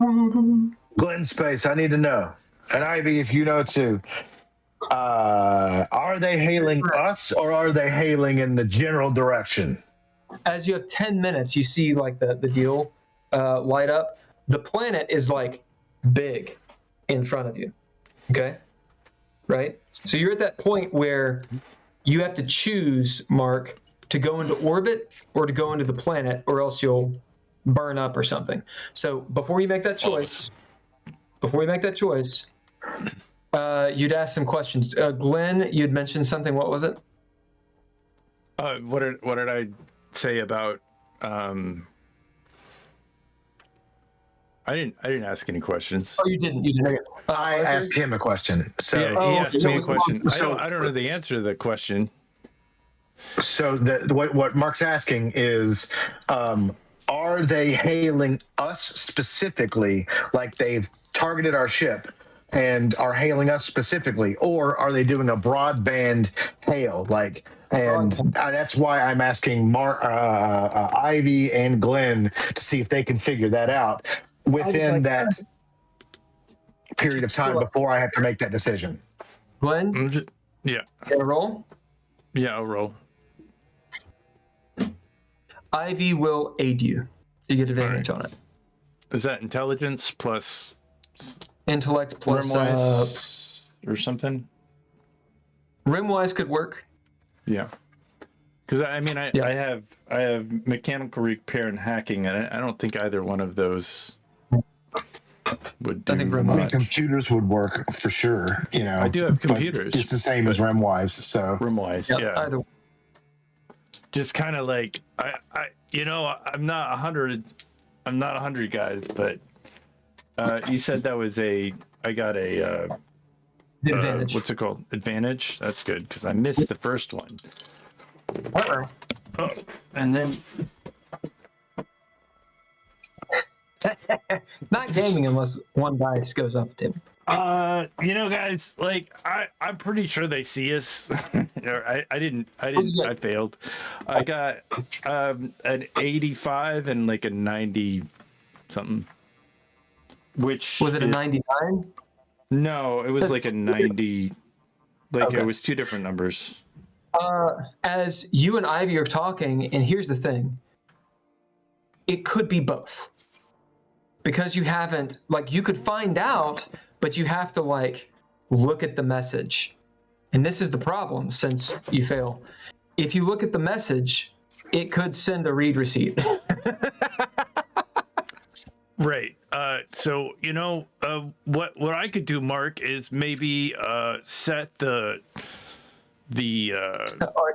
Glenn Space, I need to know. And Ivy, if you know too. Are they hailing us or are they hailing in the general direction? As you have 10 minutes, you see like the deal light up. The planet is like big in front of you. Okay? Right? So you're at that point where you have to choose, Mark, to go into orbit or to go into the planet, or else you'll burn up or something. So before you make that choice, you'd ask some questions. Glenn, you'd mentioned something. What was it? What did I say about? I didn't ask any questions. Oh, you didn't. You didn't. I asked him a question. So yeah, he asked me a question. So I don't know the answer to the question. So what Mark's asking is, are they hailing us specifically, like they've targeted our ship and are hailing us specifically, or are they doing a broadband hail? Like, and that's why I'm asking Ivy and Glenn to see if they can figure that out within that period of time before I have to make that decision. Glenn, Yeah. get a roll. Yeah, I'll roll. Ivy will aid you. You get advantage on it. Is that intelligence plus Intellect plus rimwise or something? rimwise could work. Yeah. Because I mean, I have mechanical repair and hacking, and I don't think either one of those would do I think much. Computers would work for sure. You know, I do have computers. It's the same as RemWise. So Rimwise, yeah. Either. Just kind of like I'm not 100. I'm not 100 guys, but you said that was I got a The advantage. what's it called? Advantage. That's good because I missed the first one. Uh-oh. Oh, and then Not gaming unless one dice goes off the table. guys, like I'm pretty sure they see us. I failed. I got an 85 and like a 90 something. Which Was it a 99? No, it was like a 90. Like Okay. it was two different numbers. As you and Ivy are talking, and here's the thing. It could be both. Because you haven't, like, you could find out, but you have to, like, look at the message. And this is the problem since you fail. If you look at the message, it could send a read receipt. Right. So what I could do, Mark, is maybe set the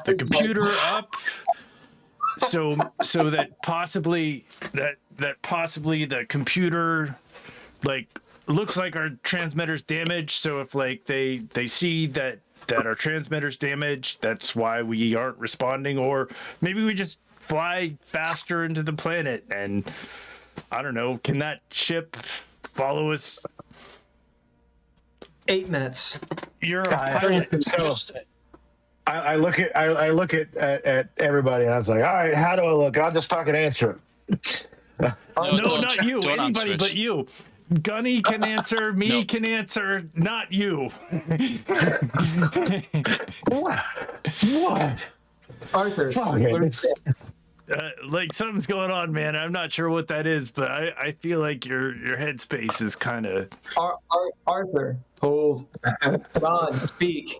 computer up so that possibly the computer like looks like our transmitter's damaged. So if like they see that our transmitter's damaged, that's why we aren't responding. Or maybe we just fly faster into the planet and I don't know. Can that ship follow us? 8 minutes. You're a pilot. So I look at everybody and I was like, all right, how do I look? I'll just fucking answer it. No, not you. Don't Anybody answer it. but you. Gunny can answer. Me can answer. Not you. What? Arthur. Fuck it. Like something's going on, man. I'm not sure what that is, but I feel like your headspace is kind of. Arthur, hold. John, speak.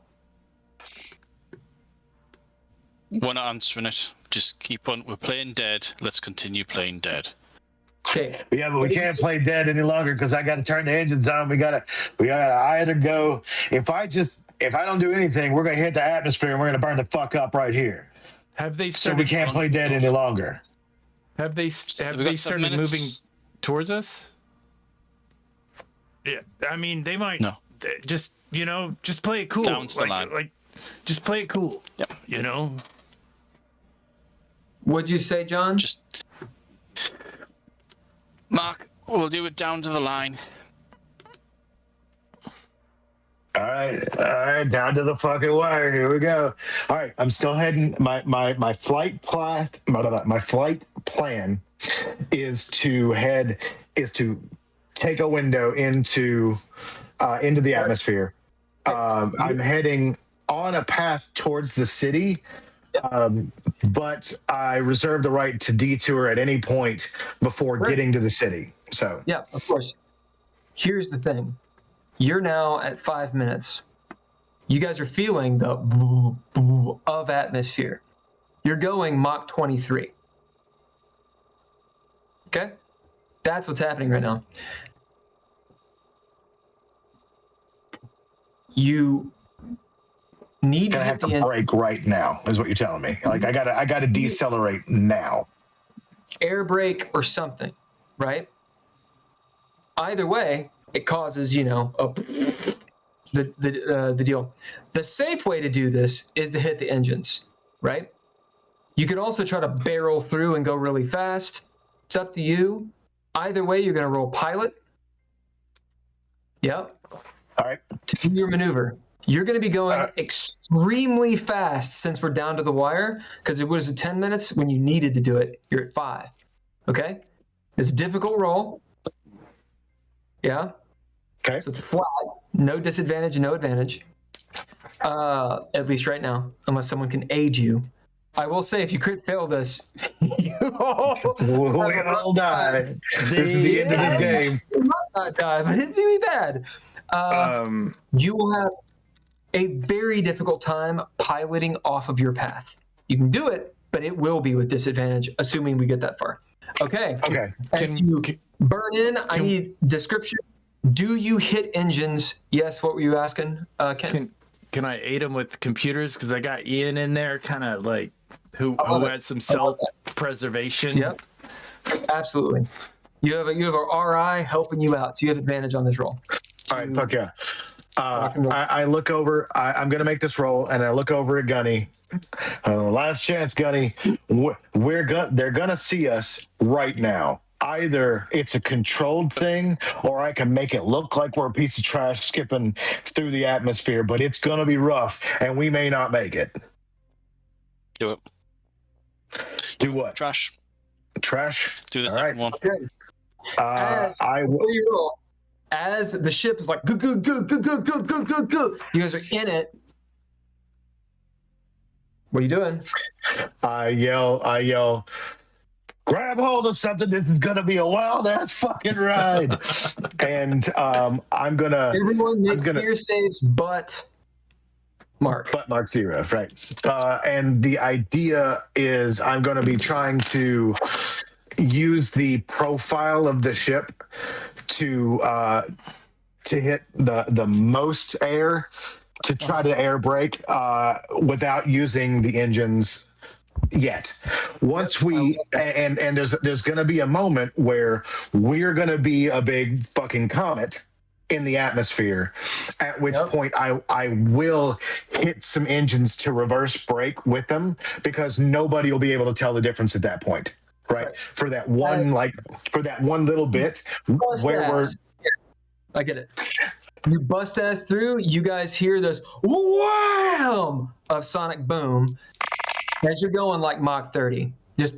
We're not answering it. Just keep on. We're playing dead. Let's continue playing dead. Okay. Yeah, but we can't play dead any longer because I got to turn the engines on. We gotta either go. If I don't do anything, we're gonna hit the atmosphere and we're gonna burn the fuck up right here. Have they So started? we can't play dead any longer. Have they we got 7 started minutes? moving towards us? Yeah, I mean they might. No. Just just play it cool. Down to the line. Like, just play it cool. Yep. What'd you say, John? Just Mark, we'll do it down to the line. All right, down to the fucking wire. Here we go. All right, I'm still heading. My flight plan is to take a window into the atmosphere. I'm heading on a path towards the city, but I reserve the right to detour at any point before getting to the city. So Yeah, of course. Here's the thing. You're now at 5 minutes. You guys are feeling the boo, boo of atmosphere. You're going Mach 23. Okay? That's what's happening right now. You need to I have hit the to brake right now, is what you're telling me. Like I gotta decelerate now. air brake or something, right? Either way, it causes, the deal. The safe way to do this is to hit the engines, right? You could also try to barrel through and go really fast, It's up to you. Either way, you're going to roll pilot. Yep. All right. To do your maneuver. You're going to be going extremely fast since we're down to the wire, because it was 10 minutes when you needed to do it. You're at 5. Okay? It's a difficult roll. Yeah? Okay. So it's flat. No disadvantage, no advantage. At least right now, unless someone can aid you. I will say, if you crit fail this, you will die. This is the end of the game. You might not die, but it'd be bad. You will have a very difficult time piloting off of your path. You can do it, but it will be with disadvantage, assuming we get that far. Okay. Okay. As you burn in, I need description. Do you hit engines? Yes. What were you asking, Ken? Can I aid him with computers? Because I got Ian in there, kind of like who has some self-preservation. Yep. Absolutely. You have a RI helping you out, so you have advantage on this roll. All right, fuck yeah. I look over. I'm gonna make this roll, and I look over at Gunny. Last chance, Gunny. They're gonna see us right now. Either it's a controlled thing, or I can make it look like we're a piece of trash skipping through the atmosphere. But it's gonna be rough, and we may not make it. Do it. Do what? Trash. Trash. Do the All second right. one. Okay. I will. Before you roll, as the ship is like, go. You guys are in it. What are you doing? I yell, grab hold of something. This is going to be a wild ass fucking ride. And I'm going to. Everyone make fear saves, but Mark. But Mark 0, right. And the idea is I'm going to be trying to use the profile of the ship to hit the most air, to try to air brake without using the engines yet. Once we and there's going to be a moment where we're going to be a big fucking comet in the atmosphere, at which point I will hit some engines to reverse brake with them, because nobody will be able to tell the difference at that point. Right. For that one little bit where we're. I get it. You bust ass through, you guys hear this wham of sonic boom as you're going like Mach 30. Just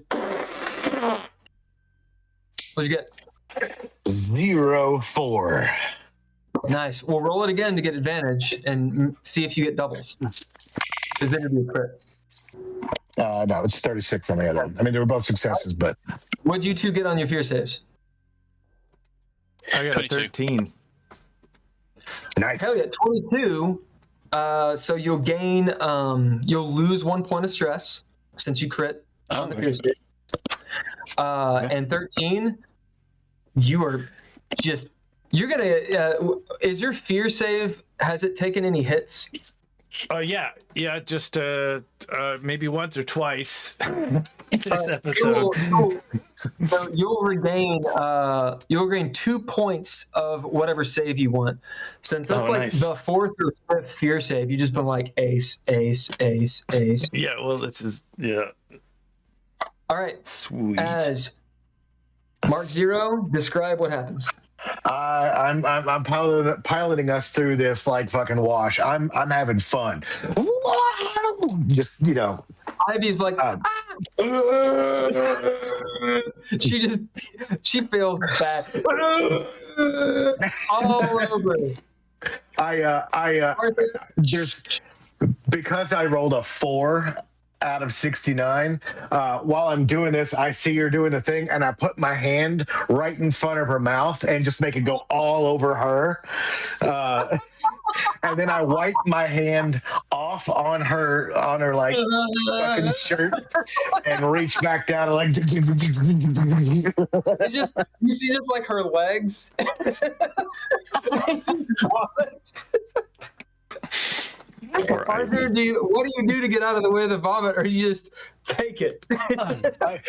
what'd you get? 0-4. Nice. We'll roll it again to get advantage and see if you get doubles. Because then it'd be a crit. No, it's 36 on the other one. I mean, they were both successes, but. What'd you two get on your fear saves? I got 22. 13. Nice. Hell yeah, 22. So you'll gain, you'll lose 1 point of stress since you crit on the fear save. And 13, you are just, you're gonna, is your fear save, has it taken any hits? Yeah, just maybe once or twice this episode. So you'll regain 2 points of whatever save you want. Since that's nice. the 4th or 5th fear save, you just been like ace. Yeah, well, this is All right. Sweet. As Mark 0, describe what happens. I'm piloting us through this like fucking wash. I'm having fun. Just Ivy's like, she feels bad all over. Just because I rolled a 4 out of 69. While I'm doing this, I see her doing the thing, and I put my hand right in front of her mouth and just make it go all over her. And then I wipe my hand off on her like fucking shirt and reach back down and like. You see just like her legs. Arthur, what do you do to get out of the way of the vomit, or you just take it? I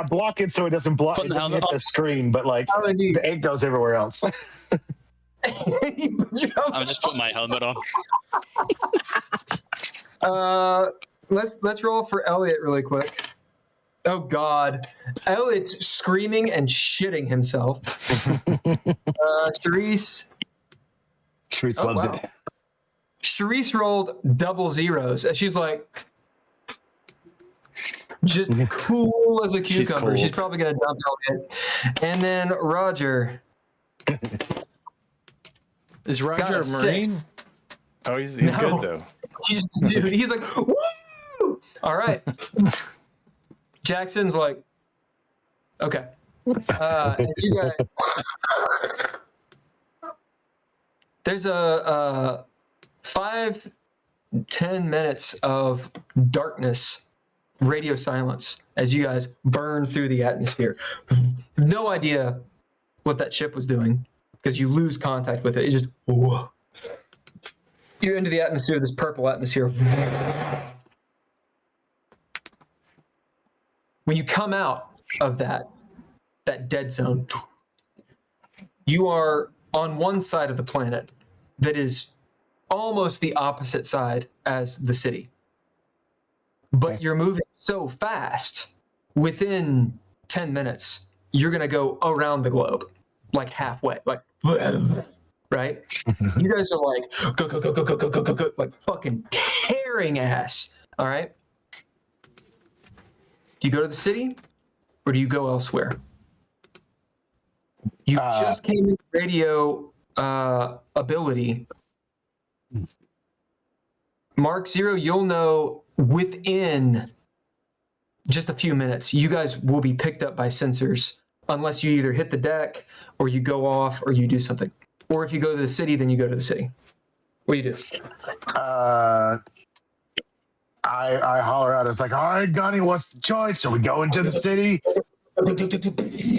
block it so it doesn't block it doesn't hit the screen, but like the ink goes everywhere else. I'm just putting my helmet on. Let's roll for Elliot really quick. Oh God, Elliot's screaming and shitting himself. Shereice. Shereice loves it. Shereice rolled double zeros, and she's like, just cool as a cucumber. She's probably gonna dump Elliot. And then Roger. Is Roger a Marine? 6. Oh, he's good though. He's like, woo! All right. Jackson's like, okay. And you guys, there's a 5-10 minutes of darkness, radio silence as you guys burn through the atmosphere. No idea what that ship was doing because you lose contact with it. It's just, whoa. You're into the atmosphere, this purple atmosphere. When you come out of that dead zone, you are on one side of the planet that is almost the opposite side as the city. But you're moving so fast, within 10 minutes, you're going to go around the globe, like halfway, like, right? You guys are like, go, like fucking tearing ass, all right? Do you go to the city or do you go elsewhere? You just came into radio ability. Mark Zero, you'll know within just a few minutes, you guys will be picked up by sensors unless you either hit the deck or you go off or you do something. Or if you go to the city, then you go to the city. What do you do? I holler out. It's like, all right, Gunny, what's the choice? Are we going to the city? Going to the city,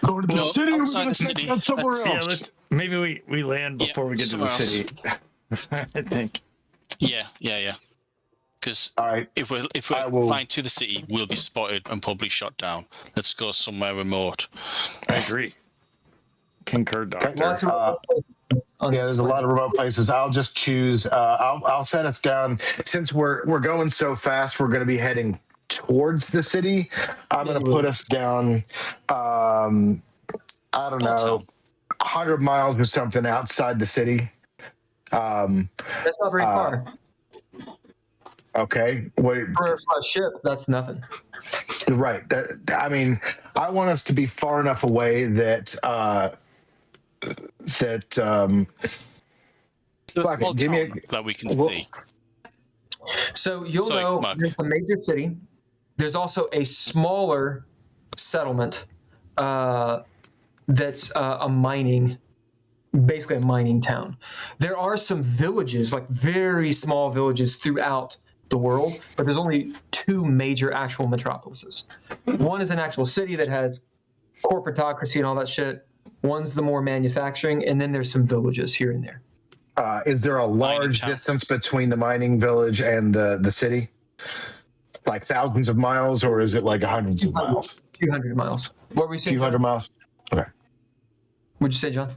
or we're going to take out somewhere else? Maybe we land before we get to the city. I think. Yeah. Because if we're flying to the city, we'll be spotted and probably shot down. Let's go somewhere remote. I agree. Concur, Doctor. There's a lot of remote places. I'll just choose. I'll set us down since we're going so fast. We're going to be heading towards the city. I'm going to put us down. I don't know, 100 miles or something outside the city. That's not very far. Okay. For a ship, that's nothing. Right. I mean, I want us to be far enough away that that we can see. So you'll know there's a major city. There's also a smaller settlement that's basically a mining town. There are some villages, like very small villages throughout the world, but there's only 2 major actual metropolises. One is an actual city that has corporatocracy and all that shit. One's the more manufacturing, and then there's some villages here and there. Is there a large distance between the mining village and the city? Like thousands of miles, or is it like hundreds of miles? 200 miles. What were you saying? 200 miles. Okay. What'd you say, John?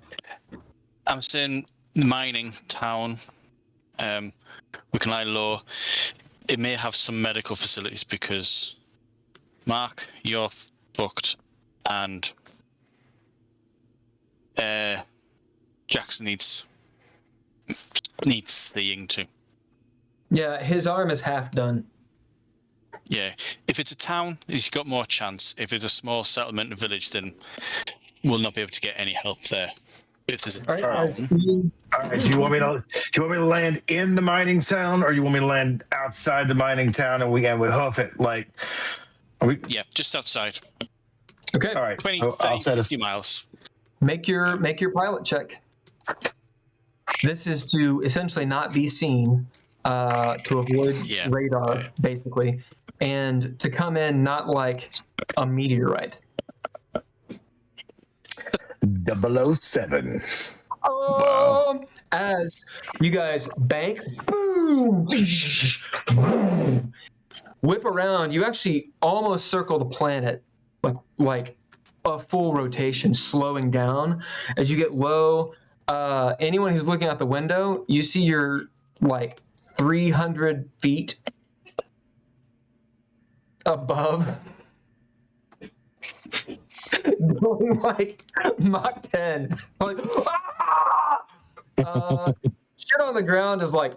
I'm saying the mining town. We can lie low. It may have some medical facilities because, Mark, you're fucked, and Jackson needs seeing too. Yeah, his arm is half done. Yeah, if it's a town, he's got more chance. If it's a small settlement, a village, then we'll not be able to get any help there. If there's a town, all right. Do you want me to land in the mining town, or you want me to land outside the mining town and we hoof it? Like, yeah, just outside. Okay. All right. 20, so 30, 50 miles. Make your pilot check. This is to essentially not be seen, to avoid radar, basically, and to come in not like a meteorite. 007. Oh, wow. As you guys bank, boom, boom, whip around, you actually almost circle the planet, like a full rotation, slowing down. As you get low, anyone who's looking out the window, you see you're like 300 feet above, going like Mach 10. Like, shit on the ground is like.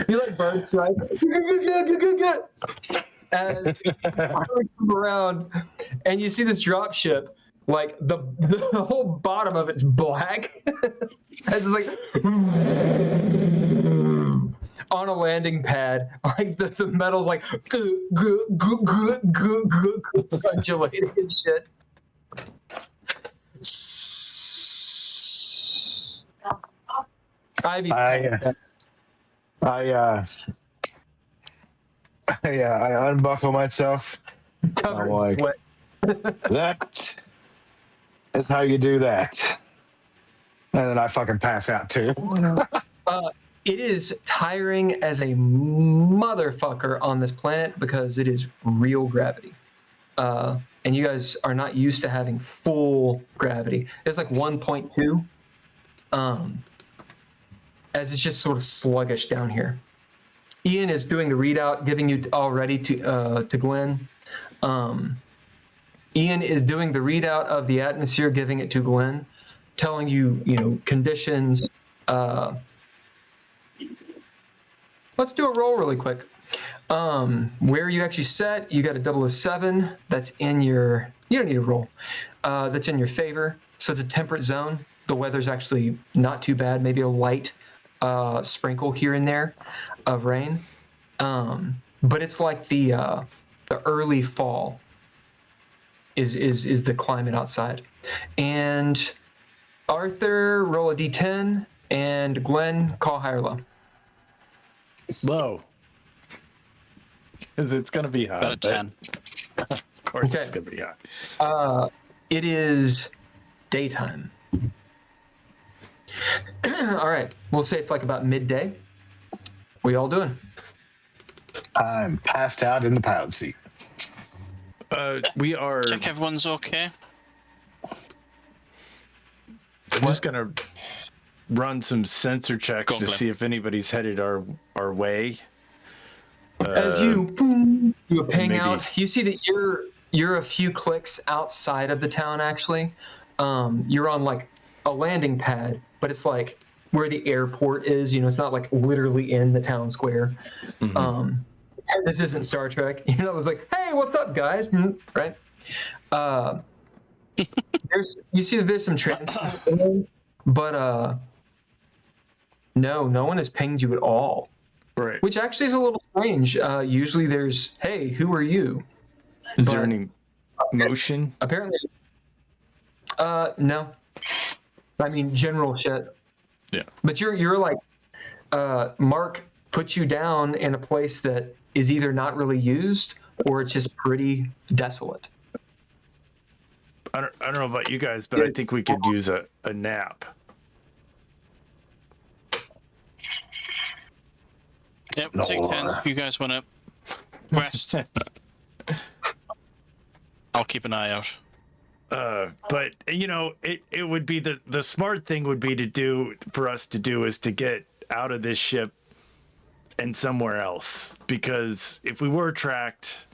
You like bird strike. And finally come around, and you see this drop ship. Like the whole bottom of it's black. It's like on a landing pad. Like the metal's like undulating and shit. I unbuckle myself. I'm like, that is how you do that. And then I fucking pass out too. It is tiring as a motherfucker on this planet because it is real gravity. And you guys are not used to having full gravity. It's like 1.2. As it's just sort of sluggish down here. Ian is doing the readout, giving you already to Glenn. Ian is doing the readout of the atmosphere, giving it to Glenn, telling you, conditions. Let's do a roll really quick. Where you actually set, you got a 007. That's in your. You don't need a roll. That's in your favor. So it's a temperate zone. The weather's actually not too bad. Maybe a light sprinkle here and there of rain, but it's like the early fall is the climate outside. And Arthur, roll a d10, and Glenn, call high or low. Low, because it's gonna be hot. About a 10. Of course, Okay. it's gonna be hot. It is daytime. All right, we'll say it's like about midday. What y'all doing? I'm passed out in the pilot seat. We are. Check everyone's okay. I'm just gonna run some sensor checks Go on, to Glenn. see if anybody's headed our way. As you do a ping maybe- out, you see that you're a few clicks outside of the town. Actually, you're on like a landing pad, but it's like where the airport is. It's not like literally in the town square. This isn't Star Trek. It's like, hey, what's up, guys? Right? You see that there's some transport, but no one has pinged you at all. Right. Which actually is a little strange. Usually there's, hey, who are you? Is there but- any motion? Apparently, no. I mean, general shit. Yeah. But you're like, Mark put you down in a place that is either not really used or it's just pretty desolate. I don't know about you guys, but I think we could use a nap. Yep, take 10. You guys want to rest? I'll keep an eye out. But it would be the smart thing would be for us to do is to get out of this ship and somewhere else, because if we were tracked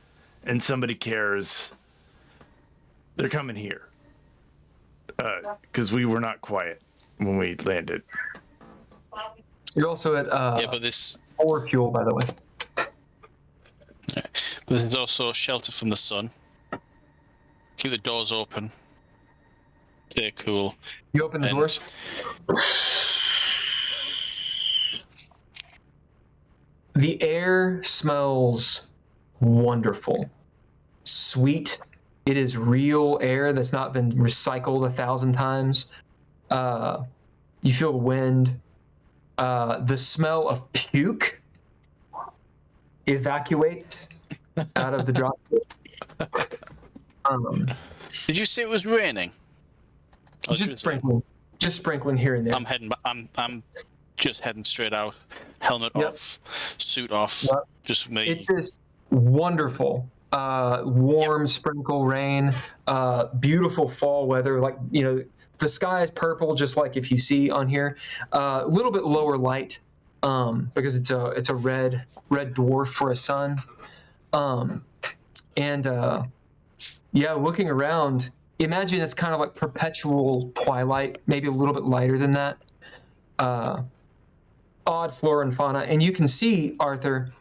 and somebody cares, they're coming here. Because we were not quiet when we landed. You're also at Yeah, but this 4 fuel, by the way. this is also shelter from the sun. Keep the doors open. Stay cool. You open the And- doors. The air smells wonderful, sweet. It is real air that's not been recycled 1,000 times. You feel the wind. The smell of puke evacuates out of the drop. Did you say it was raining? Or Just drizzling? sprinkling here and there. I'm heading. I'm just heading straight out. Helmet Yep. off, suit off. Yep. Just me. It's just wonderful. Warm sprinkle rain, beautiful fall weather. Like, the sky is purple, just like if you see on here. A little bit lower light because it's a red dwarf for a sun. Yeah, looking around, imagine it's kind of like perpetual twilight, maybe a little bit lighter than that. Odd flora and fauna, and you can see, Arthur,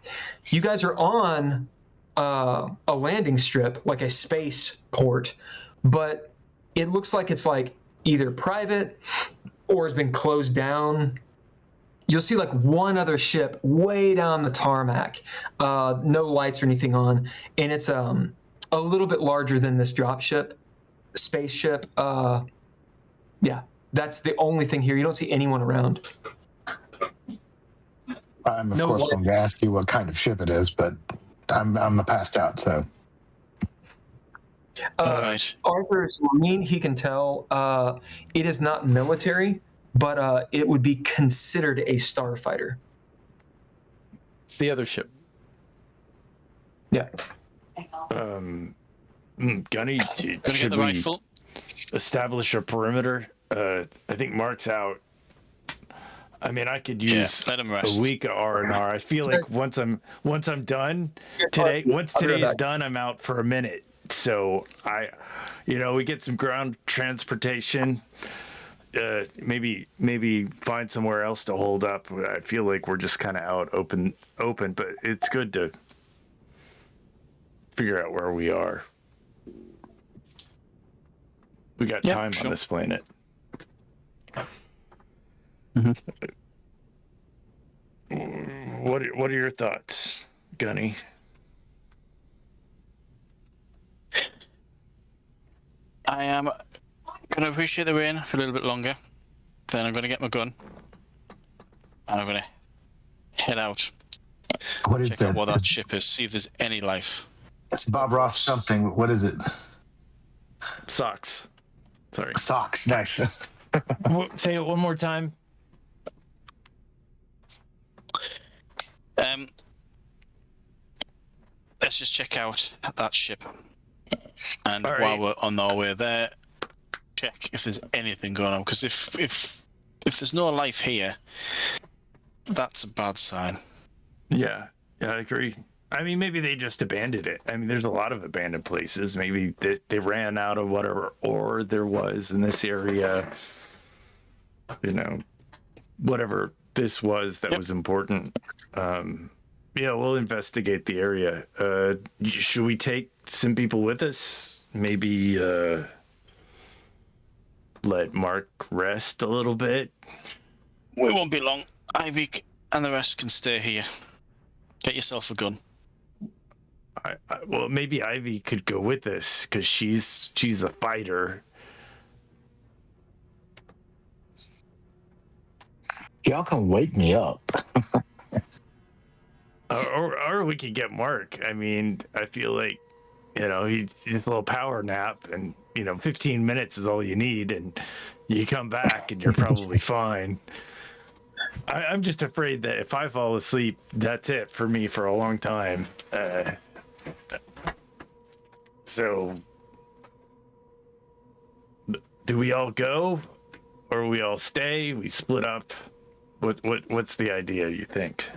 you guys are on a landing strip, like a space port, but it looks like it's like either private or has been closed down. You'll see like one other ship way down the tarmac, no lights or anything on, and it's a little bit larger than this dropship, spaceship. Yeah, that's the only thing here. You don't see anyone around. I'm of course going to ask you what kind of ship it is, but I'm passed out, so. Right. Arthur's marine, he can tell. It is not military, but it would be considered a starfighter. The other ship. Yeah. Gunny, should we establish a perimeter? I think Mark's out. I mean, I could use let him rest. a week of R&R. I feel like once I'm done today, once today's done, I'm out for a minute. So we get some ground transportation. Maybe find somewhere else to hold up. I feel like we're just kind of out open, but it's good to figure out where we are. We got time on this planet. What are your thoughts, Gunny? I am going to appreciate the rain for a little bit longer. Then I'm going to get my gun. And I'm going to head out. What is check that? out what that ship is. See if there's any life. It's Bob Ross something. What is it? Socks. Sorry. Socks. Nice. Say it one more time. Let's just check out that ship. And All right. while we're on our way there, check if there's anything going on. Because if there's no life here, that's a bad sign. Yeah, I agree. I mean, maybe they just abandoned it. I mean, there's a lot of abandoned places. Maybe they ran out of whatever ore there was in this area. Whatever this was that was important. We'll investigate the area. Should we take some people with us? Maybe let Mark rest a little bit? We won't be long. Ivy and the rest can stay here. Get yourself a gun. Well, maybe Ivy could go with us because she's a fighter. Y'all can wake me up. Or we could get Mark. I mean, I feel like, he just a little power nap and, 15 minutes is all you need and you come back and you're probably fine. I'm just afraid that if I fall asleep, that's it for me for a long time. So, do we all go or we all stay? We split up? What's the idea, you think?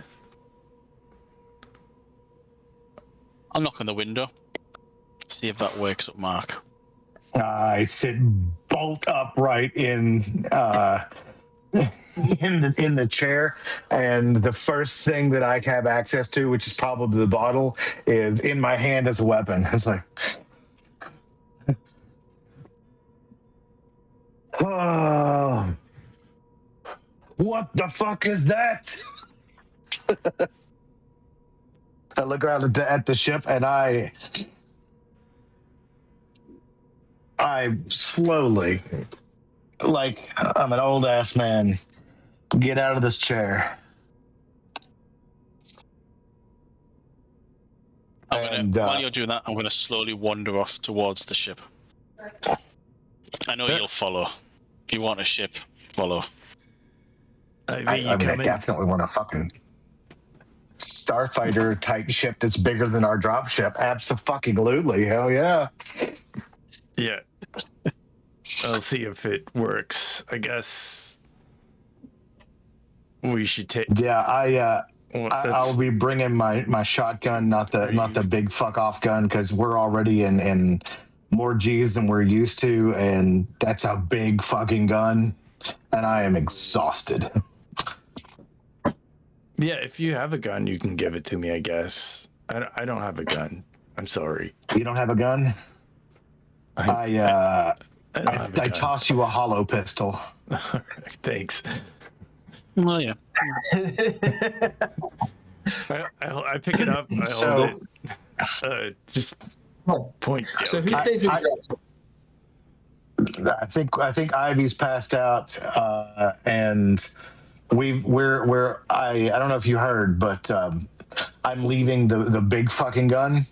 I'll knock on the window. See if that wakes up Mark. I sit bolt upright in the chair, and the first thing that I have access to, which is probably the bottle, is in my hand as a weapon. It's like, oh, what the fuck is that? I look around at the ship, and I slowly, like I'm an old ass man, get out of this chair. While you're doing that, I'm going to slowly wander off towards the ship. I know you'll follow. If you want a ship, follow. I definitely want a fucking starfighter type ship that's bigger than our drop ship. Abso-fucking-lutely. Hell yeah. Yeah. I'll see if it works. I guess we should take. Yeah, Well, I'll be bringing my shotgun, not the big fuck off gun, because we're already in more G's than we're used to, and that's a big fucking gun, and I am exhausted. Yeah, if you have a gun, you can give it to me. I guess I don't have a gun. I'm sorry. You don't have a gun? I toss you a hollow pistol. All right, thanks. Well, yeah. I pick it up. I hold it. Just point. So who stays in the dropship? I think Ivy's passed out, and we're I don't know if you heard, but I'm leaving the big fucking gun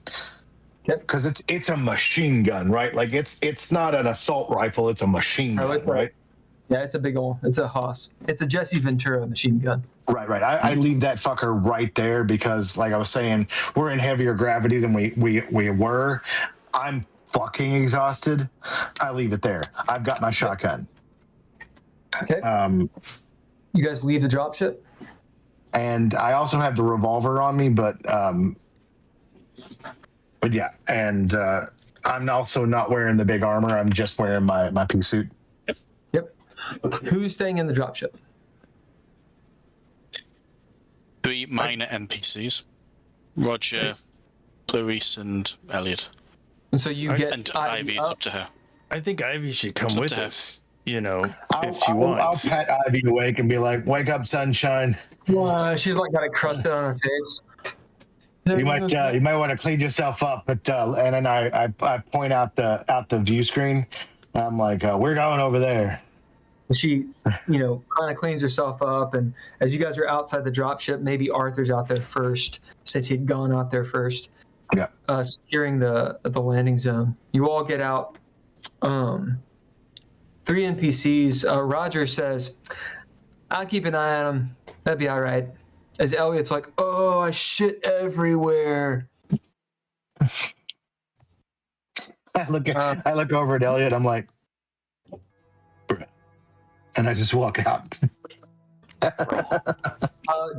because it's a machine gun, right? Like it's not an assault rifle, it's a machine gun, right? Yeah, it's a big old. It's a Haas. It's a Jesse Ventura machine gun. Right. I leave that fucker right there because, like I was saying, we're in heavier gravity than we were. I'm fucking exhausted. I leave it there. I've got my shotgun. Okay. You guys leave the dropship? And I also have the revolver on me, but yeah, and I'm also not wearing the big armor. I'm just wearing my pea suit. Yep. Who's staying in the dropship? 3 minor NPCs. Roger, Clarice, and Elliot. And so you get And Ivy is up to her. I think Ivy should come with us. You know, if she I'll wants. pat Ivy awake and be like, "Wake up, sunshine." She's like got a crust on her face. You might want to clean yourself up, but and then I point out the view screen. I'm like, we're going over there. She, kind of cleans herself up, and as you guys are outside the dropship, maybe Arthur's out there first, since he'd gone out there first. Yeah. Securing the landing zone. You all get out. 3 NPCs. Roger says, "I'll keep an eye on them. That'd be all right." As Elliot's like, "Oh, I shit everywhere." I look over at Elliot. I'm like, "Bruh," and I just walk out.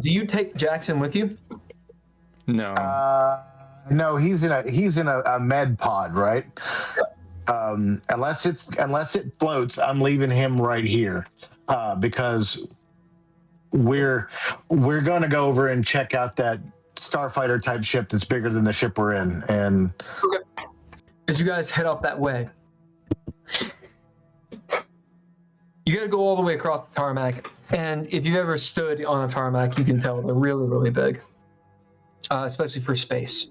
Do you take Jackson with you? No. No, he's in a med pod, right? Unless it floats, I'm leaving him right here because we're gonna go over and check out that starfighter type ship that's bigger than the ship we're in. And Okay. As you guys head up that way, you got to go all the way across the tarmac. And if you've ever stood on a tarmac, you can tell they're really, really big, especially for space.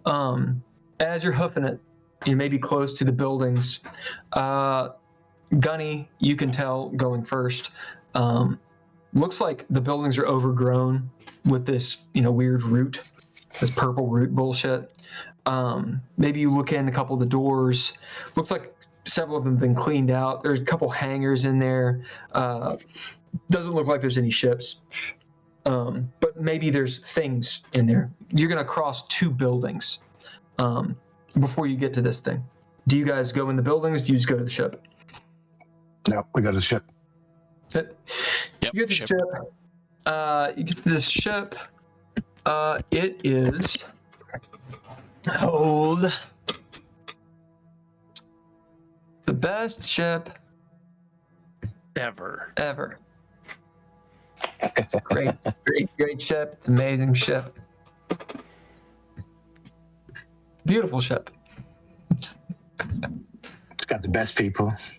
As you're hoofing it, you may be close to the buildings. Gunny, you can tell going first. Looks like the buildings are overgrown with this, weird root, this purple root bullshit. Maybe you look in a couple of the doors. Looks like several of them have been cleaned out. There's a couple hangars in there. Doesn't look like there's any ships. But maybe there's things in there. You're going to cross 2 buildings before you get to this thing. Do you guys go in the buildings? Do you just go to the ship? No, we go to the ship. Yep. Yep, You get to the ship. You get to this ship. It is old. It's the best ship Ever. Great ship. It's an amazing ship. Beautiful ship. It's got the best people. It's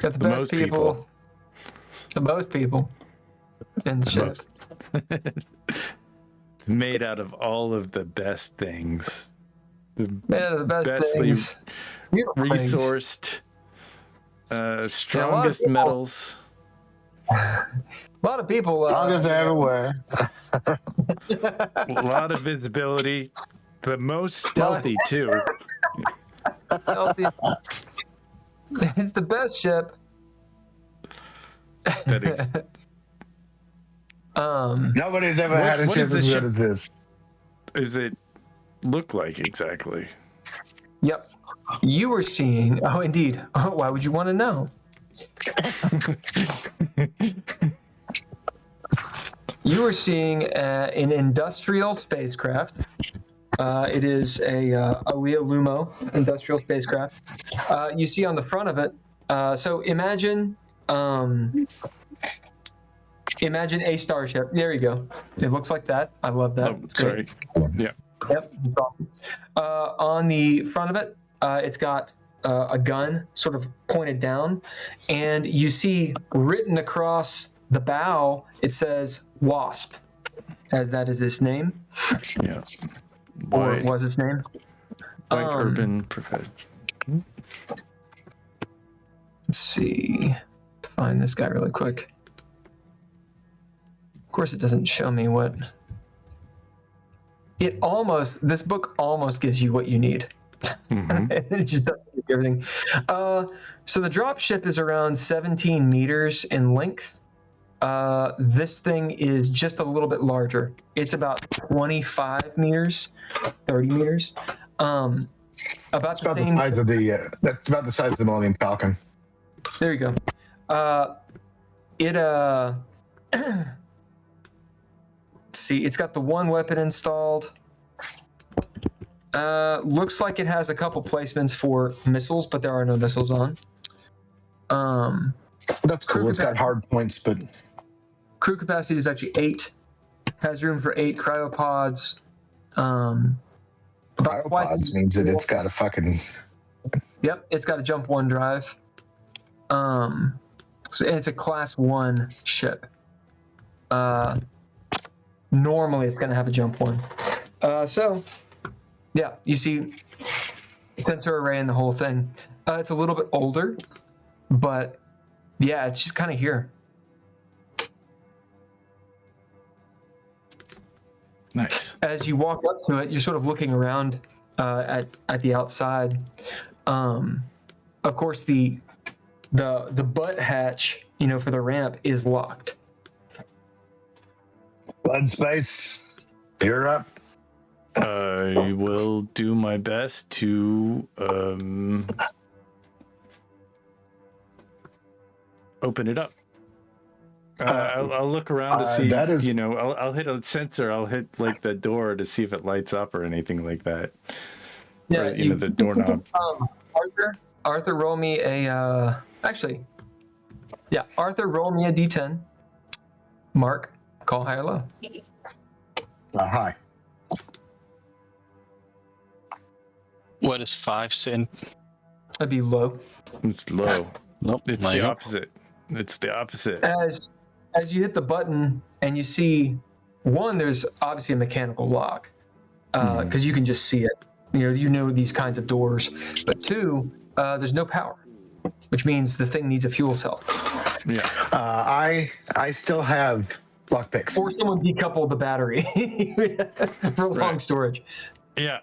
got the The best most people. The most people in the ship. It's made out of all of the best things. Yeah, the best Bestly things. Beautiful things. resourced, strongest people. metals. A lot of people. Strongest everywhere. A lot of visibility, but most stealthy too. Healthy. It's the best ship. That is, Nobody's ever What- had a what ship is the as ship? good as this. is it look like exactly? Yep. You were seeing. Oh, indeed. Oh, why would you want to know? You were seeing an industrial spacecraft. It is a Leo Lumo industrial spacecraft. You see on the front of it. So imagine a starship. There you go. It looks like that. I love that. Oh, sorry. Yeah. Yep, it's awesome. On the front of it, it's got a gun sort of pointed down, and you see written across the bow, it says Wasp, as that is its name. Yeah. Or was its name? White urban profession. Let's see. Find this guy really quick. Of course, it doesn't show me what. This book almost gives you what you need. Mm-hmm. It just doesn't give you everything. So the dropship is around 17 meters in length. This thing is just a little bit larger. It's about 25 meters, 30 meters. That's about the size of the Millennium Falcon. There you go. See, it's got the one weapon installed. Looks like it has a couple placements for missiles, but there are no missiles on. That's cool. It's got hard points, but crew capacity is actually 8. Has room for 8 cryopods. cryopods means that it's got a fucking. Yep, it's got a jump 1 drive. And it's a class 1 ship. Normally, it's going to have a jump 1. Yeah, you see sensor array and the whole thing. It's a little bit older, but yeah, it's just kind of here. Nice. As you walk up to it, you're sort of looking around at the outside. Of course, the butt hatch, for the ramp is locked. Blood space, you're up. I will do my best to open it up. I'll look around to see. That is, I'll hit a sensor. I'll hit like the door to see if it lights up or anything like that. Yeah, or, the doorknob. Arthur, roll me a. Arthur, roll me a D10. Mark, call high or low. Hi. Where does 5 sit in? That'd be low. It's low. Nope. It's the opposite. It's the opposite. As you hit the button and you see, one, there's obviously a mechanical lock because you can just see it. You know these kinds of doors. But 2, there's no power, which means the thing needs a fuel cell. Yeah. I still have lockpicks. Or someone decouple the battery for long storage. Yeah.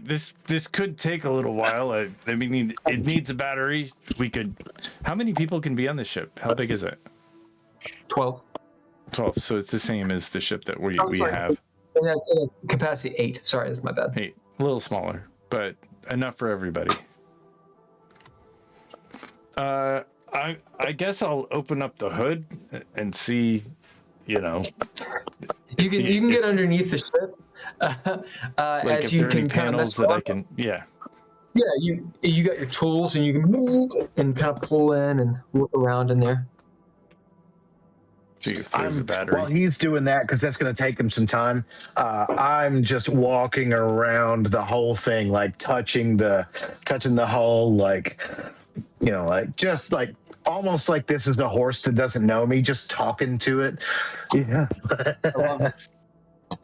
This could take a little while. I mean, it needs a battery. How many people can be on the ship? How big is it? 12. 12. So it's the same as the ship that we have. It has capacity 8. Sorry, that's my bad. 8. A little smaller, but enough for everybody. I guess I'll open up the hood and see, You can get underneath the ship. As you can kind of mess that I can, yeah. Yeah, you got your tools and you can move and kind of pull in and look around in there. See if there's a battery. While he's doing that, because that's going to take him some time, I'm just walking around the whole thing, like touching the hull, just like almost like this is a horse that doesn't know me, just talking to it. Yeah,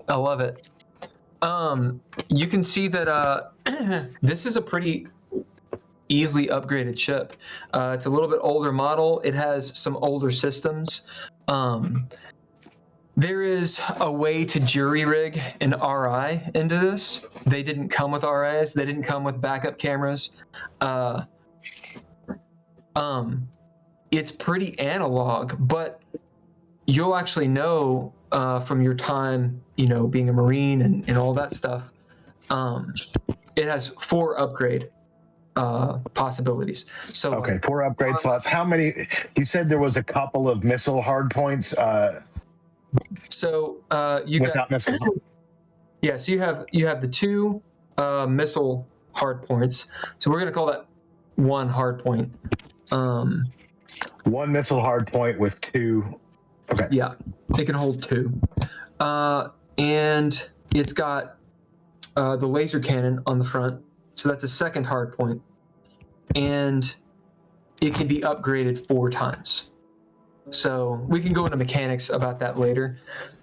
I love it. You can see that this is a pretty easily upgraded ship. It's a little bit older model. It has some older systems. There is a way to jury rig an RI into this. They didn't come with RIs. They didn't come with backup cameras. It's pretty analog, but you'll actually know from your time, being a Marine and all that stuff. it has 4 upgrade possibilities. So Okay, 4 upgrade slots. How many? You said there was a couple of missile hard points. So you Without got missiles. yeah. So you have the 2 missile hard points. So we're gonna call that 1 hard point. 1 missile hard point with 2. Okay. Yeah, it can hold 2, and it's got the laser cannon on the front. So that's a 2nd hard point, and it can be upgraded 4 times. So we can go into mechanics about that later.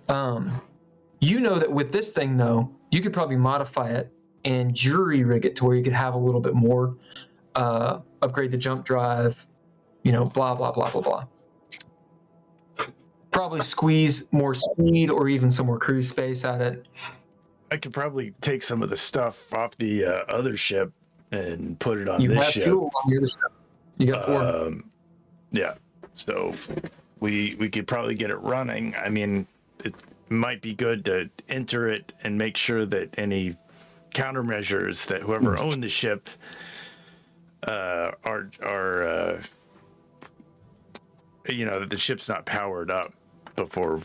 You know that with this thing, though, you could probably modify it and jury rig it to where you could have a little bit more, upgrade the jump drive, blah, blah, blah, blah, blah. Probably squeeze more speed or even some more cruise space at it. I could probably take some of the stuff off the other ship and put it on You this have ship. fuel on the other ship. You got 4. Yeah, so we could probably get it running. I mean, it might be good to enter it and make sure that any countermeasures that whoever owned the ship are that the ship's not powered up before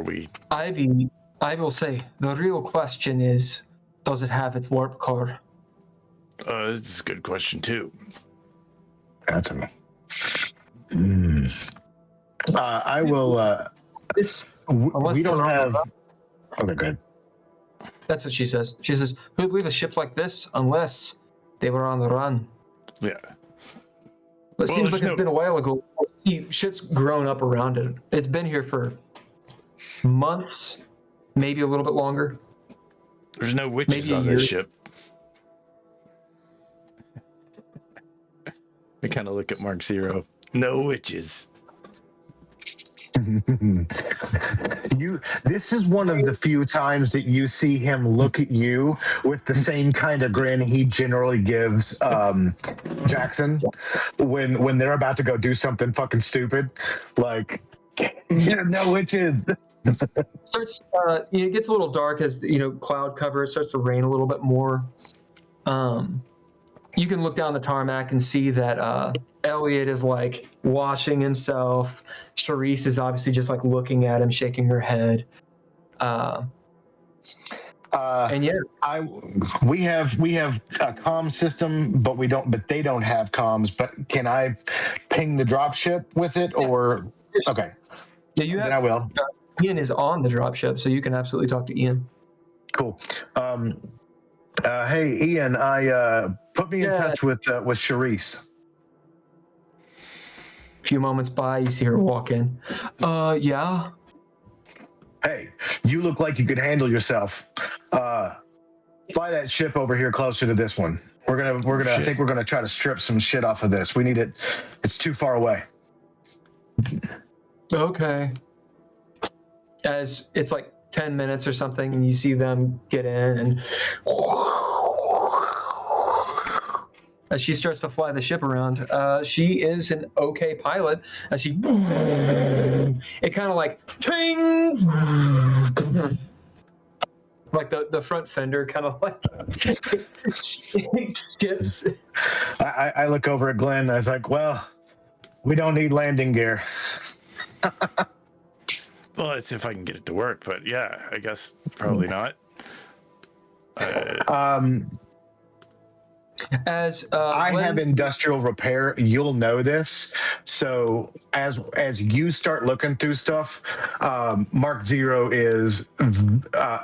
we. Ivy, I will say the real question is, does it have its warp core? This is a good question too. That's a. I will. This, We don't have. Okay, good. That's what she says. She says, "Who'd leave a ship like this unless they were on the run?" Yeah. It seems like it's been a while ago. See, shit's grown up around it. It's been here for months, maybe a little bit longer. There's no witches Maybe a on year. this ship. I kind of look at Mark Zero. No witches. This is one of the few times that you see him look at you with the same kind of grin he generally gives Jackson when they're about to go do something fucking stupid, like no witches. Starts. It gets a little dark as cloud cover. It starts to rain a little bit more. You can look down the tarmac and see that Elliot is like washing himself. Shereice is obviously just like looking at him, shaking her head. And yeah, we have a comm system, but they don't have comms. But can I ping the dropship with it, or okay? Yeah, you have. Then I will. Ian is on the dropship, so you can absolutely talk to Ian. Cool. Hey, Ian, put me in touch with Shereice. A few moments by, you see her walk in. Yeah. Hey, you look like you can handle yourself. Fly that ship over here closer to this one. We're gonna. I think we're gonna try to strip some shit off of this. We need it. It's too far away. Okay. As it's like 10 minutes or something, and you see them get in, and as she starts to fly the ship around, she is an okay pilot. As she, it kind of like, ting, like the front fender kind of like skips. I look over at Glenn. I was like, well, we don't need landing gear. Well, let's see if I can get it to work, but yeah, I guess probably not. As I Glenn, have industrial repair. You'll know this. So as you start looking through stuff, Mark Zero is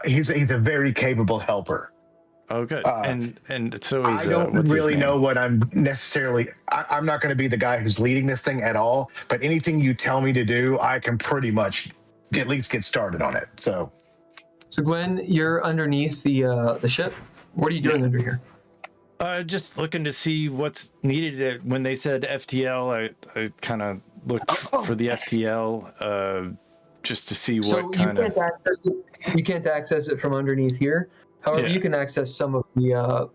he's a very capable helper. Oh, good. And so he's. I don't what's his really name? know what I'm necessarily. I'm not going to be the guy who's leading this thing at all. But anything you tell me to do, I can pretty much at least get started on it. So Glenn, you're underneath the ship. What are you doing under here? Just looking to see what's needed. When they said FTL, I kind of looked for the FTL just to see what kind of. You can't access it from underneath here. However, you can access some of the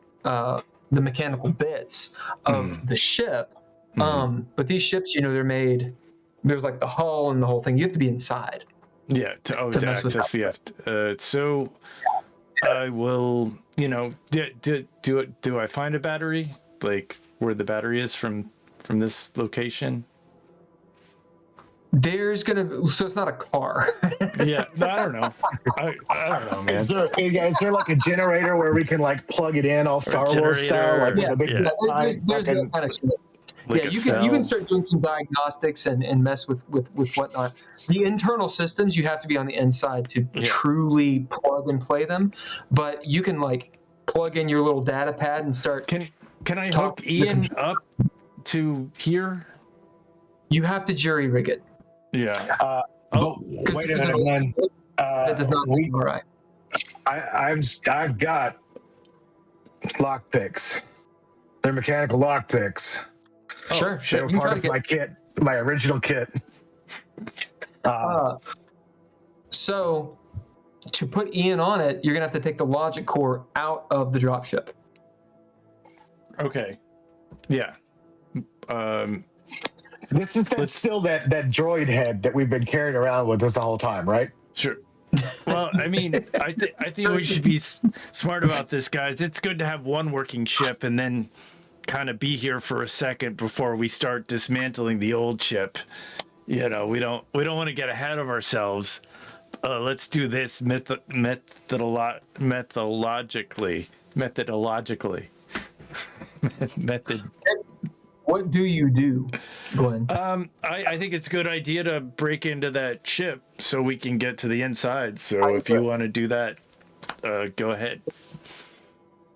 mechanical bits of the ship. But these ships, they're made. There's like the hull and the whole thing. You have to be inside. Yeah, to access the I will, do I find a battery? Like where the battery is from this location? There's so it's not a car. Yeah, no, I don't know. I don't know, man. Is there like a generator where we can like plug it in all Star Wars style, like with a big There's that kind of shit. Like you can start doing some diagnostics and mess with whatnot. The internal systems, you have to be on the inside to truly plug and play them, but you can like plug in your little data pad and start. Can I hook Ian up to here? You have to jury rig it. Yeah. Wait a minute, Glenn. That does not mean all right. I've got lockpicks. They're mechanical lockpicks. Sure. They were part of my kit, my original kit. So to put Ian on it, you're gonna have to take the logic core out of the dropship. Okay. Yeah. This is still that droid head that we've been carrying around with us the whole time, right? Sure. Well, I mean, I think we should be smart about this, guys. It's good to have one working ship and then kind of be here for a second before we start dismantling the old ship. We don't want to get ahead of ourselves. Let's do this methodologically. What do you do, Glenn? I think it's a good idea to break into that ship so we can get to the inside. So if you want to do that, go ahead.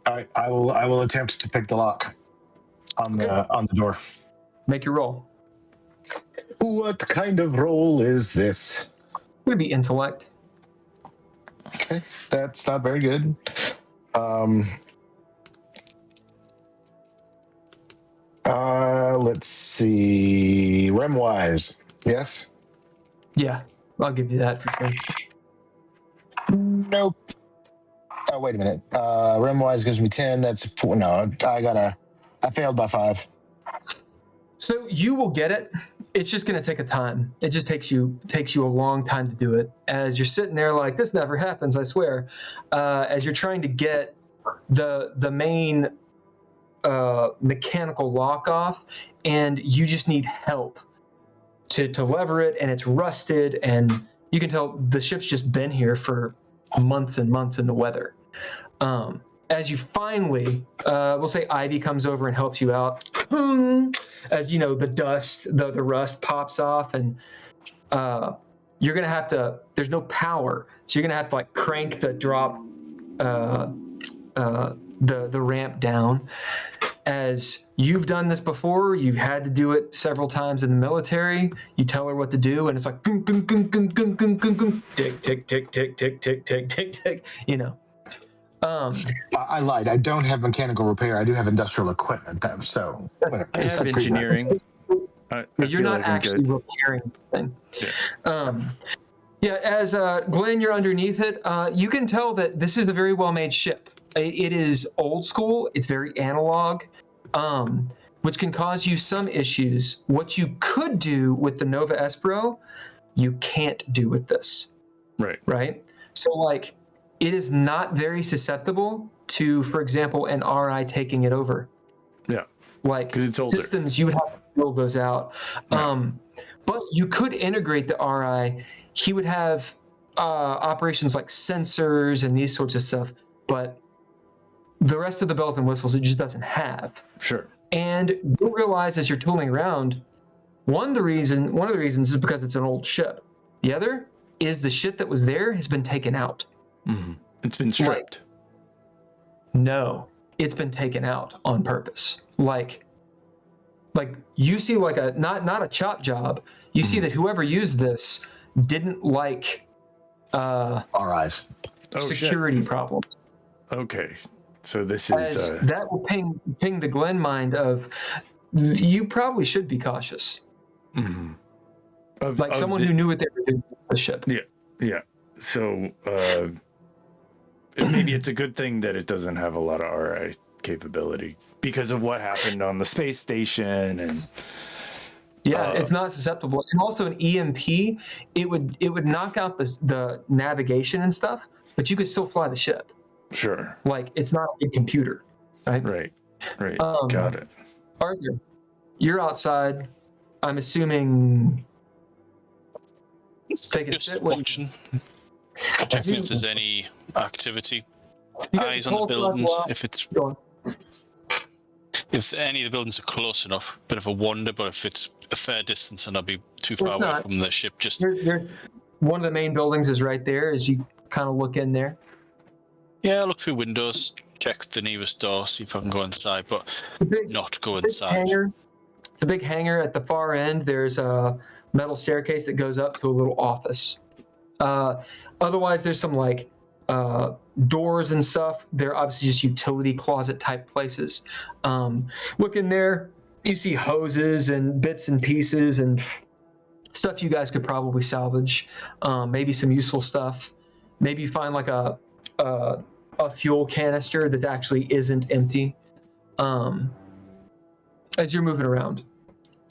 All right, I will attempt to pick the lock on the door. Make your roll. What kind of roll is this? It's gonna be intellect. Okay, that's not very good. Let's see. Rem-wise, yes? Yeah, I'll give you that for sure. Nope. Oh, wait a minute. Rem-wise gives me 10. That's 4. No, I failed by 5. So you will get it. It's just going to take a time. It just takes you a long time to do it. As you're sitting there like, this never happens, I swear. As you're trying to get the main mechanical lock off, and you just need help to lever it, and it's rusted, and you can tell the ship's just been here for months and months in the weather. As you finally, we'll say Ivy comes over and helps you out, as you know, the dust, the rust pops off, and you're gonna have to, there's no power, so you're gonna have to like crank the drop, the ramp down. As you've done this before, you've had to do it several times in the military. You tell her what to do, and it's like gung, gung, gung, gung, gung, gung, gung, gung, tick, tick, tick, tick, tick, tick, tick, tick, tick. I lied. I don't have mechanical repair. I do have industrial equipment, though. So whatever. I have engineering. You're not actually repairing the thing. Yeah. As Glenn, you're underneath it. You can tell that this is a very well-made ship. It is old school. It's very analog, which can cause you some issues. What you could do with the Nova Espero, you can't do with this. Right? So, like, it is not very susceptible to, for example, an RI taking it over. Yeah. Like, it's systems, you would have to build those out. Right. But you could integrate the RI. He would have operations like sensors and these sorts of stuff, but the rest of the bells and whistles it just doesn't have. Sure. And you'll realize as you're tooling around, one of the reasons is because it's an old ship. The other is the shit that was there has been taken out. Mm-hmm. It's been stripped. No, it's been taken out on purpose. Like you see like a not a chop job. You see that whoever used this didn't like RIs. Security problems. Okay. So this is that will ping the Glenn mind of you probably should be cautious. Mm-hmm. Like someone who knew what they were doing with the ship. Yeah. So maybe it's a good thing that it doesn't have a lot of RI capability because of what happened on the space station and. Yeah, it's not susceptible, and also an EMP, it would knock out the navigation and stuff, but you could still fly the ship. Sure. Like it's not a computer, right? Right. Got it. Arthur, you're outside. I'm assuming taking Just watching, checking if there's any activity. Eyes on the building. If any of the buildings are close enough, bit of a wonder, but if it's a fair distance and I'll be too far away from the ship, just there's one of the main buildings is right there as you kind of look in there. Yeah, look through windows, check the nearest door, see if I can go inside, but not go inside. It's a big hangar. At the far end, there's a metal staircase that goes up to a little office. Otherwise, there's some like doors and stuff. They're obviously just utility closet type places. Look in there, you see hoses and bits and pieces and stuff you guys could probably salvage. Maybe some useful stuff. Maybe you find like a fuel canister that actually isn't empty. As you're moving around,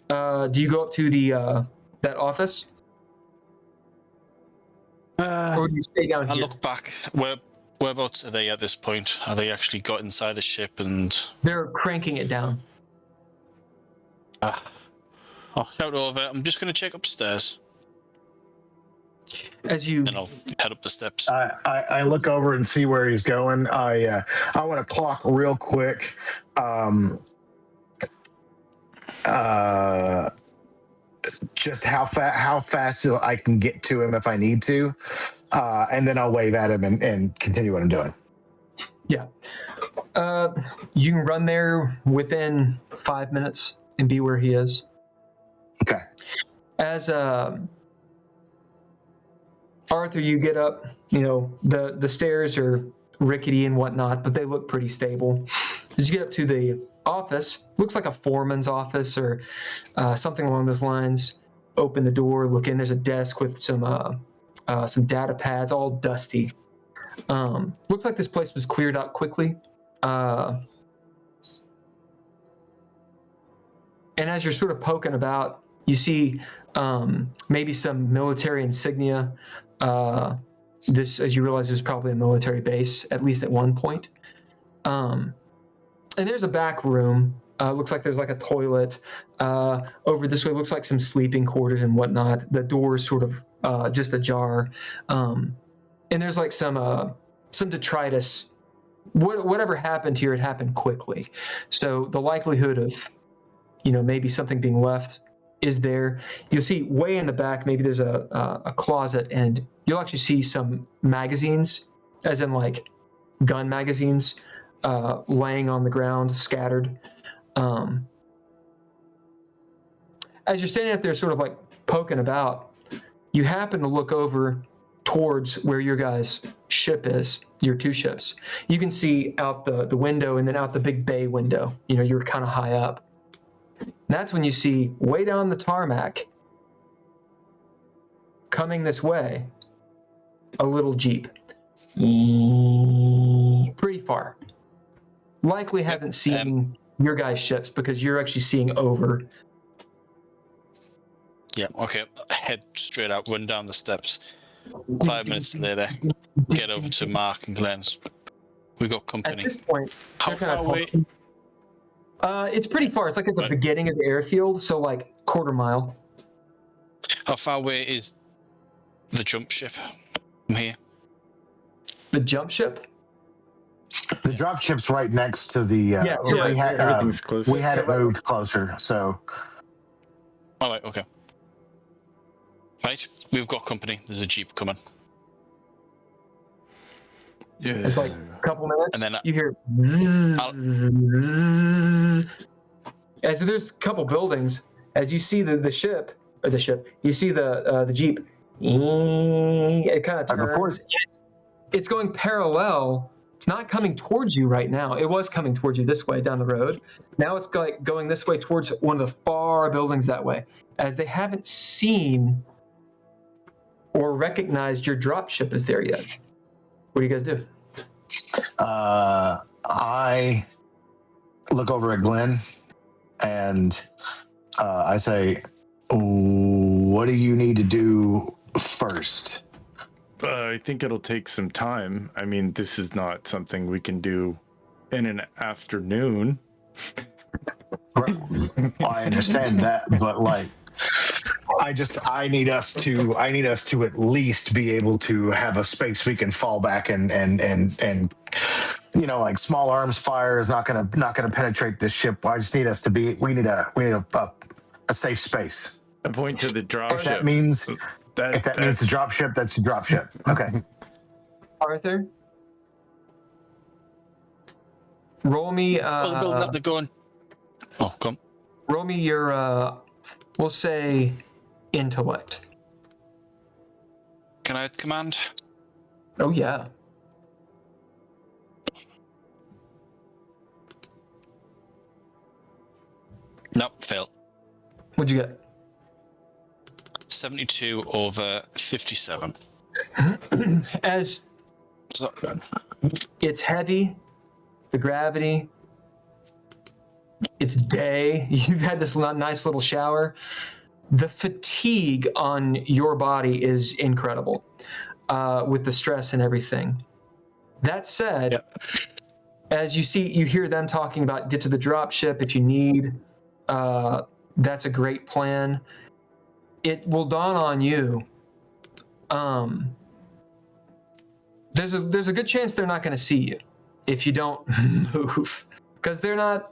do you go up to the that office, or do you stay down here? I look back. Whereabouts are they at this point? Are they actually got inside the ship and they're cranking it down? I'll shout over. I'm just going to check upstairs. As you, and I'll head up the steps. I look over and see where he's going. I want to clock real quick. Just how fast I can get to him if I need to, and then I'll wave at him and continue what I'm doing. Yeah, you can run there within 5 minutes and be where he is. Okay. As Arthur, you get up. You know the stairs are rickety and whatnot, but they look pretty stable. As you get up to the office, looks like a foreman's office or something along those lines. Open the door, look in. There's a desk with some data pads, all dusty. Looks like this place was cleared out quickly. And as you're sort of poking about, you see maybe some military insignia. This, as you realize, was probably a military base, at least at one point. And there's a back room. Looks like there's like a toilet. Over this way, looks like some sleeping quarters and whatnot. The door's sort of just ajar. And there's like some detritus. Whatever happened here, it happened quickly. So the likelihood of, maybe something being left is there. You'll see way in the back, maybe there's a closet, and you'll actually see some magazines, as in like gun magazines, laying on the ground, scattered. As you're standing up there sort of like poking about, you happen to look over towards where your guys' ship is, your two ships. You can see out the window and then out the big bay window. You're kind of high up. And that's when you see way down the tarmac, coming this way, a little Jeep. Pretty far. Likely hasn't seen your guys' ships because you're actually seeing over. Yeah, okay. Head straight out, run down the steps. 5 minutes later, get over to Mach and Glenn's. We got company. At this point, how far away? It's pretty far. It's like at the beginning of the airfield, so like quarter mile. How far away is the jump ship from here? The jump ship? The drop ship's right next to the. Everything's close. We had it moved closer, so. All right. Okay. Right, we've got company. There's a Jeep coming. Yeah. It's like a couple minutes, and then you hear. As there's a couple buildings, as you see the ship, you see the Jeep. It kind of turns. It's going parallel. It's not coming towards you right now. It was coming towards you this way down the road. Now it's like going this way towards one of the far buildings that way, as they haven't seen or recognized your dropship is there yet. What do you guys do? I look over at Glenn and I say, what do you need to do first? I think it'll take some time. I mean, this is not something we can do in an afternoon. Well, I understand that, but like, I need us to at least be able to have a space we can fall back and like small arms fire is not gonna penetrate this ship. I just need us to be. We need a safe space. I point to the dropship. If that means the dropship, that's the dropship. Okay. Arthur, roll me. Well, building up the gun. Oh, come. Roll me your. We'll say intellect. Can I command? Oh yeah. Nope, fail. What'd you get? 72 over 57. As So, it's heavy, the gravity, it's day, you've had this nice little shower. The fatigue on your body is incredible with the stress and everything. That said, as you hear them talking about get to the dropship if you need, that's a great plan. It will dawn on you. There's a good chance they're not going to see you if you don't move, because they're not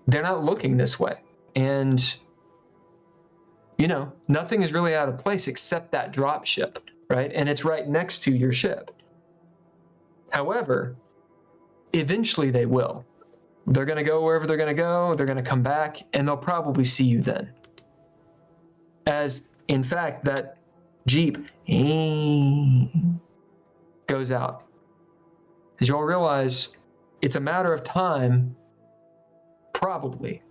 looking this way, and nothing is really out of place except that drop ship, right? And it's right next to your ship. However, eventually they will. They're going to go wherever they're going to go. They're going to come back, and they'll probably see you then. As, in fact, that Jeep goes out. As you all realize, it's a matter of time, probably.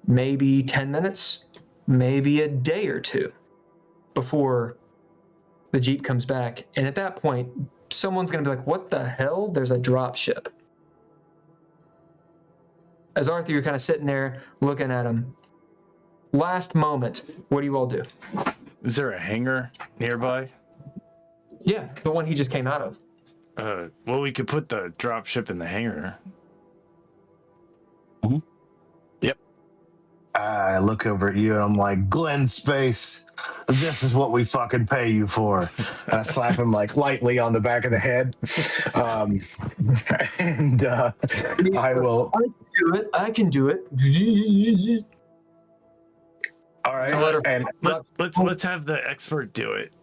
Maybe 10 minutes, maybe a day or two before the Jeep comes back. And at that point, someone's going to be like, what the hell? There's a drop ship. As Arthur, you're kind of sitting there looking at him. Last moment, what do you all do? Is there a hangar nearby? Yeah, the one he just came out of. Well, we could put the dropship in the hangar. Mm-hmm. Yep. I look over at you and I'm like, Glenn Space, this is what we fucking pay you for. And I slap him like lightly on the back of the head. I will. I can do it. All right. And Let's have the expert do it.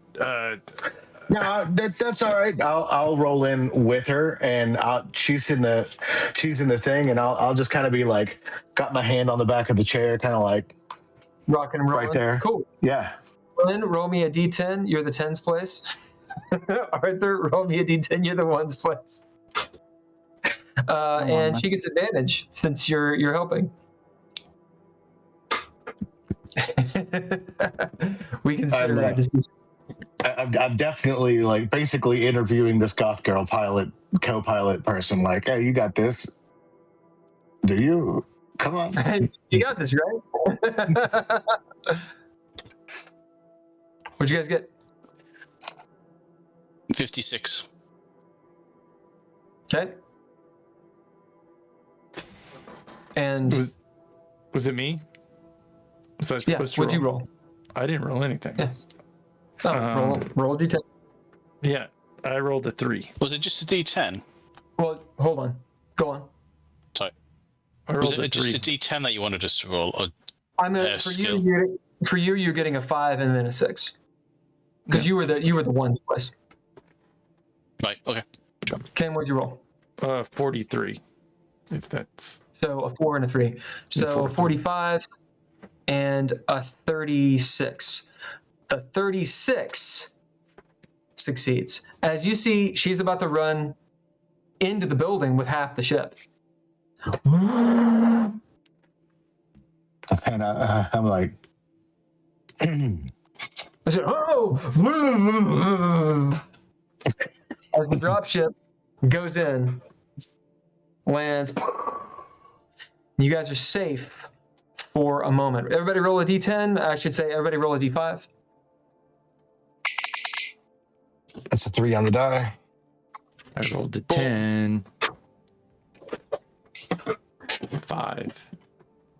no, that's all right. I'll roll in with her, and she's in the thing, and I'll just kind of be like, got my hand on the back of the chair, kind of like rocking and rolling. right there. Cool. Yeah. Glenn, roll me a d10. You're the tens place. Arthur, roll me a d10. You're the ones place. And she gets advantage since you're helping. We consider that decision. I'm definitely like basically interviewing this goth girl co-pilot person. Like, hey, you got this? Do you? Come on. Hey, you got this, right? What'd you guys get? 56. Okay. And was it me? Was I supposed to roll? What'd you roll? I didn't roll anything. Yes. Roll a d10. Yeah, I rolled a 3. Was it just a D10? Well, hold on. Go on. Sorry. I Was rolled it a 3. just a D10 that you wanted us to roll? Or I'm skill? for you. You're getting a 5 and then a 6 because you were the ones place. Right. Okay. Ken, what'd you roll? 43. If that's So a 4 and a 3. So a 45 and a 36. The 36 succeeds. As you see, she's about to run into the building with half the ship. And I'm like, I said, oh! As the dropship goes in, lands, you guys are safe for a moment. Everybody roll a d10. I should say everybody roll a d5. That's a 3 on the die. I rolled a 10. 5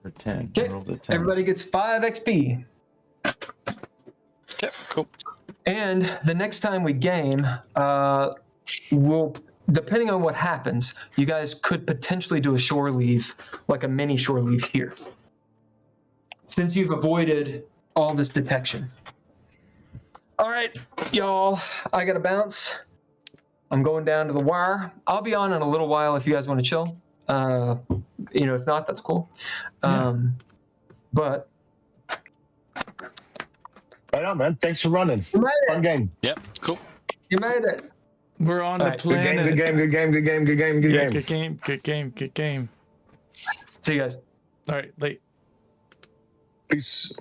or 10. I Okay. rolled a 10. Everybody gets 5 XP. Okay, cool. And the next time we game, we'll, depending on what happens, you guys could potentially do a shore leave, like a mini shore leave here. Since you've avoided all this detection. All right, y'all, I gotta bounce. I'm going down to the wire. I'll be on in a little while if you guys want to chill. If not, that's cool. But Right on, man. Thanks for running. Fun game. Yep, cool. you made it. We're on the Alright, Good game, planet. good game, good game, good game, good game, good Yeah, game. good game, good game, good game. See you guys. All right, late. Peace.